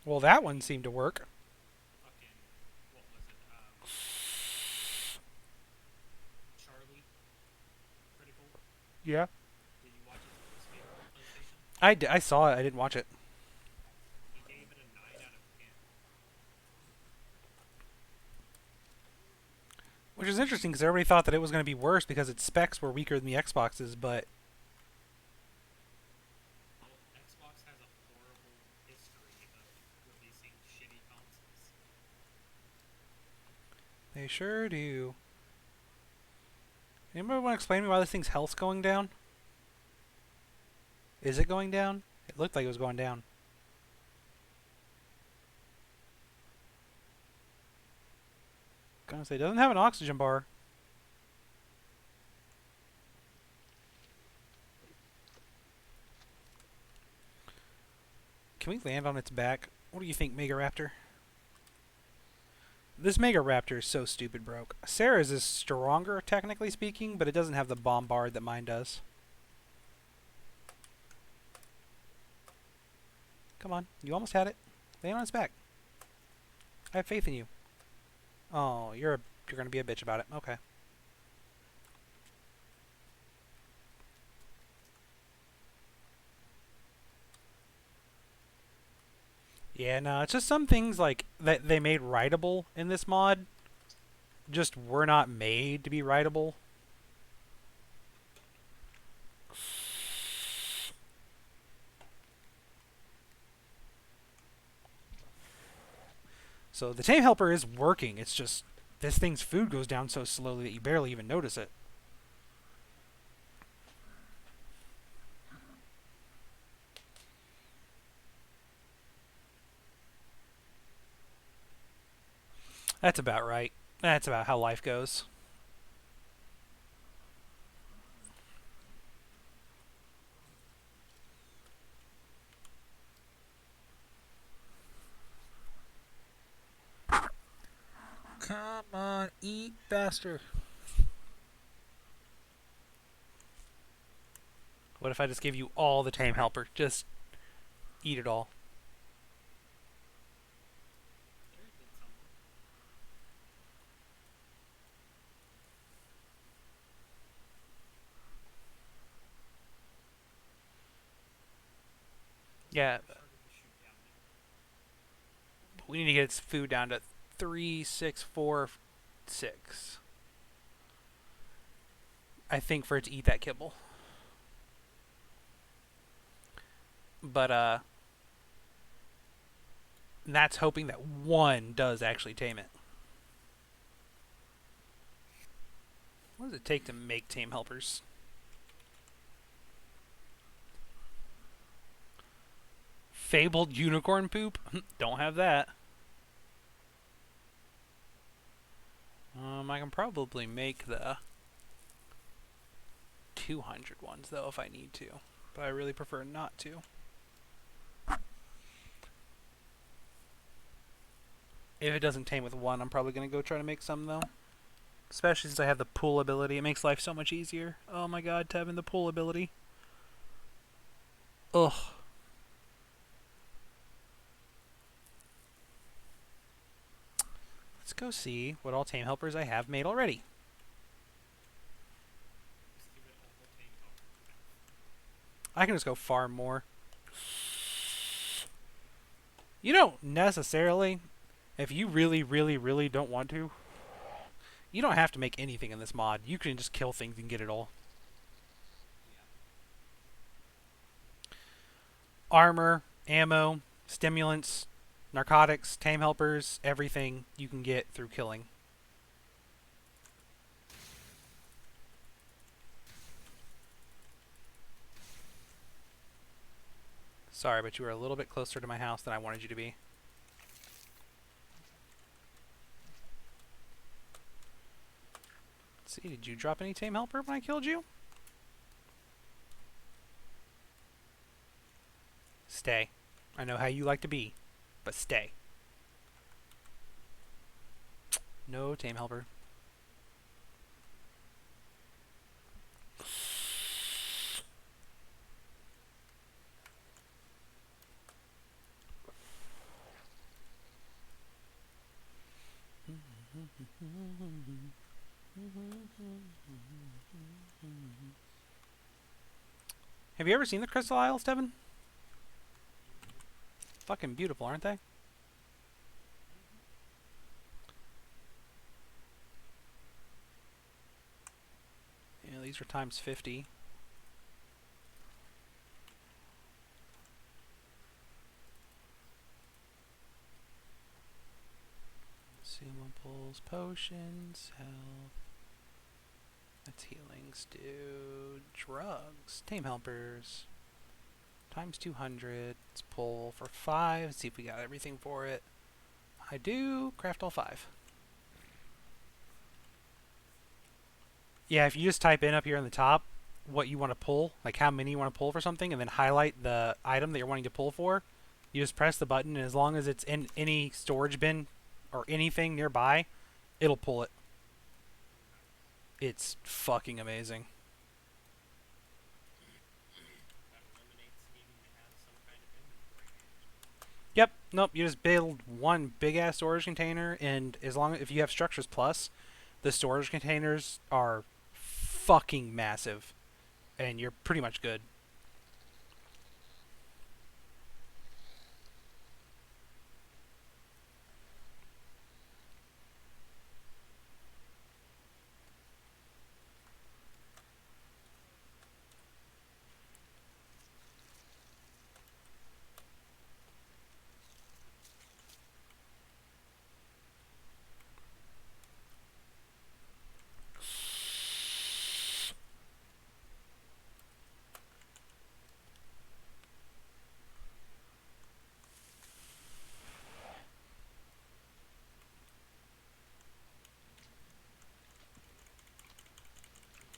Well, that one seemed to work. Fucking, what was it? Charlie, Critical. Yeah. Did you watch his release video on PlayStation? I saw it. I didn't watch it. He gave it a 9 out of 10. Which is interesting because everybody thought that it was going to be worse because its specs were weaker than the Xbox's, but Well, Xbox has a horrible history of releasing shitty consoles. they sure do. Anybody want to explain to me why this thing's health's going down? Is it going down? It looked like it was going down. Gonna say, it doesn't have an oxygen bar. Can we land on its back? What do you think, Mega Raptor? This Mega Raptor is so stupid broke. Sarah's is stronger, technically speaking, but it doesn't have the bombard that mine does. Come on, you almost had it. Land on its back. I have faith in you. Oh, you're gonna be a bitch about it. Okay. Yeah, no, it's just some things like that they made writable in this mod just were not made to be writable. So the tame helper is working. It's just this thing's food goes down so slowly that you barely even notice it. That's about right. That's about how life goes. Come on, eat faster. What if I just give you all the tame helper? Just eat it all. There did something. Yeah, It's harder to shoot down there. but we need to get its food down to 3, 6, 4, 6. I think for it to eat that kibble. But that's hoping that one does actually tame it. What does it take to make tame helpers? Fabled unicorn poop? Don't have that. I can probably make the 200 ones though if I need to, but I really prefer not to. If it doesn't tame with one, I'm probably gonna go try to make some though. Especially since I have the pool ability, it makes life so much easier. Oh my god, Tevin, the pool ability. Ugh. Let's go see what all tame helpers I have made already. Just give it all the tame helpers you have. I can just go farm more. You don't necessarily, if you really, really, really don't want to, you don't have to make anything in this mod. You can just kill things and get it all. Yeah. Armor, ammo, stimulants, narcotics, tame helpers, everything you can get through killing. Sorry, but you were a little bit closer to my house than I wanted you to be. Let's see, did you drop any tame helper when I killed you? Stay. I know how you like to be, but stay. No tame helper. Have you ever seen the Crystal Isles, Devin? Fucking beautiful, aren't they? Yeah, these are times 50. Consumables, potions, health. That's healings, dude. Drugs, tame helpers. Times 200. Let's pull for 5. See if we got everything for it. I do. Craft all 5. Yeah, if you just type in up here on the top what you want to pull, like how many you want to pull for something, and then highlight the item that you're wanting to pull for, you just press the button, and as long as it's in any storage bin or anything nearby, it'll pull it. It's fucking amazing. That eliminates needing to have some kind of inventory management. Yep. Nope. You just build one big ass storage container, and as long as if you have Structures Plus, the storage containers are fucking massive, and you're pretty much good.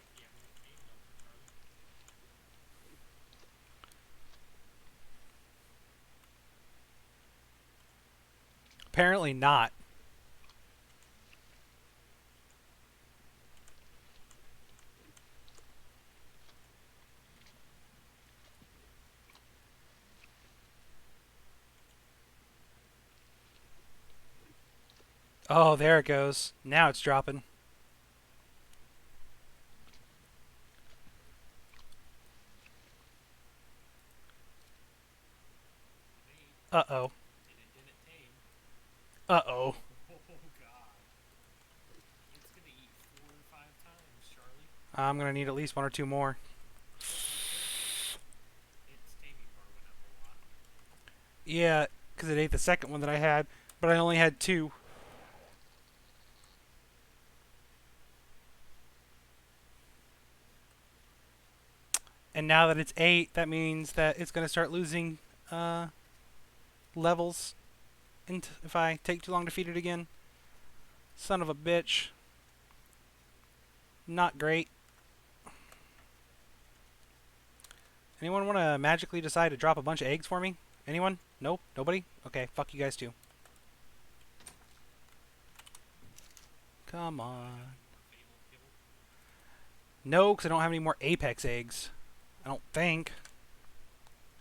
If you have no tame helpers, Harley. Apparently not. Oh, there it goes. Now it's dropping. Uh-oh. and it didn't tame. Uh-oh. Oh god. It's gonna eat 4 or 5 times, Charlie. I'm gonna need at least one or two more. Oh, be careful. Its taming bar went up a lot. Yeah, because it ate the second one that I had, but I only had two. And now that it's 8, that means that it's going to start losing uh, levels if I take too long to feed it again. Son of a bitch. Not great. Anyone want to magically decide to drop a bunch of eggs for me? Anyone? Nope? Nobody? Okay, fuck you guys too. Come on. Fable kibble. No, because I don't have any more Apex eggs. I don't think.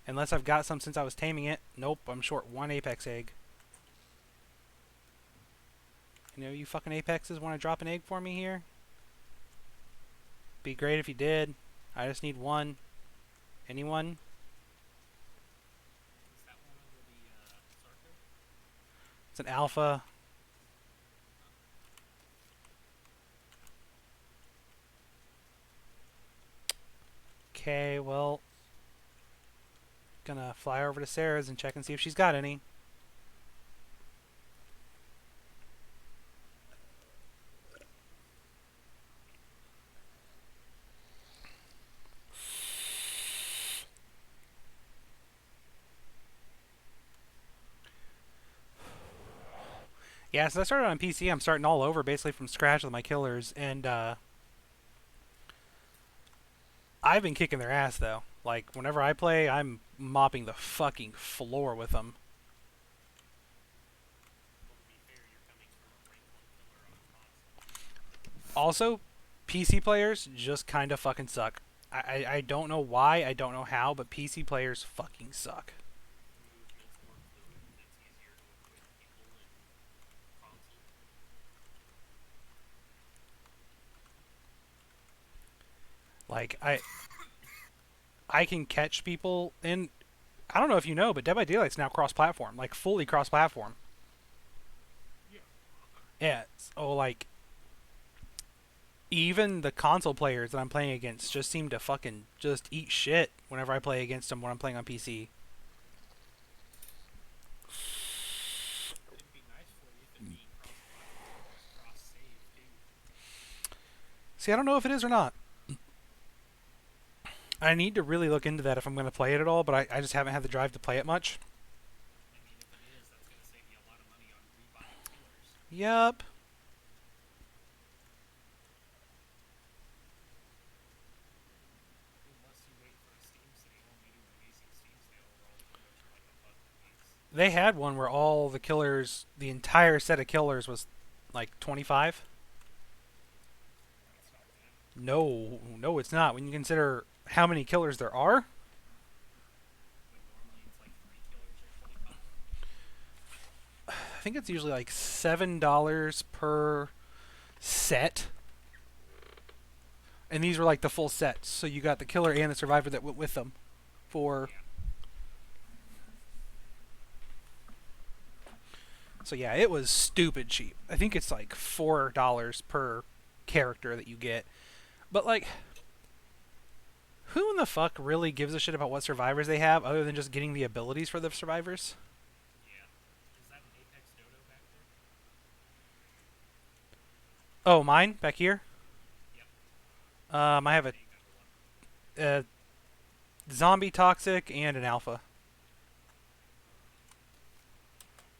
Unless I've got some since I was taming it. Nope, I'm short one Apex egg. You know, you fucking Apexes want to drop an egg for me here? Be great if you did. I just need one. Anyone? Is that one over the Sarco? It's an alpha. Okay, well, gonna fly over to Sarah's and check and see if she's got any. Yeah, so I started on PC. I'm starting all over basically from scratch with my killers, and I've been kicking their ass though. Like whenever I play, I'm mopping the fucking floor with them. Well, to be fair, you're coming from a rank 1 killer on a console. Also, PC players just kind of fucking suck. I don't know why, I don't know how, but PC players fucking suck. Movement's more fluid and it's easier to avoid people in console. Like I can catch people, and I don't know if you know, but Dead by Daylight's now cross-platform, like fully cross-platform. Yeah. Yeah, so like even the console players that I'm playing against just seem to fucking just eat shit whenever I play against them when I'm playing on PC. It'd be nice for you if it being cross-platform was cross-save too. See, I don't know if it is or not. I need to really look into that if I'm going to play it at all, but I just haven't had the drive to play it much. I mean, if it is, that's gonna save you a lot of money on rebuying killers. Yup. Unless you wait for a Steam sale and they do an amazing Steam sale where all the killers are like $1 a piece. They had one where all the killers, the entire set of killers was like 25. That's not bad. No, no, it's not. When you consider how many killers there are, When normally it's like 3 killers or 25. I think it's usually like $7 per set. And these were like the full sets, so you got the killer and the survivor that went with them for. Yeah. So yeah, it was stupid cheap. I think it's like $4 per character that you get. But like, who in the fuck really gives a shit about what survivors they have other than just getting the abilities for the survivors? Yeah. Is that an Apex Dodo back there? Oh, mine back here. Yep. I have I a, think I have one. zombie toxic and an alpha.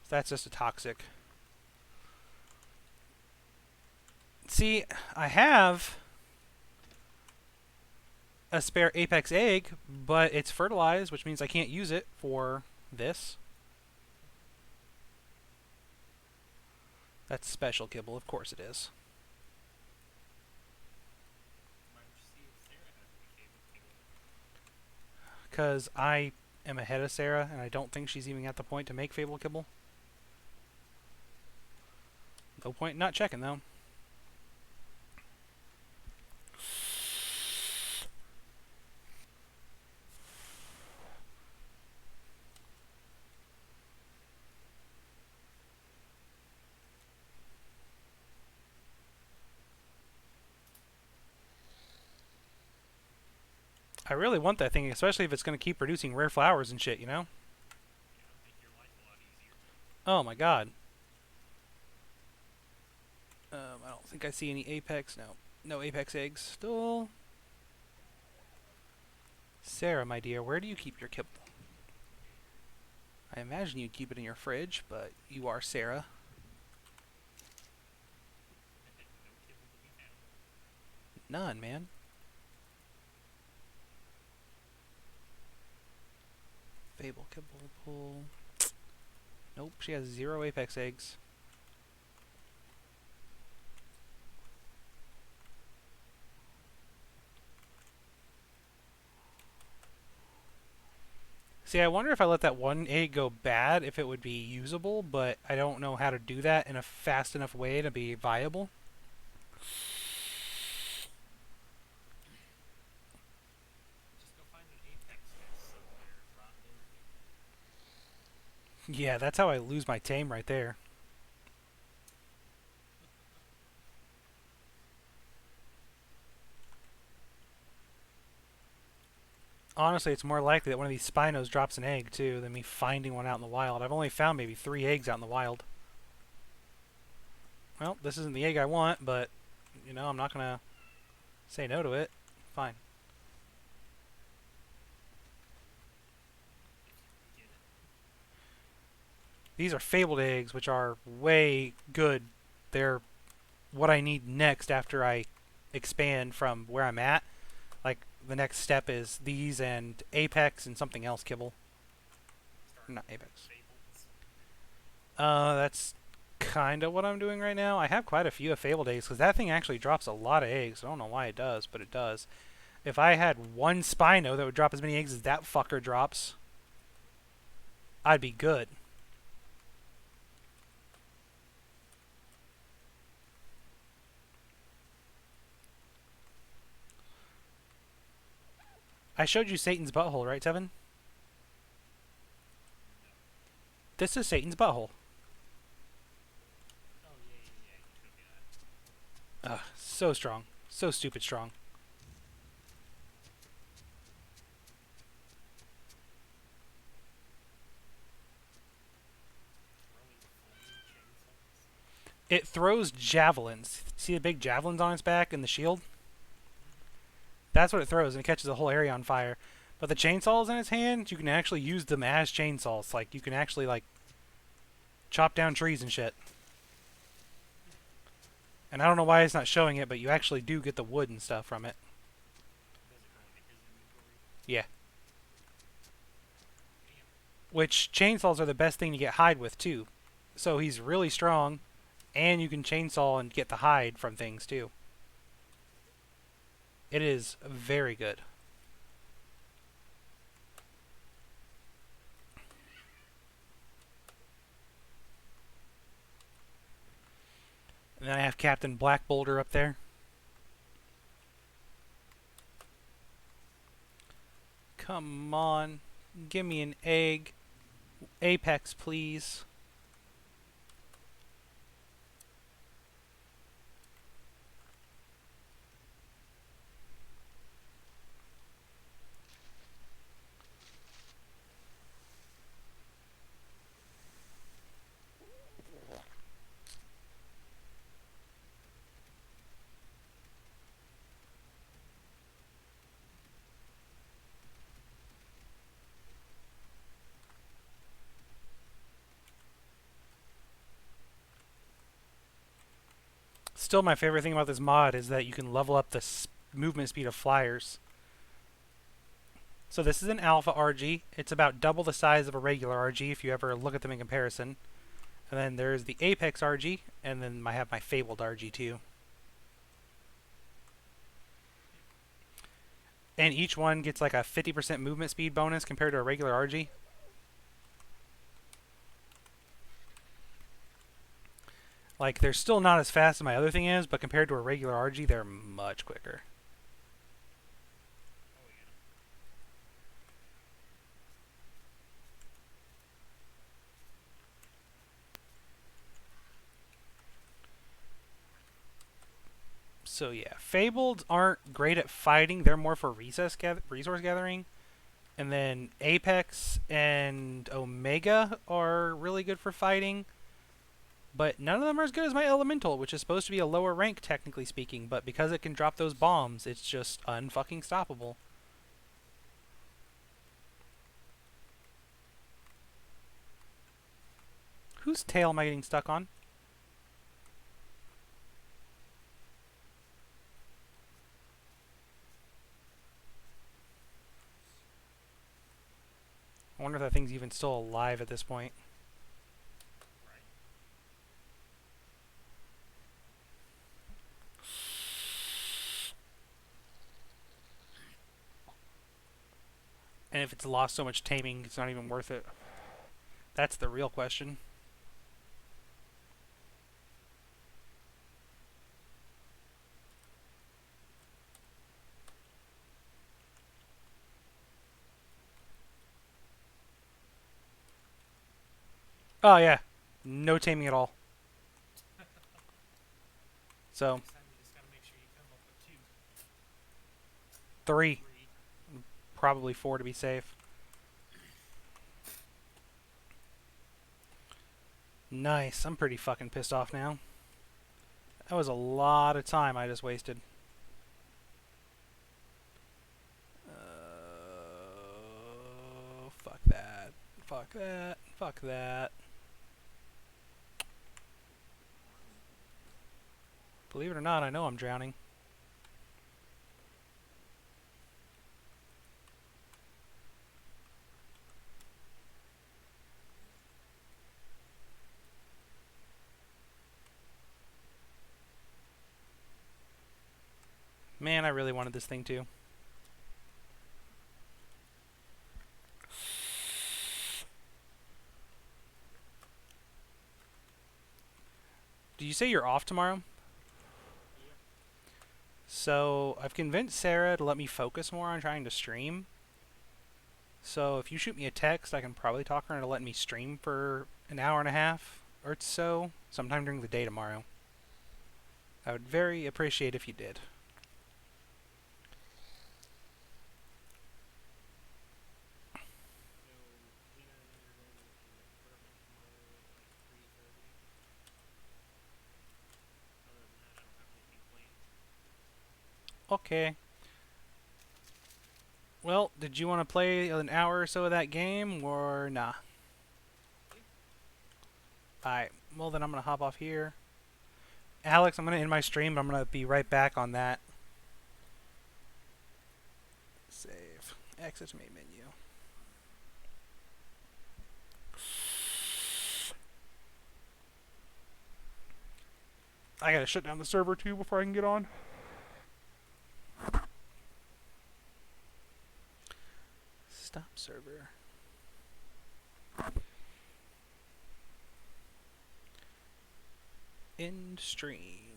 So that's just a toxic. See, I have a spare Apex egg, but it's fertilized, which means I can't use it for this. That's special kibble, of course it is. Why don't you see if Sarah has any favorite kibble? Because I am ahead of Sarah, and I don't think she's even at the point to make Fable Kibble. No point in not checking, though. I really want that thing, especially if it's going to keep producing rare flowers and shit, you know? Make your life a lot easier. Oh my god. I don't think I see any apex. No. No apex eggs. Still. Sarah, my dear, where do you keep your kibble? I imagine you'd keep it in your fridge, but you are Sarah. No kibble to be found. None, man. Fable kibble pool. Nope, she has 0 apex eggs. See, I wonder if I let that one egg go bad, if it would be usable, but I don't know how to do that in a fast enough way to be viable. Just go find an apex nest somewhere, drop into it. Yeah, that's how I lose my tame right there. Honestly, it's more likely that one of these Spinos drops an egg, too, than me finding one out in the wild. I've only found maybe 3 eggs out in the wild. Well, this isn't the egg I want, but, you know, I'm not gonna say no to it. Fine. If you can get it. These are fabled eggs, which are way good. They're what I need next after I expand from where I'm at. Like, the next step is these and Apex and something else kibble. Start Not Apex. fables. That's kind of what I'm doing right now. I have quite a few of fabled eggs, because that thing actually drops a lot of eggs. I don't know why it does, but it does. If I had one Spino that would drop as many eggs as that fucker drops, I'd be good. I showed you Satan's butthole, right, Tevin? No. This is Satan's butthole. Oh, yeah, you showed me that. Ugh, so strong. So stupid strong. Throwing flame chainsaws. It throws javelins. See the big javelins on its back and the shield? That's what it throws, and it catches the whole area on fire. But the chainsaws in its hand, you can actually use them as chainsaws. Like, you can actually, like, chop down trees and shit. And I don't know why it's not showing it, but you actually do get the wood and stuff from it. Does it go into his inventory? Yeah. Damn. Which, chainsaws are the best thing to get hide with, too. So he's really strong, and you can chainsaw and get the hide from things, too. It is very good. And then I have Captain Black Boulder up there. Come on. Give me an egg. Apex, please. Still, my favorite thing about this mod is that you can level up the movement speed of flyers. So this is an alpha RG. It's about double the size of a regular RG if you ever look at them in comparison. And then there's the Apex RG, and then I have my Fabled RG too. And each one gets like a 50% movement speed bonus compared to a regular RG. Like, they're still not as fast as my other thing is, but compared to a regular RG, they're much quicker. Oh, yeah. So yeah, Fabled aren't great at fighting. They're more for resource gathering. And then Apex and Omega are really good for fighting. But none of them are as good as my Elemental, which is supposed to be a lower rank, technically speaking. But because it can drop those bombs, it's just unfucking stoppable. Whose tail am I getting stuck on? I wonder if that thing's even still alive at this point. Right. And if it's lost so much taming, it's not even worth it. That's the real question. Oh yeah, no taming at all. So Next time you just gotta make sure you come up with 2, 3, 3. probably 4 to be safe. Nice. I'm pretty fucking pissed off now. That was a lot of time I just wasted. Fuck that. Fuck that. Fuck that. Believe it or not, I know I'm drowning. Man, I really wanted this thing too. Do you say you're off tomorrow? Yep. So, I've convinced Sarah to let me focus more on trying to stream. So, if you shoot me a text, I can probably talk her into letting me stream for an hour and a half or so, sometime during the day tomorrow. I would very appreciate if you did. So, Lena and I are going to the apartment tomorrow at like 3:30. Other than that, I don't have anything planned. Okay. Well, did you want to play an hour or so of that game, or nah? Alright, well then I'm going to hop off here. Alex, I'm going to end my stream, but I'm going to be right back on that. Save. Exit to main menu. I gotta shut down the server too before I can get on. Stop server. End stream.